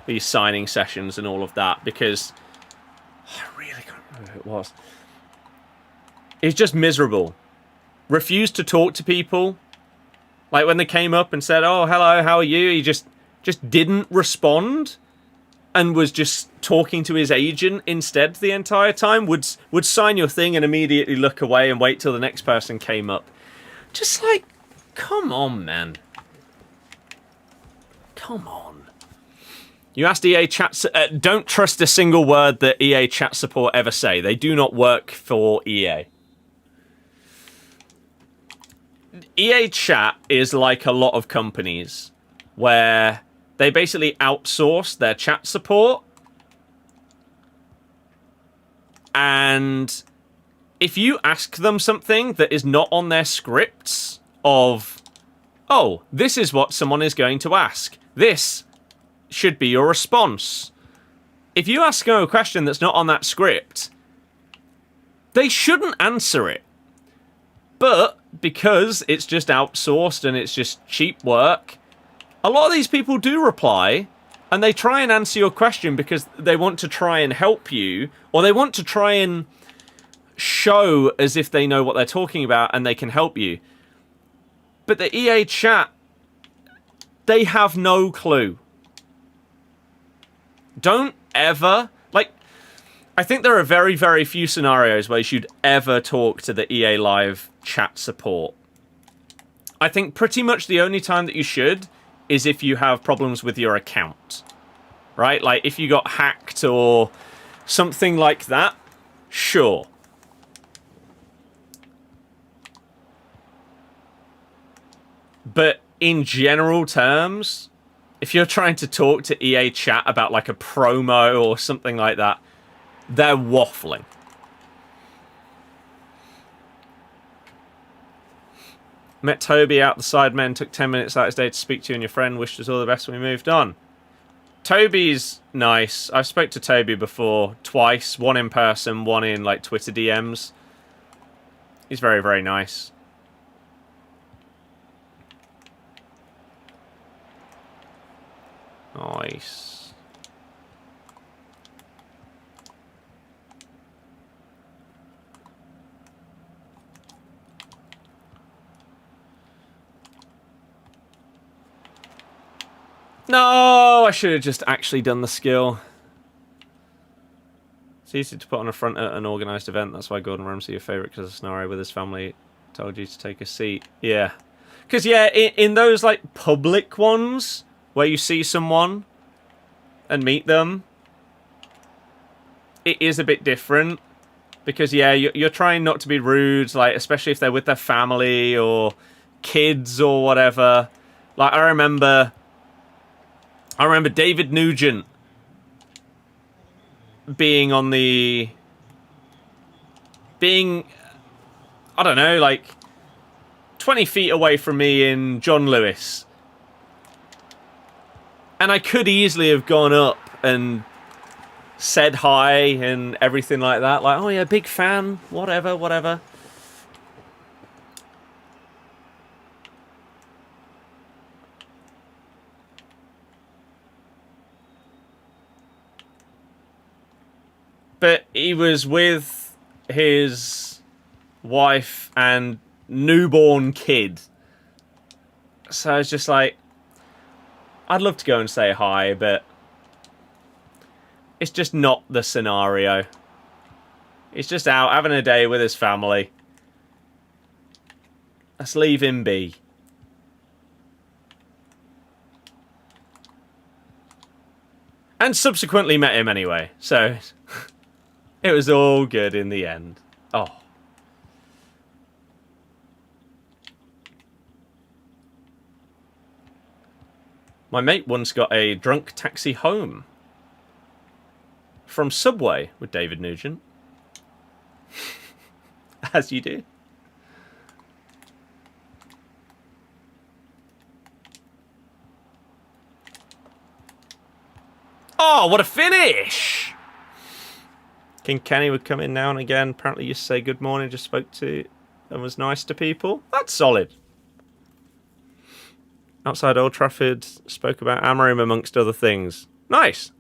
these signing sessions and all of that, because I really can't remember who it was. He's just miserable. Refused to talk to people. Like when they came up and said, "Oh, hello, how are you?" He just didn't respond and was just talking to his agent instead the entire time. Would sign your thing and immediately look away and wait till the next person came up. Just like, come on, man. Come on. You asked EA chat... don't trust a single word that EA chat support ever say. They do not work for EA. EA chat is like a lot of companies where they basically outsource their chat support. And if you ask them something that is not on their scripts of, oh, this is what someone is going to ask, this should be your response. If you ask them a question that's not on that script, they shouldn't answer it. But because it's just outsourced and it's just cheap work, a lot of these people do reply and they try and answer your question because they want to try and help you, or they want to try and show as if they know what they're talking about and they can help you. But the EA chat, they have no clue. Don't ever... Like, I think there are very, very few scenarios where you should ever talk to the EA Live chat support. I think pretty much the only time that you should is if you have problems with your account. Right? Like, if you got hacked or something like that, sure. But in general terms, if you're trying to talk to EA chat about like a promo or something like that, they're waffling. Met Toby out the Sidemen, took 10 minutes out of his day to speak to you and your friend, wished us all the best when we moved on. Toby's nice. I've spoke to Toby before, twice, one in person, one in like Twitter DMs. He's very, very nice. Nice. No, I should have just actually done the skill. It's easy to put on a front at an organised event. That's why Gordon Ramsay, your favourite, because of scenario with his family, told you to take a seat. Yeah. Because, yeah, in those, like, public ones, where you see someone and meet them, it is a bit different. Because, yeah, you're trying not to be rude, like, especially if they're with their family or kids or whatever. Like, I remember David Nugent being, I don't know, like 20 feet away from me in John Lewis. And I could easily have gone up and said hi and everything like that. Like, oh yeah, big fan, whatever. But he was with his wife and newborn kid. So I was just like, I'd love to go and say hi, but it's just not the scenario. He's just out having a day with his family. Let's leave him be. And subsequently met him anyway, so it was all good in the end. Oh. My mate once got a drunk taxi home from Subway with David Nugent. As you do. Oh, what a finish! King Kenny would come in now and again. Apparently you say good morning, just spoke to and was nice to people. That's solid. Outside Old Trafford, spoke about Amorim amongst other things. Nice.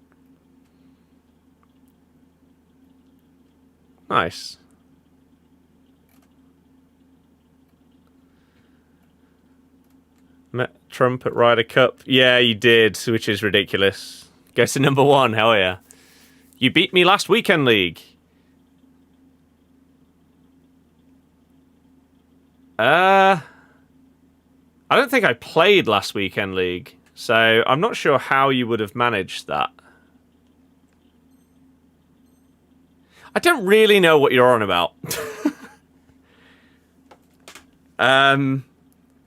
Nice. Met Trump at Ryder Cup. Yeah, you did, which is ridiculous. Goes to number 1, hell yeah. You beat me last weekend league. I don't think I played last weekend league, so I'm not sure how you would have managed that. I don't really know what you're on about.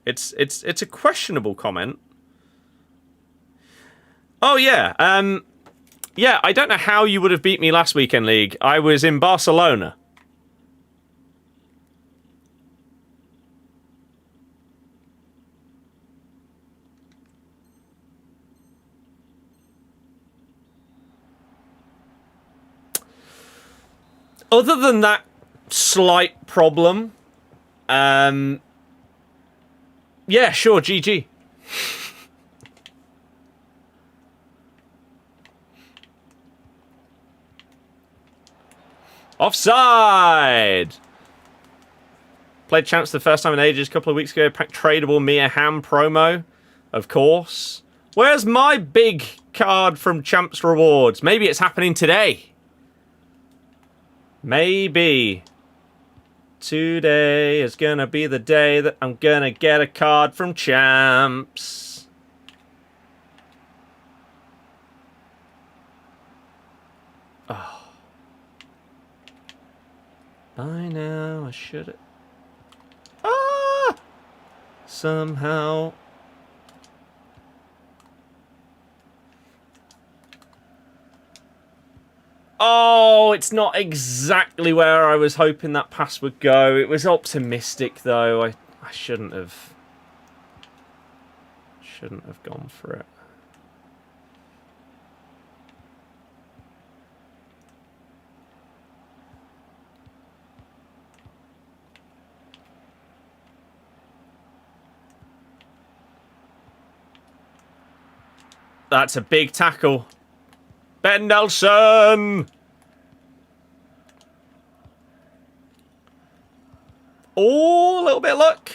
It's a questionable comment. Oh yeah, yeah, I don't know how you would have beat me last weekend league. I was in Barcelona. Other than that slight problem, yeah, sure, GG. Offside! Played Champs the first time in ages a couple of weeks ago. Packed tradable Mia Hamm promo, of course. Where's my big card from Champs Rewards? Maybe it's happening today. Maybe. Today is gonna be the day that I'm gonna get a card from Champs. Oh. By now I should. Ah! Somehow. Oh, it's not exactly where I was hoping that pass would go. It was optimistic, though. I shouldn't have gone for it. That's a big tackle. Ben Nelson! Oh, a little bit of luck.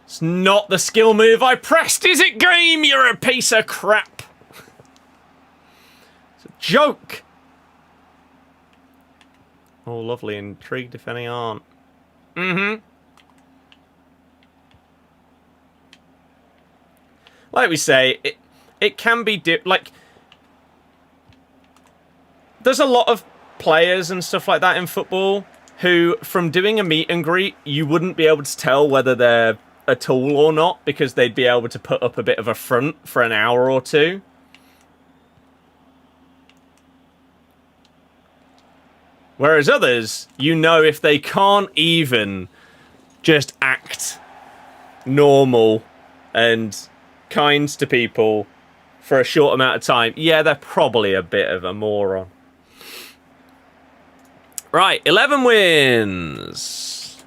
It's not the skill move I pressed, is it, game? You're a piece of crap. It's a joke. Oh, lovely. Intrigued if any aren't. Mm-hmm. Like we say, it can be like there's a lot of players and stuff like that in football who, from doing a meet and greet, you wouldn't be able to tell whether they're a tool or not because they'd be able to put up a bit of a front for an hour or two. Whereas others, you know, if they can't even just act normal and kind to people for a short amount of time, yeah, they're probably a bit of a moron. Right, 11 wins.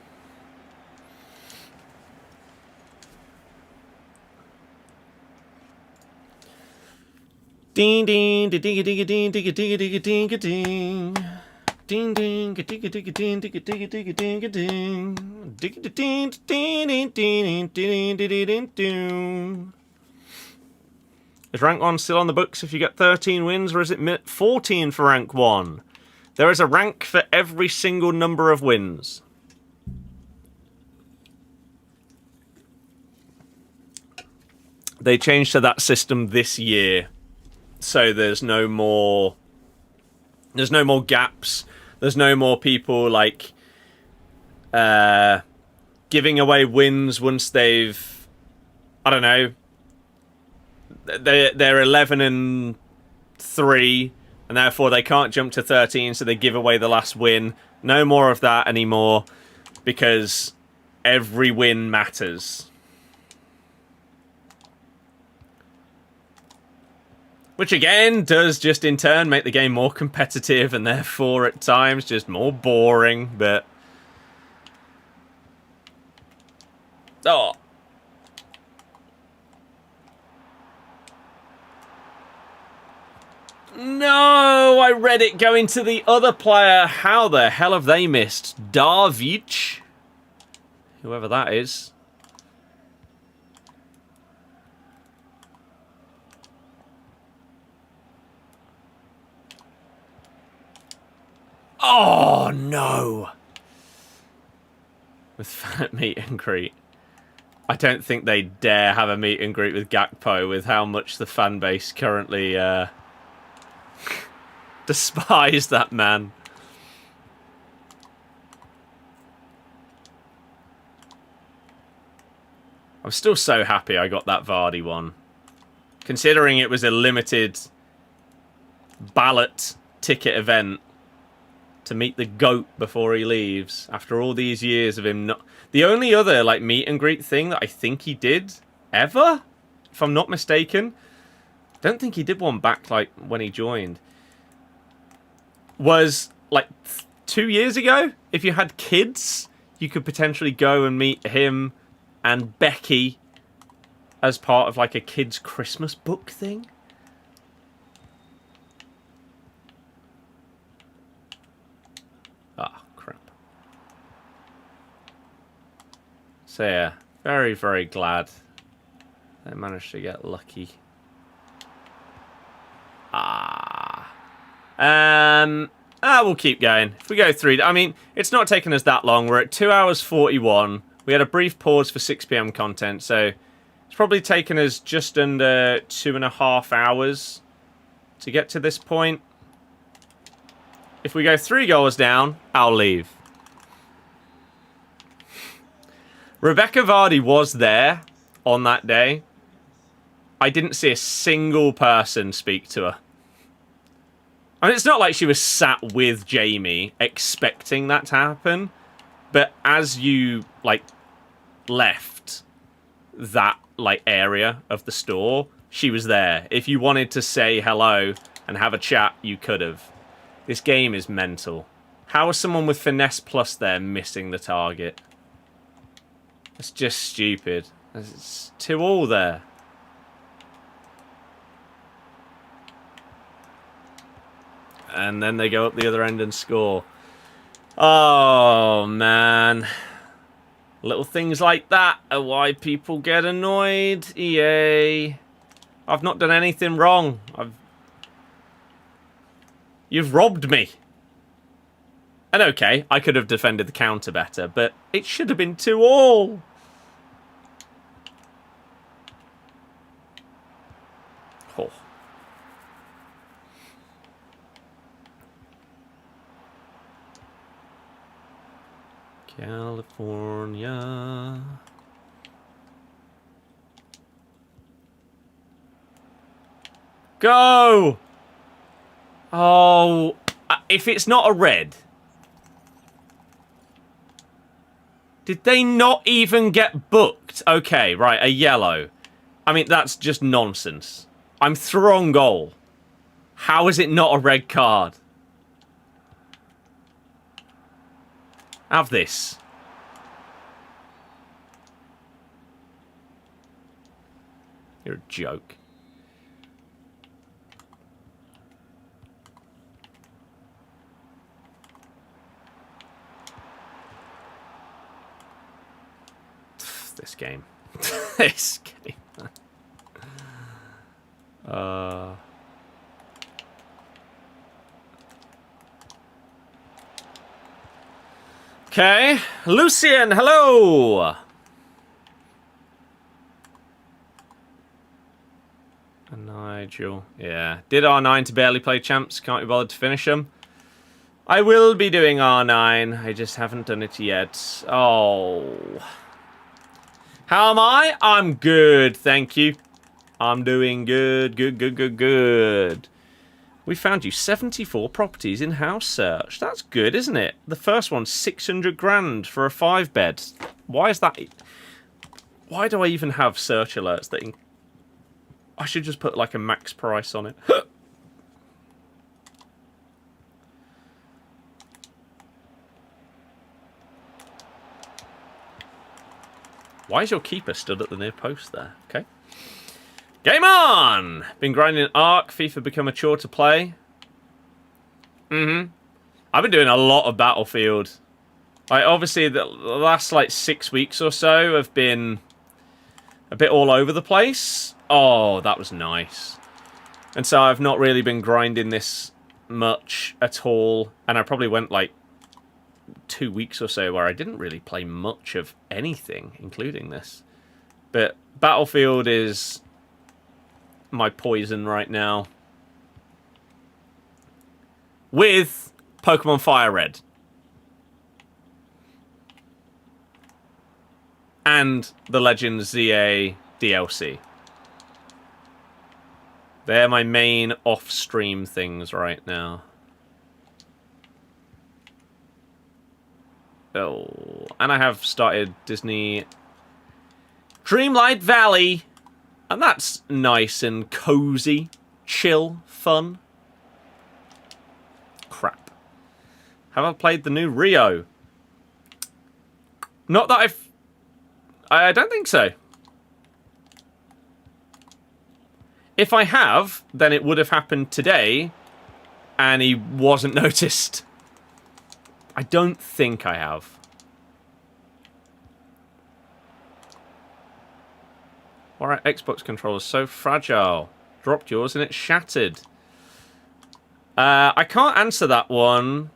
Ding ding ding ding ding ding ding ding ding ding ding. Ding ding ding ding ding ding ding ding ding ding ding ding. Is rank 1 still on the books if you get 13 wins, or is it 14 for rank 1? There is a rank for every single number of wins. They changed to that system this year, so there's no more gaps. There's no more people like giving away wins once they've, I don't know, they're 11 and 3, and therefore they can't jump to 13, so they give away the last win. No more of that anymore, because every win matters. Which again does just in turn make the game more competitive and therefore at times just more boring, but... Oh. No, I read it going to the other player. How the hell have they missed? Darvic? Whoever that is. Oh, no. With Fat Meet and Greet. I don't think they dare have a meet and greet with Gakpo with how much the fan base currently despise that man. I'm still so happy I got that Vardy one. Considering it was a limited ballot ticket event to meet the GOAT before he leaves. After all these years of him not... The only other like meet and greet thing that I think he did ever, if I'm not mistaken, don't think he did one back like when he joined, was like 2 years ago. If you had kids, you could potentially go and meet him and Becky as part of like a kids' Christmas book thing. Ah, crap. So yeah, very, very glad I managed to get lucky. We'll keep going. If we go through, I mean, it's not taking us that long. We're at 2 hours 41. We had a brief pause for 6 PM content, so it's probably taken us just under 2.5 hours to get to this point. If we go 3 goals down, I'll leave. Rebecca Vardy was there on that day. I didn't see a single person speak to her. I mean, it's not like she was sat with Jamie expecting that to happen. But as you, like, left that, like, area of the store, she was there. If you wanted to say hello and have a chat, you could have. This game is mental. How is someone with finesse plus there missing the target? It's just stupid. It's 2-2 there. And then they go up the other end and score. Oh, man. Little things like that are why people get annoyed. EA. I've not done anything wrong. You've robbed me. And okay, I could have defended the counter better, but it should have been 2-2. Oh. California. Go! Oh, if it's not a red. Did they not even get booked? Okay, right, a yellow. I mean, that's just nonsense. I'm through on goal. How is it not a red card? Have this. You're a joke. This game. This game. Okay. Lucian, hello! And Nigel. Yeah. Did R9 to barely play champs. Can't be bothered to finish them. I will be doing R9. I just haven't done it yet. Oh. How am I? I'm good, thank you. I'm doing good, good. We found you 74 properties in house search. That's good, isn't it? The first one's 600 grand for a 5-bed. Why is that? Why do I even have search alerts that... I should just put like a max price on it. Why is your keeper stood at the near post there? Okay. Game on! Been grinding Ark. FIFA become a chore to play. I've been doing a lot of Battlefield. Like, obviously, the last, like, 6 weeks or so have been a bit all over the place. Oh, that was nice. And so I've not really been grinding this much at all. And I probably went, like, 2 weeks or so where I didn't really play much of anything, including this. But Battlefield is my poison right now. With Pokemon Fire Red. And the Legends ZA DLC. They're my main off-stream things right now. Oh, and I have started Disney Dreamlight Valley, and that's nice and cozy, chill, fun. Crap. Have I played the new Rio? Not that I don't think so. If I have, then it would have happened today, and he wasn't noticed. I don't think I have. Alright, Xbox controller's so fragile. Dropped yours and it's shattered. I can't answer that one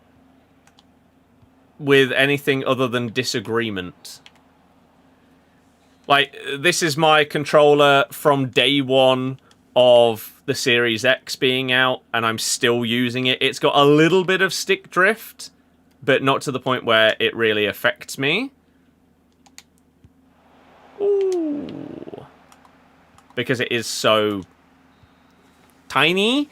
with anything other than disagreement. Like, this is my controller from day one of the Series X being out, and I'm still using it. It's got a little bit of stick drift, but not to the point where it really affects me. Ooh. because it is so tiny.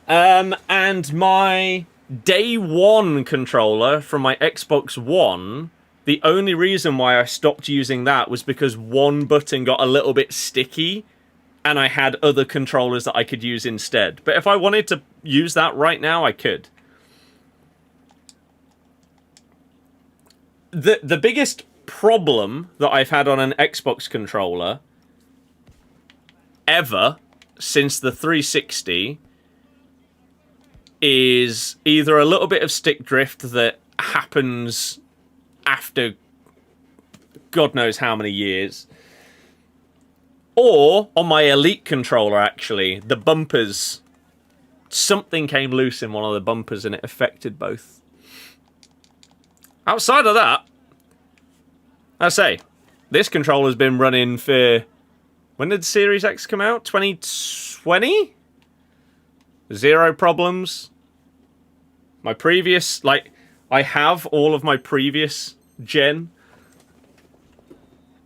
And my day one controller from my Xbox One, the only reason why I stopped using that was because one button got a little bit sticky and I had other controllers that I could use instead. But if I wanted to use that right now, I could. The biggest problem that I've had on an Xbox controller ever since the 360 is either a little bit of stick drift that happens after God knows how many years, or on my Elite controller, actually, the bumpers, something came loose in one of the bumpers and it affected both. Outside of that, I say, this controller's been running for... When did the Series X come out? 2020? Zero problems. My previous... Like, I have all of my previous gen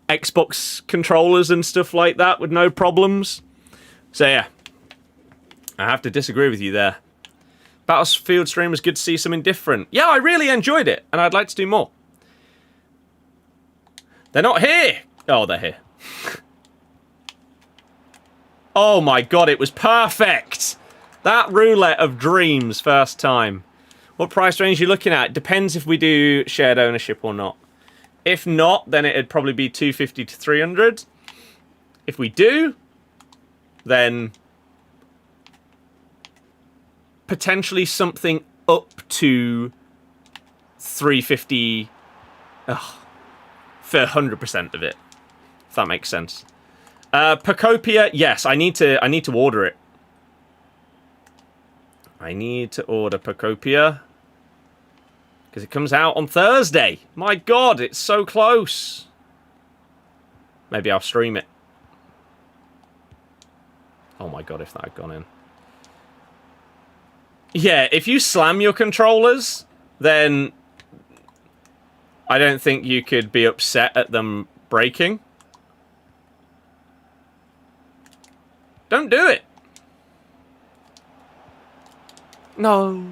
Xbox controllers and stuff like that with no problems. So, yeah. I have to disagree with you there. Battlefield stream was good to see something different. Yeah, I really enjoyed it, and I'd like to do more. They're not here! Oh, they're here. Oh my god, it was perfect! That roulette of dreams, first time. What price range are you looking at? Depends if we do shared ownership or not. If not, then it'd probably be 250 to 300. If we do, then potentially something up to 350 for 100% of it, if that makes sense. Pacopia, yes, I need to order it. I need to order Pacopia because it comes out on Thursday. My god, it's so close. Maybe I'll stream it. Oh my god, if that had gone in. Yeah, if you slam your controllers, then I don't think you could be upset at them breaking. Don't do it. No.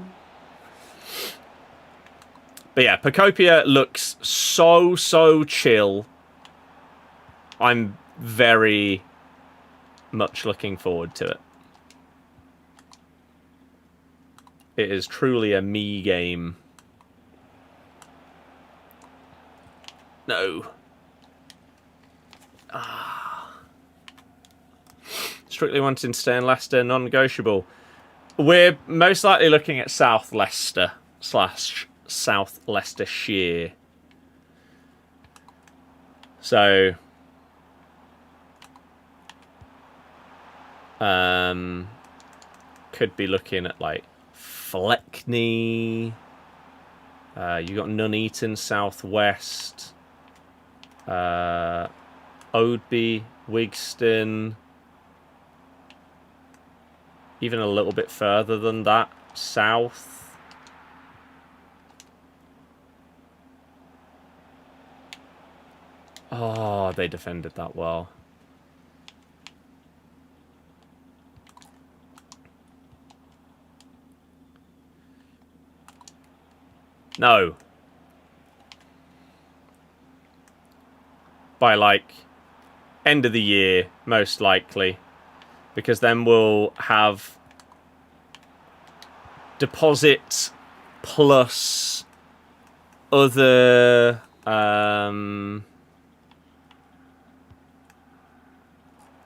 But yeah, Pacopia looks so chill. I'm very much looking forward to it. It is truly a me game. No. Strictly wanting to stay in Leicester, non-negotiable. We're most likely looking at South Leicester / South Leicestershire. So, could be looking at like Fleckney. You got Nuneaton, Southwest. Oadby, Wigston. Even a little bit further than that, south. Oh, they defended that well. No. By, like, end of the year, most likely. Because then we'll have deposit plus other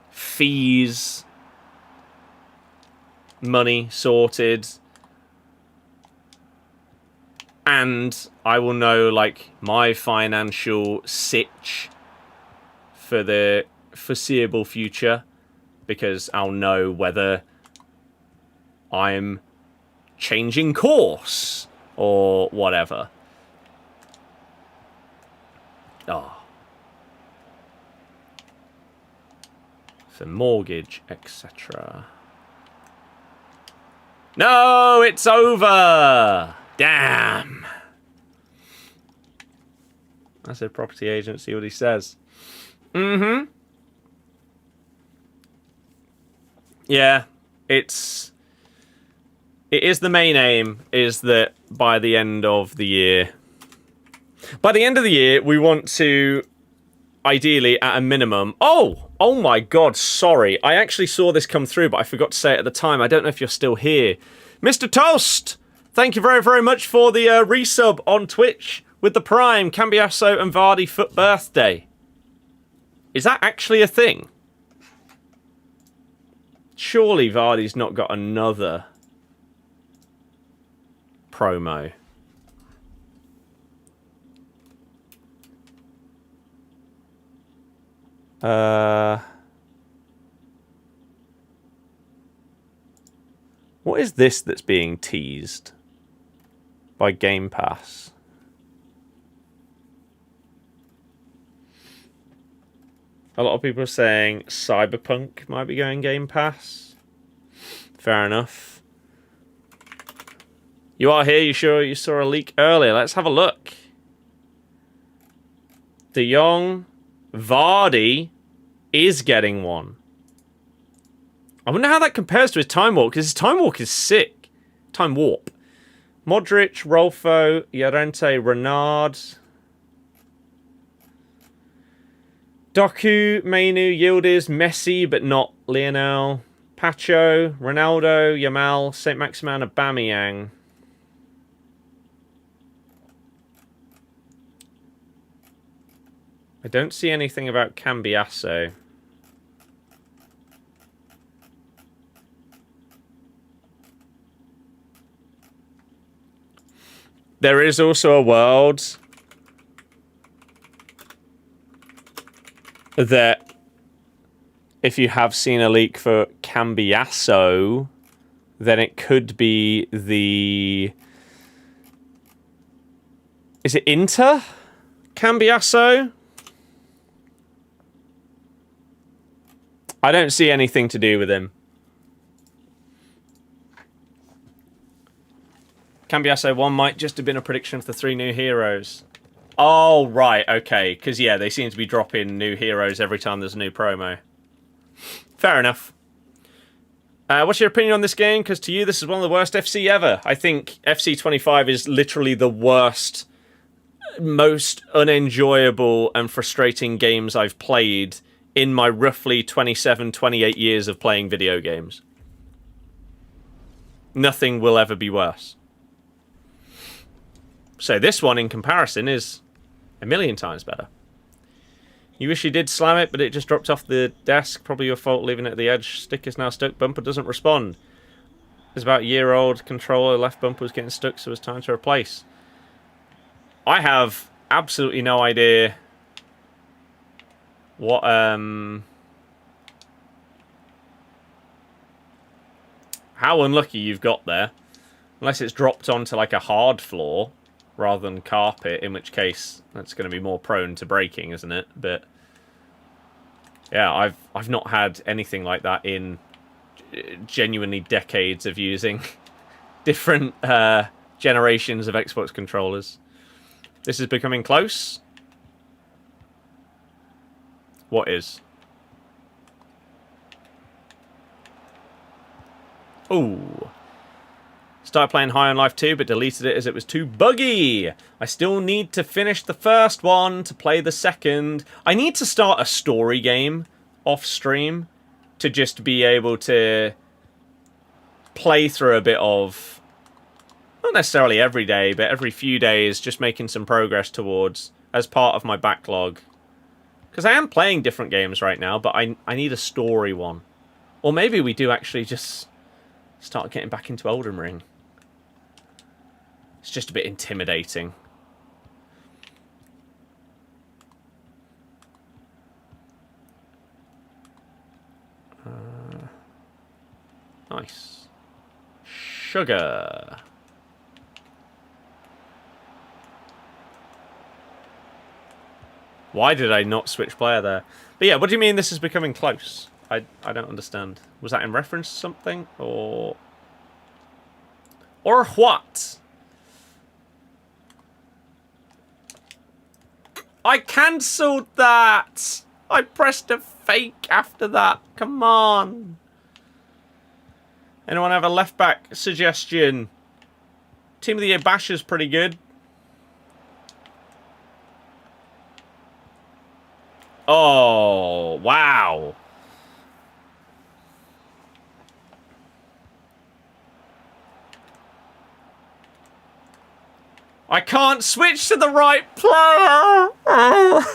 fees, money sorted, and I will know like my financial sitch for the foreseeable future. Because I'll know whether I'm changing course or whatever. Oh. For mortgage, etc. No, it's over! Damn! I said property agent, see what he says. Mm-hmm. Yeah, it is the main aim, is that by the end of the year... By the end of the year, we want to, ideally, at a minimum... Oh my god, sorry. I actually saw this come through, but I forgot to say it at the time. I don't know if you're still here. Mr. Toast! Thank you very, very much for the resub on Twitch with the Prime, Cambiasso and Vardy foot birthday. Is that actually a thing? Surely Vardy's not got another promo. What is this that's being teased by Game Pass? A lot of people are saying Cyberpunk might be going Game Pass. Fair enough. You are here, you sure you saw a leak earlier? Let's have a look. De Jong, Vardy is getting one. I wonder how that compares to his Time Warp, because his Time Warp is sick. Time Warp. Modric, Rolfo, Llorente, Renard... Doku, Mainu, Yildiz, Messi, but not Lionel, Pacho, Ronaldo, Yamal, St. Maximin, Aubameyang. I don't see anything about Cambiasso. There is also a world that if you have seen a leak for Cambiasso, then it could be the... Is it Inter? Cambiasso? I don't see anything to do with him. Cambiasso 1 might just have been a prediction for the 3 new heroes. Oh, right, okay. Because, yeah, they seem to be dropping new heroes every time there's a new promo. Fair enough. What's your opinion on this game? Because to you, this is one of the worst FC ever. I think FC 25 is literally the worst, most unenjoyable and frustrating games I've played in my roughly 27, 28 years of playing video games. Nothing will ever be worse. So this one, in comparison, is a million times better. You wish you did slam it, but it just dropped off the desk. Probably your fault leaving it at the edge. Stick is now stuck. Bumper doesn't respond. It's about a year-old controller. Left bumper was getting stuck, so it's time to replace. I have absolutely no idea what... How unlucky you've got there. Unless it's dropped onto like a hard floor rather than carpet, in which case that's going to be more prone to breaking, isn't it? But yeah, I've not had anything like that in genuinely decades of using different generations of Xbox controllers. This is becoming close. What is? Ooh. Started playing High on Life 2, but deleted it as it was too buggy. I still need to finish the first one to play the second. I need to start a story game off stream to just be able to play through a bit of, not necessarily every day, but every few days, just making some progress towards as part of my backlog. Because I am playing different games right now, but I need a story one. Or maybe we do actually just start getting back into Elden Ring. It's just a bit intimidating. Nice. Sugar. Why did I not switch player there? But yeah, what do you mean this is becoming close? I don't understand. Was that in reference to something? Or what? I cancelled that! I pressed a fake after that. Come on. Anyone have a left-back suggestion? Team of the Year Basher's pretty good. Oh, wow. I can't switch to the right player. I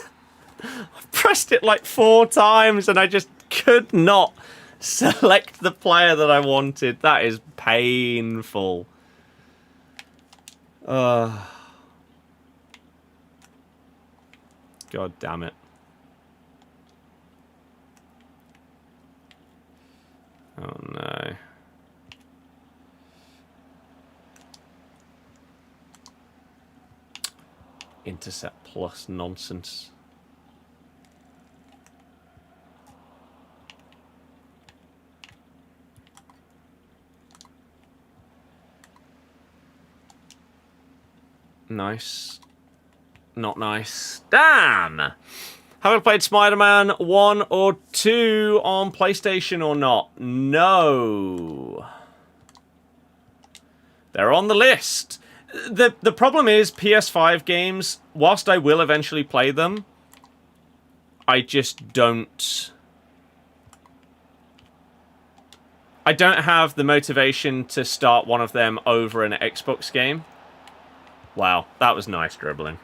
pressed it like 4 times and I just could not select the player that I wanted. That is painful. God damn it. Oh no. Intercept plus nonsense. Nice. Not nice. Damn! Have I played Spider-Man 1 or 2 on PlayStation or not? No. They're on the list. The problem is PS5 games, whilst I will eventually play them, I just don't... I don't have the motivation to start one of them over an Xbox game. Wow, that was nice dribbling.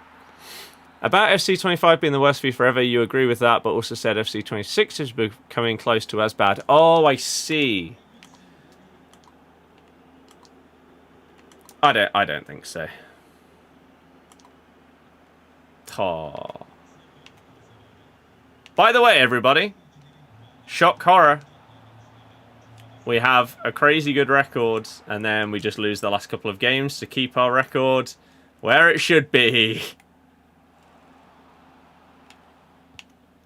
About FC25 being the worst FIFA ever, you agree with that, but also said FC26 is becoming close to as bad. Oh, I see. I don't think so. Oh. By the way, everybody, shock horror. We have a crazy good record, and then we just lose the last couple of games to keep our record where it should be.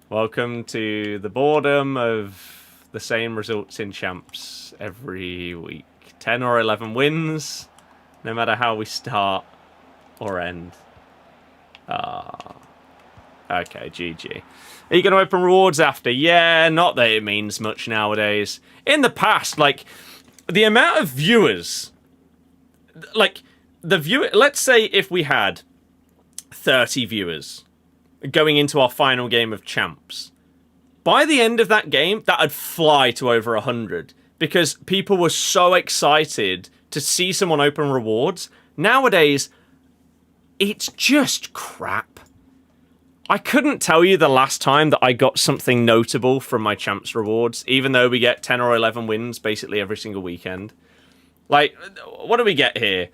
Welcome to the boredom of the same results in champs every week. 10 or 11 wins, no matter how we start or end. Okay, GG. Are you going to open rewards after? Yeah, not that it means much nowadays. In the past, like, the amount of viewers... Like, the viewer... Let's say if we had 30 viewers going into our final game of champs. By the end of that game, that'd fly to over 100. Because people were so excited to see someone open rewards. Nowadays, it's just crap. I couldn't tell you the last time that I got something notable from my champs rewards, even though we get 10 or 11 wins basically every single weekend. Like, what do we get here?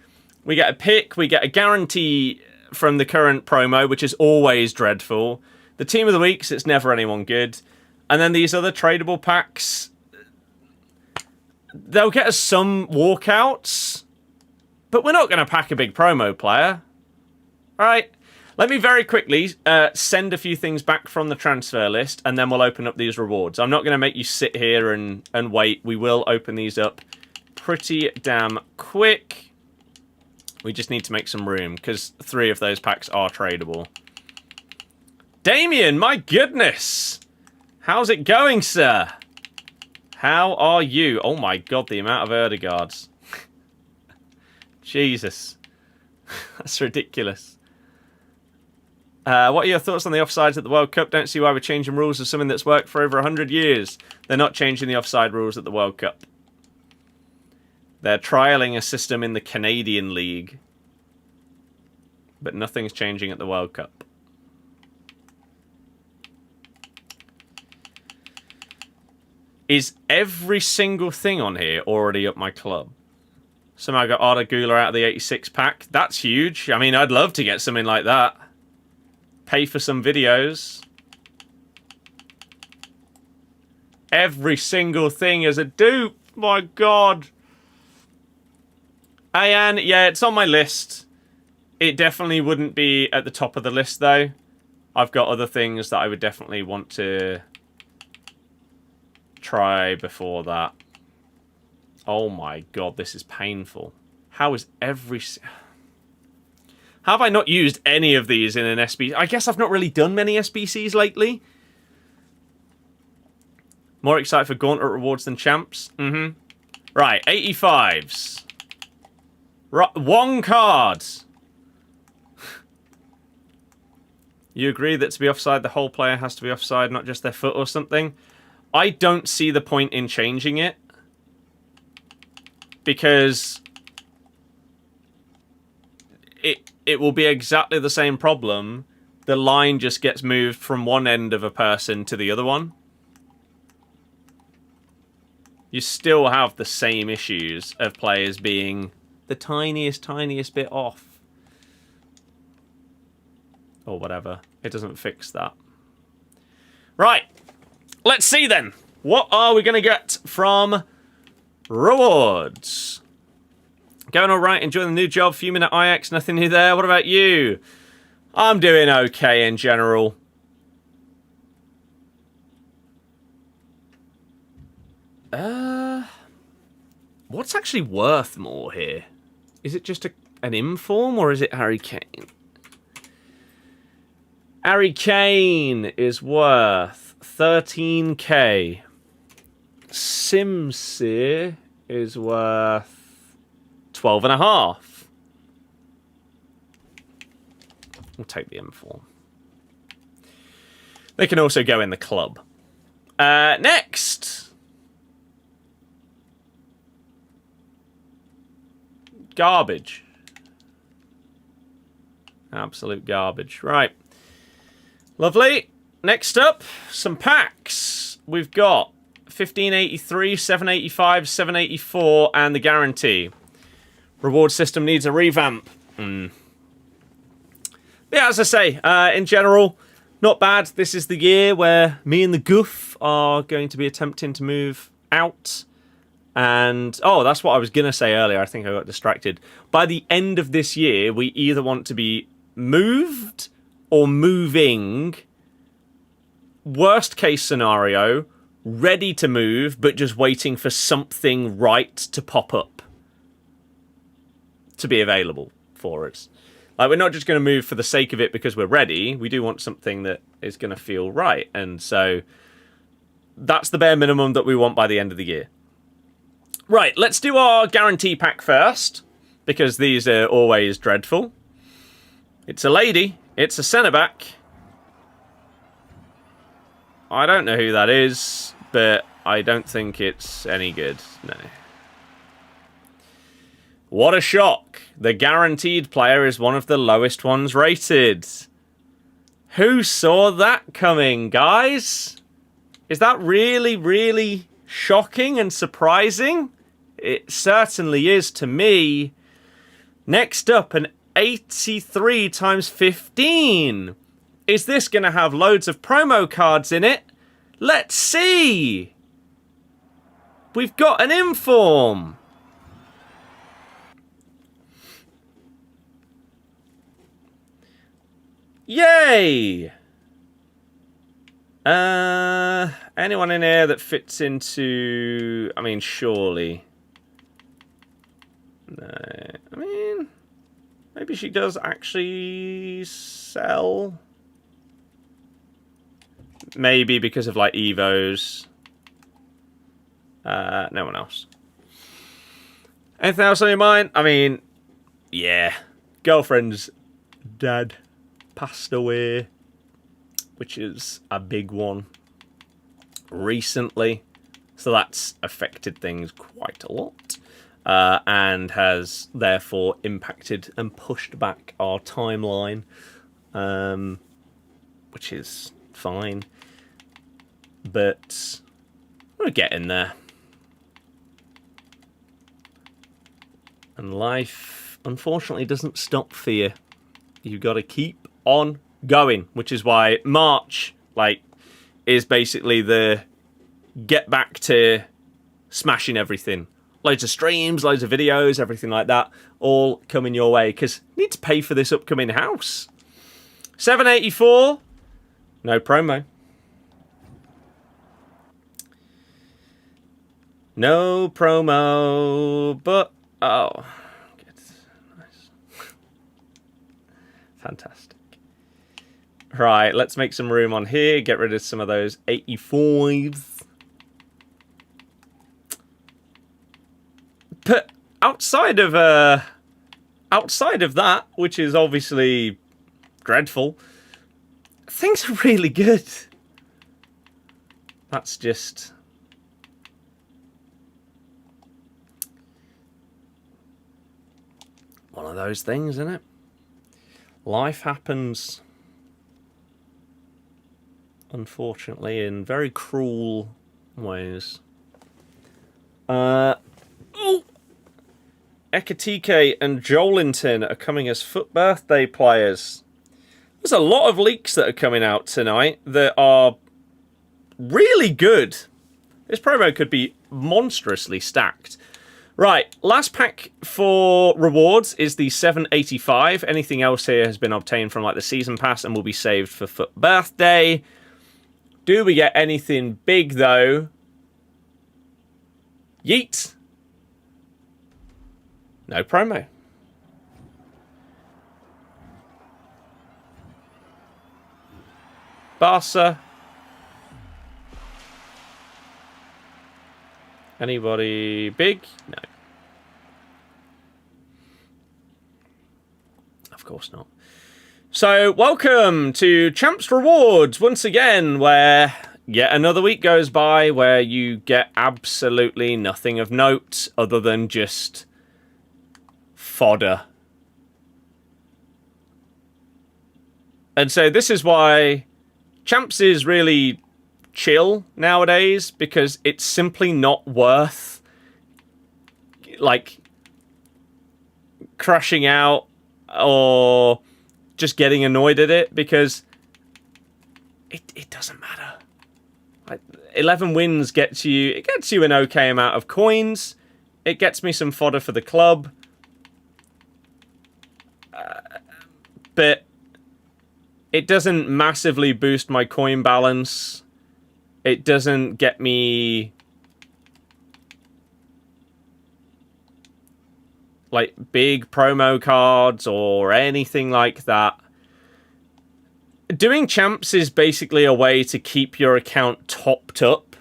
We get a pick, we get a guarantee from the current promo, which is always dreadful. The team of the week, so it's never anyone good. And then these other tradable packs, they'll get us some walkouts, but we're not going to pack a big promo player. All right. Let me very quickly send a few things back from the transfer list, and then we'll open up these rewards. I'm not going to make you sit here and wait. We will open these up pretty damn quick. We just need to make some room, because 3 of those packs are tradable. Damien, my goodness! How's it going, sir? How are you? Oh my god, the amount of Erdegaards. Jesus. That's ridiculous. What are your thoughts on the offsides at the World Cup? Don't see why we're changing rules of something that's worked for over 100 years. They're not changing the offside rules at the World Cup. They're trialling a system in the Canadian League. But nothing's changing at the World Cup. Is every single thing on here already up my club? Somehow got Arda Güler out of the 86 pack. That's huge. I mean, I'd love to get something like that. Pay for some videos. Every single thing is a dupe. My god. Ayan, yeah, it's on my list. It definitely wouldn't be at the top of the list, though. I've got other things that I would definitely want to try before that. Oh my god, this is painful. How is every... Have I not used any of these in an SBC? I guess I've not really done many SBCs lately. More excited for Gauntlet rewards than champs? Mm-hmm. Right, 85s. Right, 1 card. You agree that to be offside, the whole player has to be offside, not just their foot or something? I don't see the point in changing it. Because it will be exactly the same problem. The line just gets moved from one end of a person to the other one. You still have the same issues of players being the tiniest bit off. Or whatever. It doesn't fix that. Right. Let's see then. What are we going to get from rewards? Going alright, enjoying the new job, fuming at IX, nothing new there. What about you? I'm doing okay in general. What's actually worth more here? Is it just an inform or is it Harry Kane? Harry Kane is worth 13k. Simsir is worth 12.5. We'll take the inform. They can also go in the club. Next. Garbage. Absolute garbage. Right. Lovely. Next up, some packs. We've got 1583, 785, 784, and the guarantee. Reward system needs a revamp. But yeah, as I say, in general, not bad. This is the year where me and the Goof are going to be attempting to move out. And, oh, that's what I was going to say earlier. I think I got distracted. By the end of this year, we either want to be moved or moving. Worst case scenario, ready to move, but just waiting for something right to pop up to be available for us. Like, we're not just going to move for the sake of it because we're ready. We do want something that is going to feel right. And so that's the bare minimum that we want by the end of the year. Right, let's do our guarantee pack first, because these are always dreadful. It's a lady. It's a centre-back. I don't know who that is, but I don't think it's any good. No. What a shock. The guaranteed player is one of the lowest ones rated. Who saw that coming, guys? Is that really, really shocking and surprising? It certainly is to me. Next up, an 83 times 15. Is this going to have loads of promo cards in it? Let's see. We've got an inform. Yay! Anyone in here that fits into... I mean, surely... No, I mean... Maybe she does actually sell. Maybe because of, like, Evos. No one else. Anything else on your mind? I mean, yeah. Girlfriend's dad passed away, which is a big one recently. So that's affected things quite a lot. And has therefore impacted and pushed back our timeline, which is fine. But we're getting there. And life, unfortunately, doesn't stop for you. You've got to keep on going, which is why March, like, is basically the get back to smashing everything. Loads of streams, loads of videos, everything like that, all coming your way, because you need to pay for this upcoming house. 784, no promo. No promo, but, oh, good. Nice. Fantastic. Right, let's make some room on here, get rid of some of those 85s. outside of that, which is obviously dreadful, things are really good. That's just one of those things, isn't it? Life happens, unfortunately, in very cruel ways. Ekatike and Jolinton are coming as FUT birthday players. There's a lot of leaks that are coming out tonight that are really good. This promo could be monstrously stacked. Right, last pack for rewards is the 785. Anything else here has been obtained from like the season pass and will be saved for FUT birthday. Do we get anything big though? Yeet. No promo. Barca. Anybody big? No. Of course not. So, welcome to Champs Rewards once again, where yet another week goes by where you get absolutely nothing of note other than just fodder. And so this is why Champs is really chill nowadays, because it's simply not worth like crashing out or just getting annoyed at it, because it doesn't matter. Like, 11 wins gets you an okay amount of coins. It gets me some fodder for the club. But it doesn't massively boost my coin balance. It doesn't get me like big promo cards or anything like that. Doing champs is basically a way to keep your account topped up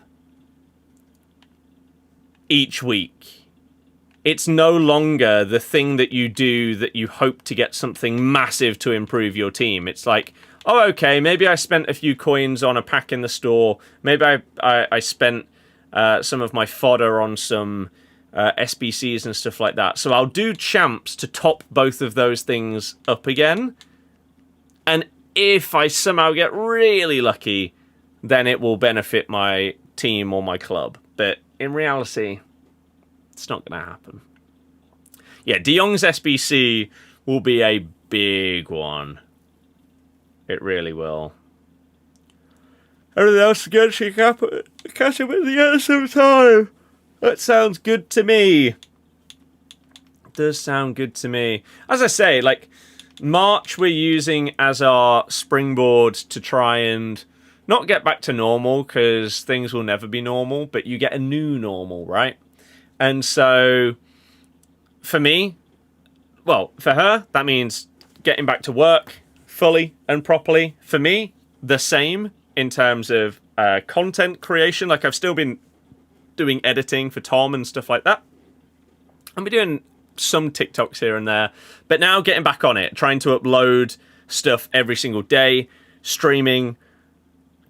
each week. It's no longer the thing that you do that you hope to get something massive to improve your team. It's like, oh, okay, maybe I spent a few coins on a pack in the store. Maybe I spent some of my fodder on some SBCs and stuff like that. So I'll do champs to top both of those things up again. And if I somehow get really lucky, then it will benefit my team or my club. But in reality, it's not going to happen. Yeah, De Jong's SBC will be a big one. It really will. Everything else is good. She can catch up at the end of some time. That sounds good to me. It does sound good to me. As I say, like, March we're using as our springboard to try and not get back to normal, because things will never be normal, but you get a new normal, right? And so, for me, well, for her, that means getting back to work fully and properly. For me, the same in terms of content creation. Like, I've still been doing editing for Tom and stuff like that. I've been doing some TikToks here and there, but now getting back on it, trying to upload stuff every single day, streaming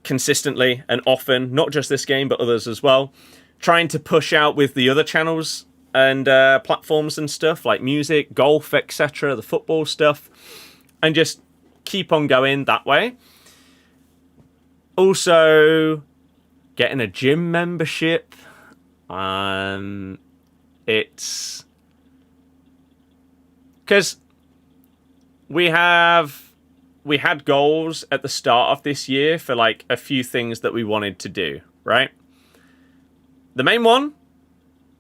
consistently and often, not just this game, but others as well. Trying to push out with the other channels and platforms and stuff, like music, golf, etc., the football stuff, and just keep on going that way. Also, getting a gym membership. It's because we had goals at the start of this year for like a few things that we wanted to do, right? The main one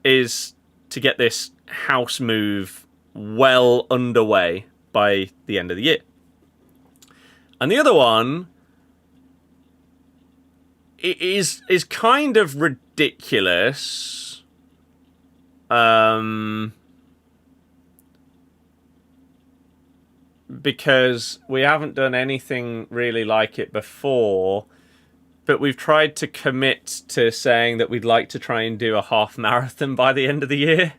is to get this house move well underway by the end of the year. And the other one is kind of ridiculous. Because we haven't done anything really like it before, but we've tried to commit to saying that we'd like to try and do a half marathon by the end of the year.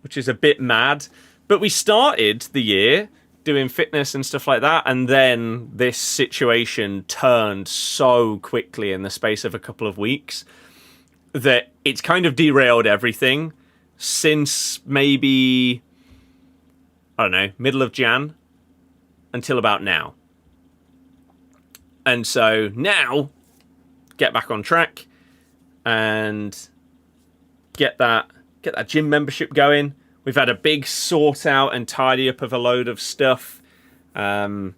which is a bit mad. But we started the year doing fitness and stuff like that, and then this situation turned so quickly in the space of a couple of weeks that it's kind of derailed everything since maybe, I don't know, middle of Jan until about now. And so now, get back on track and get that gym membership going. We've had a big sort out and tidy up of a load of stuff. Get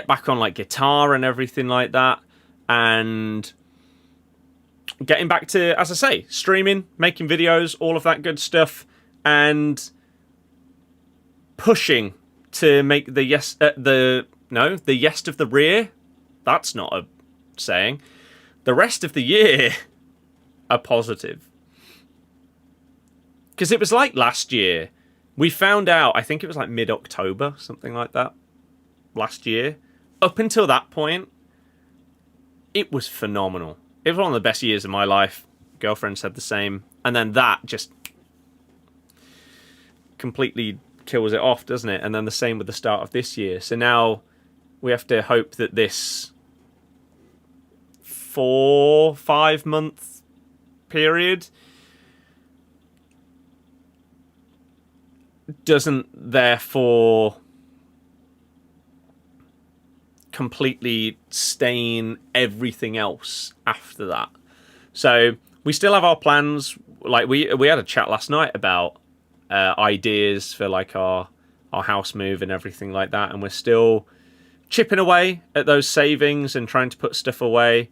back on like guitar and everything like that. And getting back to, as I say, streaming, making videos, all of that good stuff. And pushing to make the yes of the rear. That's not a saying. The rest of the year a positive. Because it was like last year. We found out, I think it was like mid-October, something like that, last year. Up until that point, it was phenomenal. It was one of the best years of my life. Girlfriend said the same. And then that just completely kills it off, doesn't it? And then the same with the start of this year. So now we have to hope that this 4-5 month period doesn't therefore completely stain everything else after that. So we still have our plans. Like we had a chat last night about ideas for like our house move and everything like that, and we're still chipping away at those savings and trying to put stuff away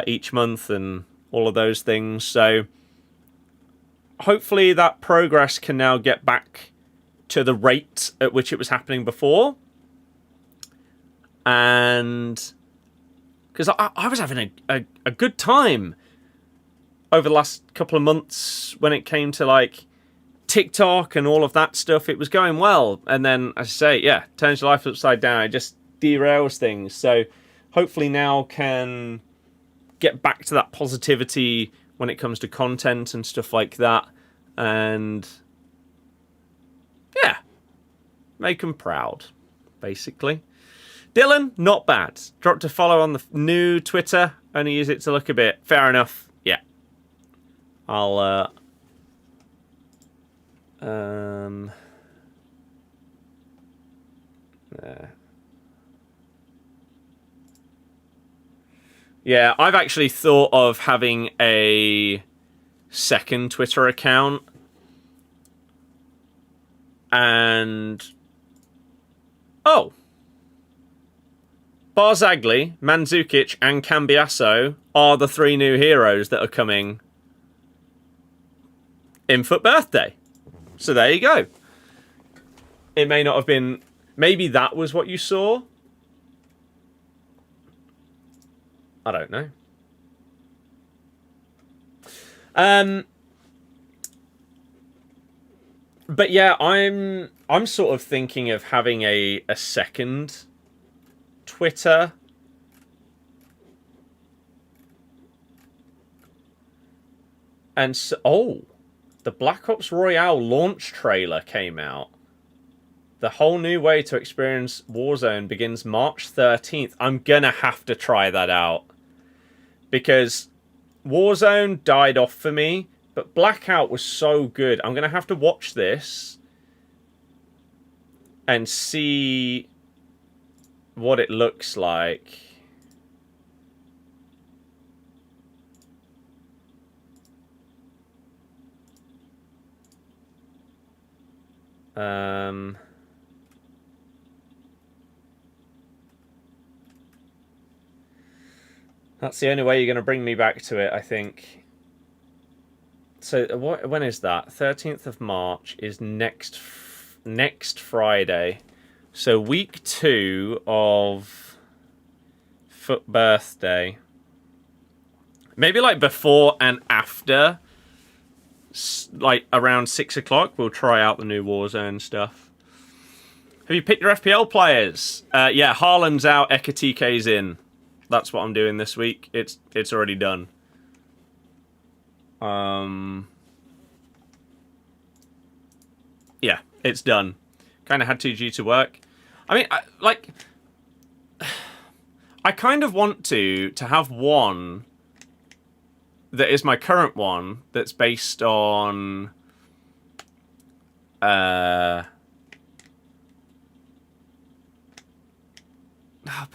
each month and all of those things. So hopefully that progress can now get back to the rate at which it was happening before. And because I was having a good time over the last couple of months when it came to like TikTok and all of that stuff. It was going well. And then, as I say, yeah, turns your life upside down. It just derails things. So hopefully now can get back to that positivity when it comes to content and stuff like that. And yeah, make them proud, basically. Dylan, not bad. Dropped a follow on the new Twitter. Only use it to look a bit. Fair enough. Yeah. I'll yeah, I've actually thought of having a second Twitter account. And Barzagli, Mandzukic, and Cambiasso are the 3 new heroes that are coming in Foot Birthday. So there you go. It may not have been... Maybe that was what you saw? I don't know. But yeah, I'm sort of thinking of having a second Twitter. And so, the Black Ops Royale launch trailer came out. The whole new way to experience Warzone begins March 13th. I'm gonna have to try that out. Because Warzone died off for me, but Blackout was so good. I'm gonna have to watch this and see what it looks like. That's the only way you're going to bring me back to it, I think. So when is that? 13th of March is next Friday. So week 2 of Foot Birthday. Maybe like before and after, like around 6 o'clock, we'll try out the new Warzone stuff. Have you picked your FPL players? Yeah, Haaland's out, Ekatike's in. That's what I'm doing this week. It's already done. It's done. Kind of had to due to work. I mean, I kind of want to have one that is my current one that's based on but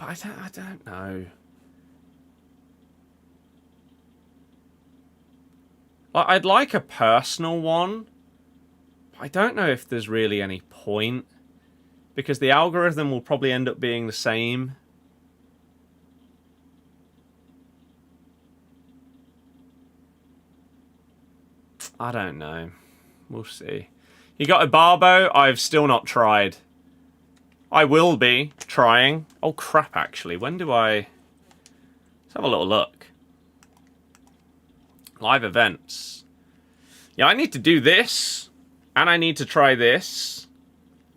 I don't know. I'd like a personal one. But I don't know if there's really any point, because the algorithm will probably end up being the same. I don't know. We'll see. You got a Barbo? I've still not tried. I will be trying. Oh, crap, actually. When do I... Let's have a little look. Live events. Yeah, I need to do this. And I need to try this.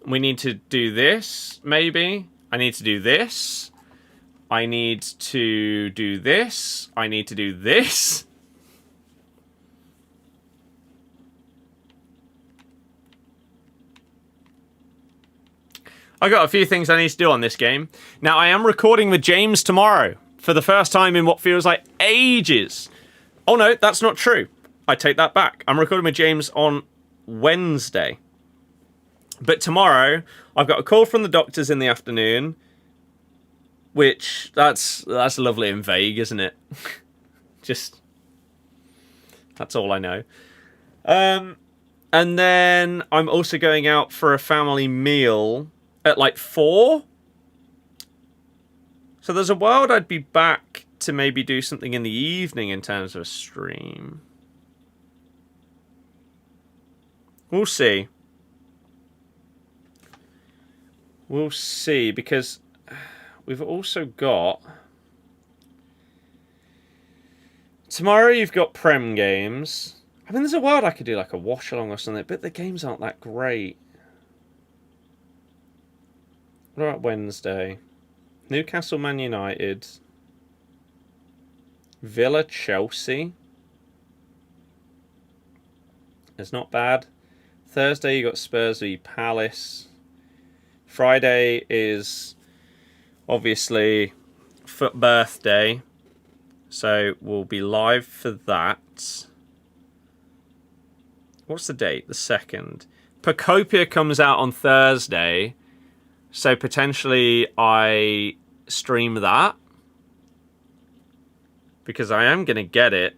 We need to do this, maybe. I need to do this. I need to do this. I need to do this. I got a few things I need to do on this game. Now, I am recording with James tomorrow for the first time in what feels like ages. Oh no, that's not true. I take that back. I'm recording with James on Wednesday. But tomorrow, I've got a call from the doctors in the afternoon, which, that's lovely and vague, isn't it? Just, that's all I know. And then I'm also going out for a family meal at like 4. So there's a world I'd be back to maybe do something in the evening in terms of a stream. We'll see. We'll see, because we've also got... Tomorrow you've got Prem games. I mean, there's a world I could do like a watch-along or something, but the games aren't that great. What about Wednesday? Newcastle Man United. Villa Chelsea. It's not bad. Thursday you got Spurs v Palace. Friday is obviously Foot birthday, so we'll be live for that. What's the date? The 2nd. Procopia comes out on Thursday, so potentially I stream that, because I am going to get it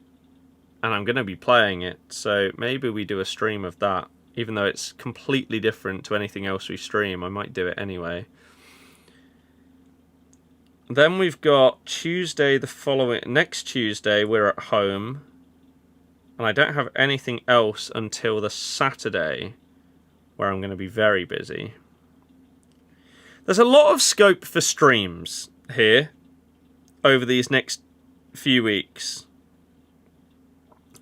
and I'm going to be playing it, so maybe we do a stream of that. Even though it's completely different to anything else we stream, I might do it anyway. Then we've got Tuesday, next Tuesday, we're at home. And I don't have anything else until the Saturday, where I'm going to be very busy. There's a lot of scope for streams here over these next few weeks.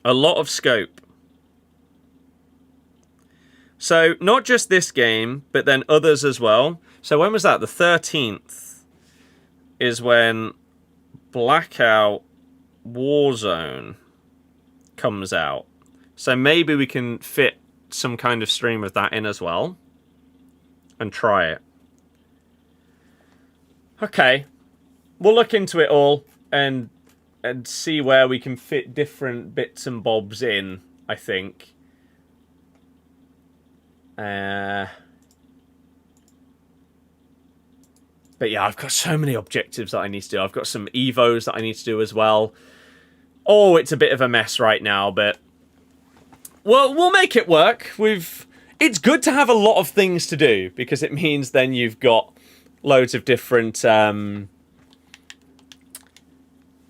A lot of scope. So, not just this game, but then others as well. So when was that? The 13th is when Blackout Warzone comes out. So maybe we can fit some kind of stream of that in as well. And try it. Okay. We'll look into it all and see where we can fit different bits and bobs in, I think. But yeah, I've got so many objectives that I need to do. I've got some Evos that I need to do as well. Oh, it's a bit of a mess right now, but we'll make it work. It's good to have a lot of things to do, because it means then you've got loads of different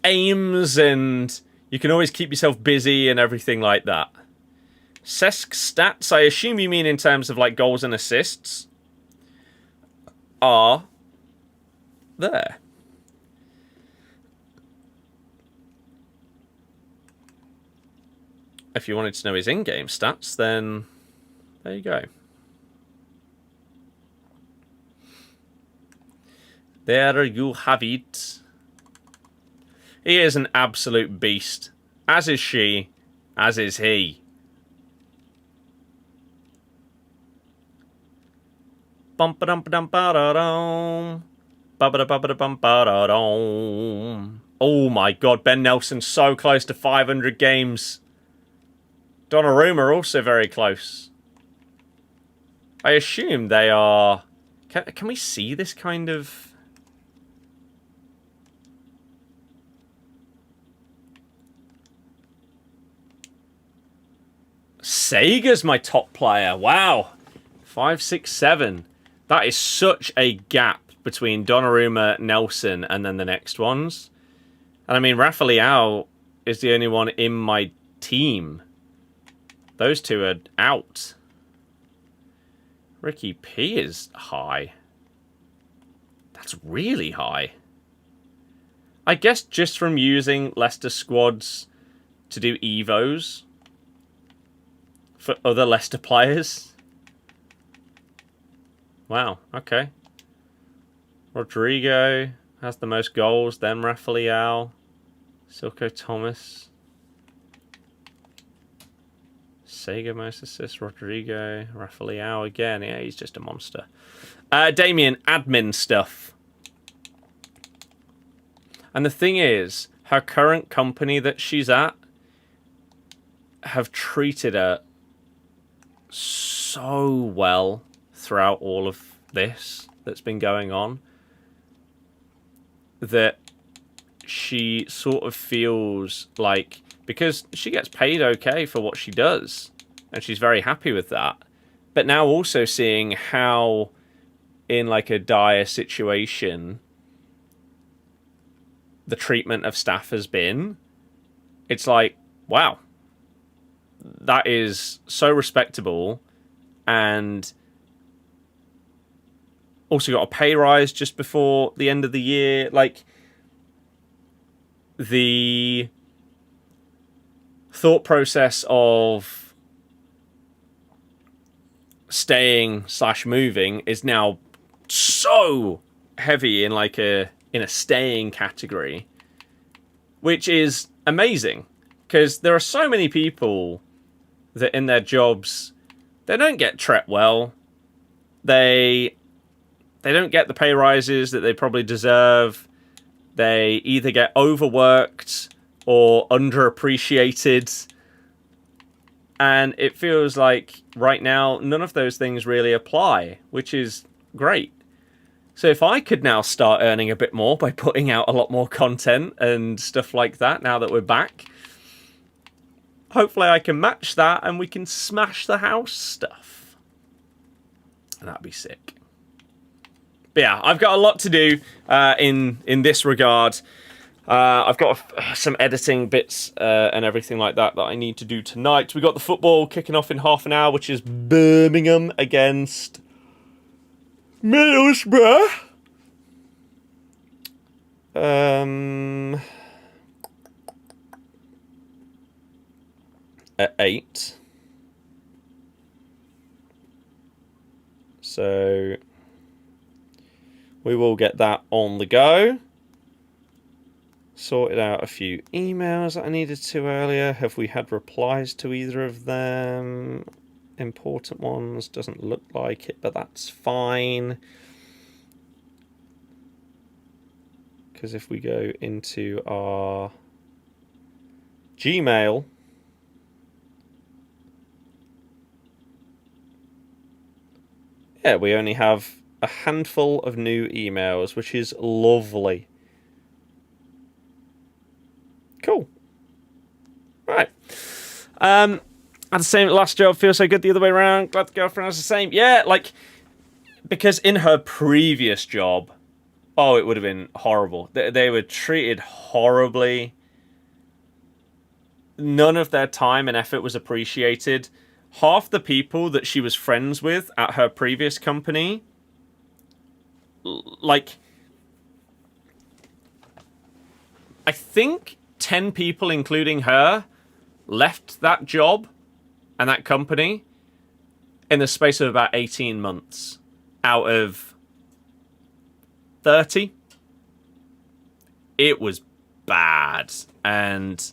aims, and you can always keep yourself busy and everything like that. Cesc stats, I assume you mean in terms of like goals and assists, are there. If you wanted to know his in-game stats, then there you go. There you have it. He is an absolute beast. As is she. As is he. Bum ba dum ba dum ba da dum. Ba ba da ba ba da bum ba da dum. Oh my god, Ben Nelson so close to 500 games. Donnarumma also very close. I assume they are... Can we see this kind of... Sega's my top player. Wow. 5, 6, 7. That is such a gap between Donnarumma, Nelson, and then the next ones. And I mean, Rafa Leao is the only one in my team. Those two are out. Ricky P is high. That's really high. I guess just from using Leicester squads to do Evos for other Leicester players. Wow, okay. Rodrigo has the most goals, then Rafa Leao, Silko Thomas. Sega most assists, Rodrigo, Rafa Leao again. Yeah, he's just a monster. Damien, admin stuff. And the thing is, her current company that she's at have treated her so well throughout all of this that's been going on that she sort of feels like, because she gets paid okay for what she does, and she's very happy with that. But now also seeing how, in like a dire situation, the treatment of staff has been, it's like, wow, that is so respectable. And also got a pay rise just before the end of the year. Like, the thought process of staying / moving is now so heavy in like a staying category, which is amazing, because there are so many people that in their jobs they don't get treated well, they don't get the pay rises that they probably deserve, they either get overworked or underappreciated. And it feels like right now none of those things really apply, which is great. So if I could now start earning a bit more by putting out a lot more content and stuff like that now that we're back, hopefully I can match that and we can smash the house stuff. And that'd be sick. But yeah, I've got a lot to do in this regard. I've got some editing bits and everything like that I need to do tonight. We got the football kicking off in half an hour, which is Birmingham against Middlesbrough. At 8. So we will get that on the go. Sorted out a few emails that I needed to earlier. Have we had replies to either of them? Important ones. Doesn't look like it, but that's fine. Because if we go into our Gmail, yeah, we only have a handful of new emails, which is lovely. Cool. Right. Had the same last job, feels so good the other way around. Glad the girlfriend has the same. Yeah, like, because in her previous job, oh, it would have been horrible. They were treated horribly. None of their time and effort was appreciated. Half the people that she was friends with at her previous company, like, I think 10 people, including her, left that job and that company in the space of about 18 months out of 30. It was bad. And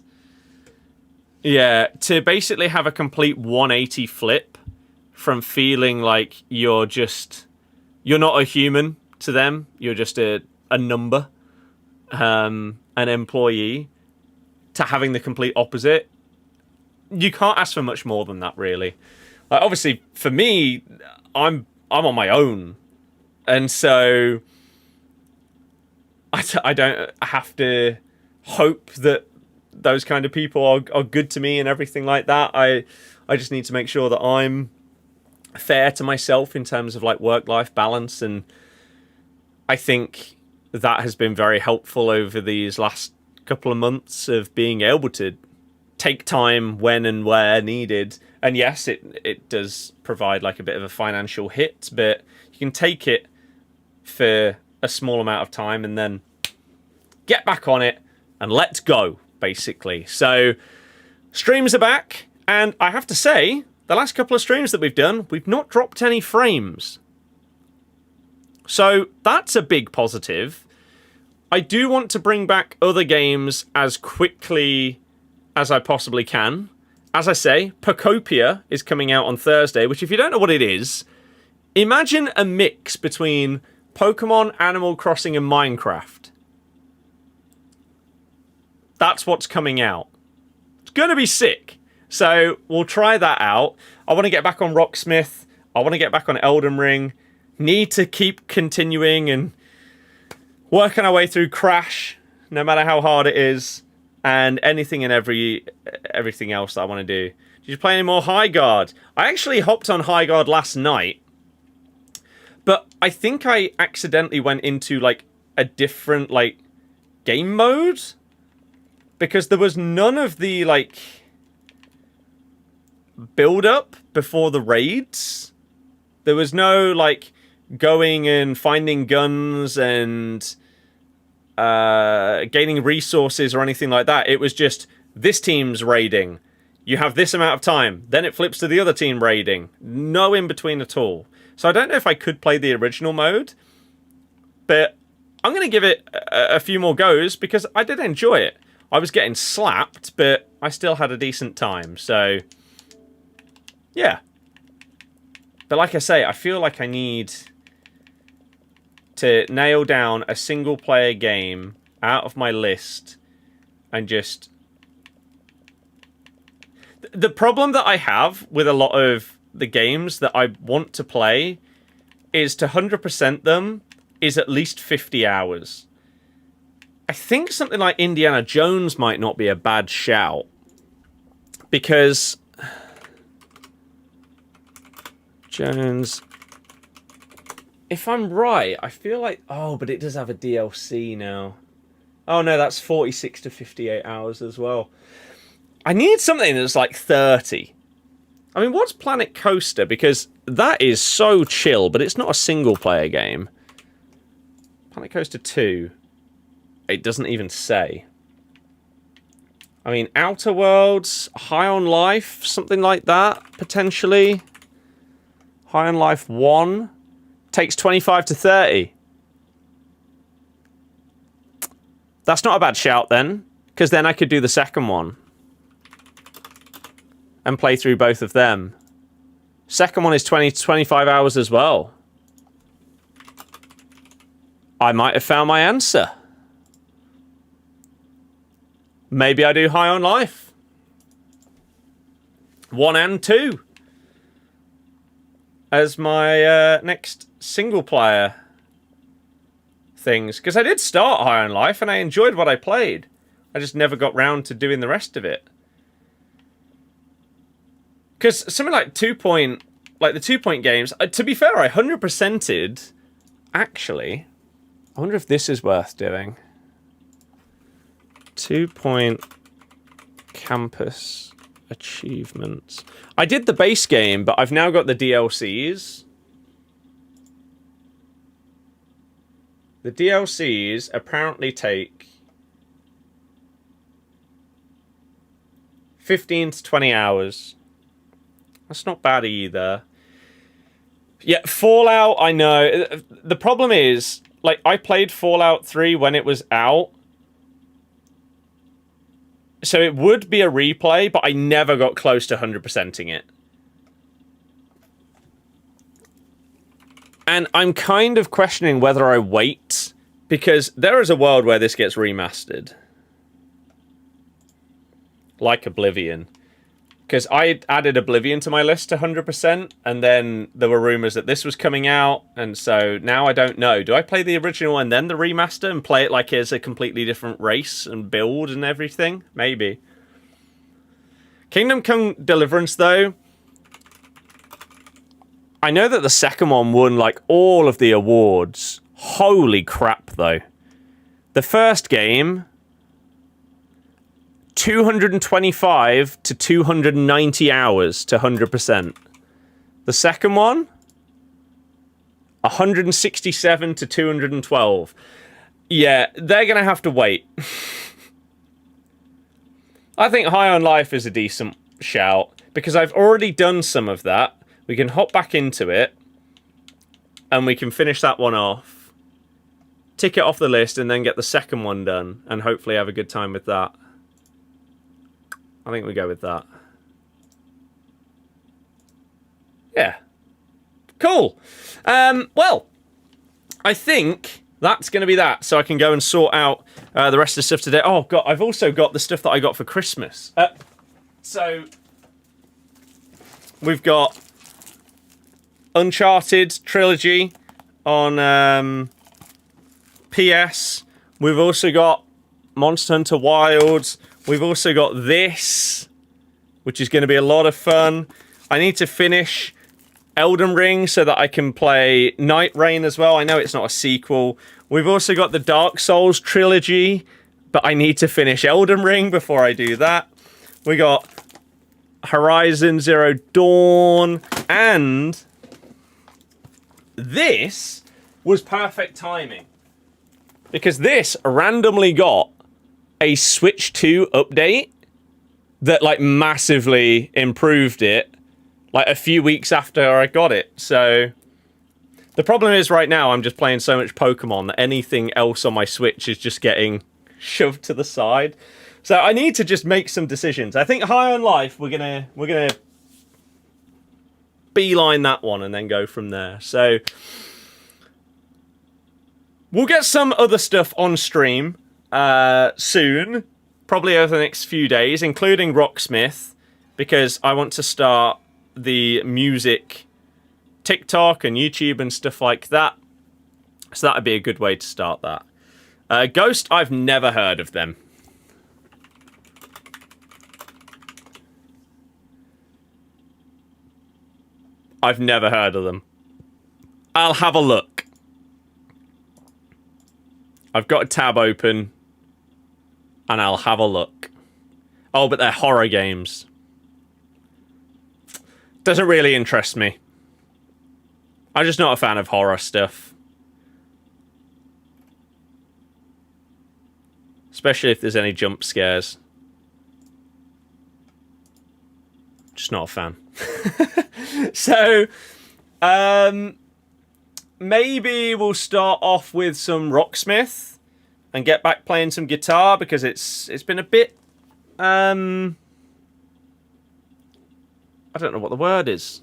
yeah, to basically have a complete 180 flip from feeling like you're You're not a human to them. You're just a number, an employee, to having the complete opposite. You can't ask for much more than that, really. Like, obviously, for me, I'm on my own, and so I don't have to hope that those kind of people are good to me and everything like that. I just need to make sure that I'm fair to myself in terms of like work-life balance, and I think that has been very helpful over these last couple of months of being able to take time when and where needed. And yes, it does provide like a bit of a financial hit, but you can take it for a small amount of time and then get back on it and let's go, basically. So streams are back, and I have to say, the last couple of streams that we've done, we've not dropped any frames. So that's a big positive. I do want to bring back other games as quickly as I possibly can. As I say, Pocopia is coming out on Thursday, which, if you don't know what it is, imagine a mix between Pokemon, Animal Crossing, and Minecraft. That's what's coming out. It's going to be sick. So we'll try that out. I want to get back on Rocksmith. I want to get back on Elden Ring. Need to keep continuing and working our way through Crash, no matter how hard it is, and anything and everything else that I want to do. Did you play any more High Guard? I actually hopped on High Guard last night, but I think I accidentally went into like a different like game mode, because there was none of the like build up before the raids. There was no like going and finding guns and gaining resources or anything like that. It was just, this team's raiding. You have this amount of time. Then it flips to the other team raiding. No in between at all. So I don't know if I could play the original mode, but I'm going to give it a few more goes because I did enjoy it. I was getting slapped, but I still had a decent time. So, yeah. But like I say, I feel like I need to nail down a single-player game out of my list and just... The problem that I have with a lot of the games that I want to play is to 100% them is at least 50 hours. I think something like Indiana Jones might not be a bad shout, because Jones, if I'm right, I feel like... Oh, but it does have a DLC now. Oh no, that's 46 to 58 hours as well. I need something that's like 30. I mean, what's Planet Coaster? Because that is so chill, but it's not a single-player game. Planet Coaster 2. It doesn't even say. I mean, Outer Worlds, High on Life, something like that, potentially. High on Life 1 takes 25 to 30. That's not a bad shout then, because then I could do the second one and play through both of them. Second one is 20 to 25 hours as well. I might have found my answer. Maybe I do High on Life 1 and 2 as my next single player things, because I did start High on Life and I enjoyed what I played. I just never got round to doing the rest of it. Because something like 2 Point, like the 2 Point games, to be fair, I 100%ed. Actually, I wonder if this is worth doing. 2 Point Campus achievements. I did the base game, but I've now got the DLCs. The DLCs apparently take 15 to 20 hours. That's not bad either. Yeah, Fallout, I know. The problem is, like, I played Fallout 3 when it was out. So it would be a replay, but I never got close to 100%ing it. And I'm kind of questioning whether I wait, because there is a world where this gets remastered. Like Oblivion. Because I added Oblivion to my list to 100%, and then there were rumours that this was coming out, and so now I don't know. Do I play the original and then the remaster and play it like it's a completely different race and build and everything? Maybe. Kingdom Come Deliverance, though, I know that the second one won, like, all of the awards. Holy crap, though. The first game, 225 to 290 hours to 100%. The second one, 167 to 212. Yeah, they're going to have to wait. I think High on Life is a decent shout, because I've already done some of that. We can hop back into it, and we can finish that one off, tick it off the list, and then get the second one done, and hopefully have a good time with that. I think we go with that. Yeah. Cool. Well, I think that's going to be that, so I can go and sort out the rest of the stuff today. Oh, God, I've also got the stuff that I got for Christmas. So, we've got Uncharted Trilogy on PS. We've also got Monster Hunter Wilds. We've also got this, which is going to be a lot of fun. I need to finish Elden Ring so that I can play Night Rain as well. I know it's not a sequel. We've also got the Dark Souls trilogy, but I need to finish Elden Ring before I do that. We got Horizon Zero Dawn, and this was perfect timing, because this randomly got a Switch 2 update that, like, massively improved it, like, a few weeks after I got it. So the problem is right now I'm just playing so much Pokemon that anything else on my Switch is just getting shoved to the side. So I need to just make some decisions. I think High on Life, we're gonna beeline that one and then go from there. So we'll get some other stuff on stream soon, probably over the next few days, including Rocksmith, because I want to start the music TikTok and YouTube and stuff like that. So that'd be a good way to start that. Ghost, I've never heard of them. I've never heard of them. I'll have a look. I've got a tab open, and I'll have a look. Oh, but they're horror games. Doesn't really interest me. I'm just not a fan of horror stuff. Especially if there's any jump scares. Just not a fan. So, maybe we'll start off with some Rocksmith and get back playing some guitar, because it's been a bit, I don't know what the word is.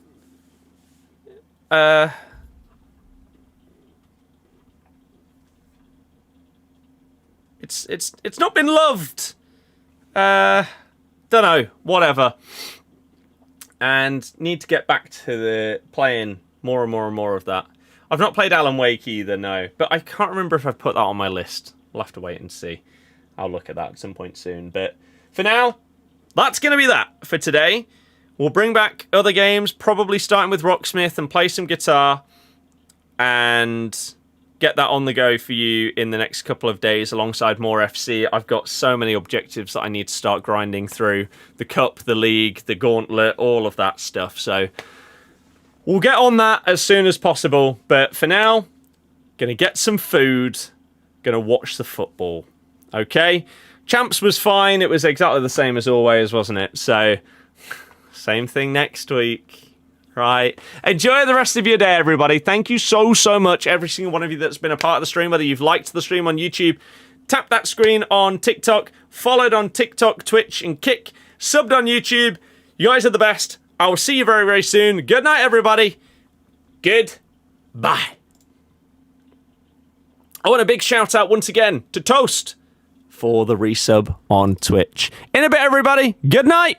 It's not been loved. Don't know, whatever. And need to get back to the playing more and more and more of that. I've not played Alan Wake either, no. But I can't remember if I've put that on my list. We'll have to wait and see. I'll look at that at some point soon. But for now, that's going to be that for today. We'll bring back other games, probably starting with Rocksmith, and play some guitar. And get that on the go for you in the next couple of days alongside more FC. I've got so many objectives that I need to start grinding through. The Cup, the League, the Gauntlet, all of that stuff. So we'll get on that as soon as possible. But for now, gonna get some food, gonna watch the football. Okay? Champs was fine. It was exactly the same as always, wasn't it? So, same thing next week. Right. Enjoy the rest of your day, everybody. Thank you so much, every single one of you that's been a part of the stream, whether you've liked the stream on YouTube, tapped that screen on TikTok, followed on TikTok, Twitch, and Kick, subbed on YouTube. You guys are the best. I will see you very, very soon. Good night, everybody. Goodbye. I want a big shout out once again to Toast for the resub on Twitch. In a bit, everybody. Good night.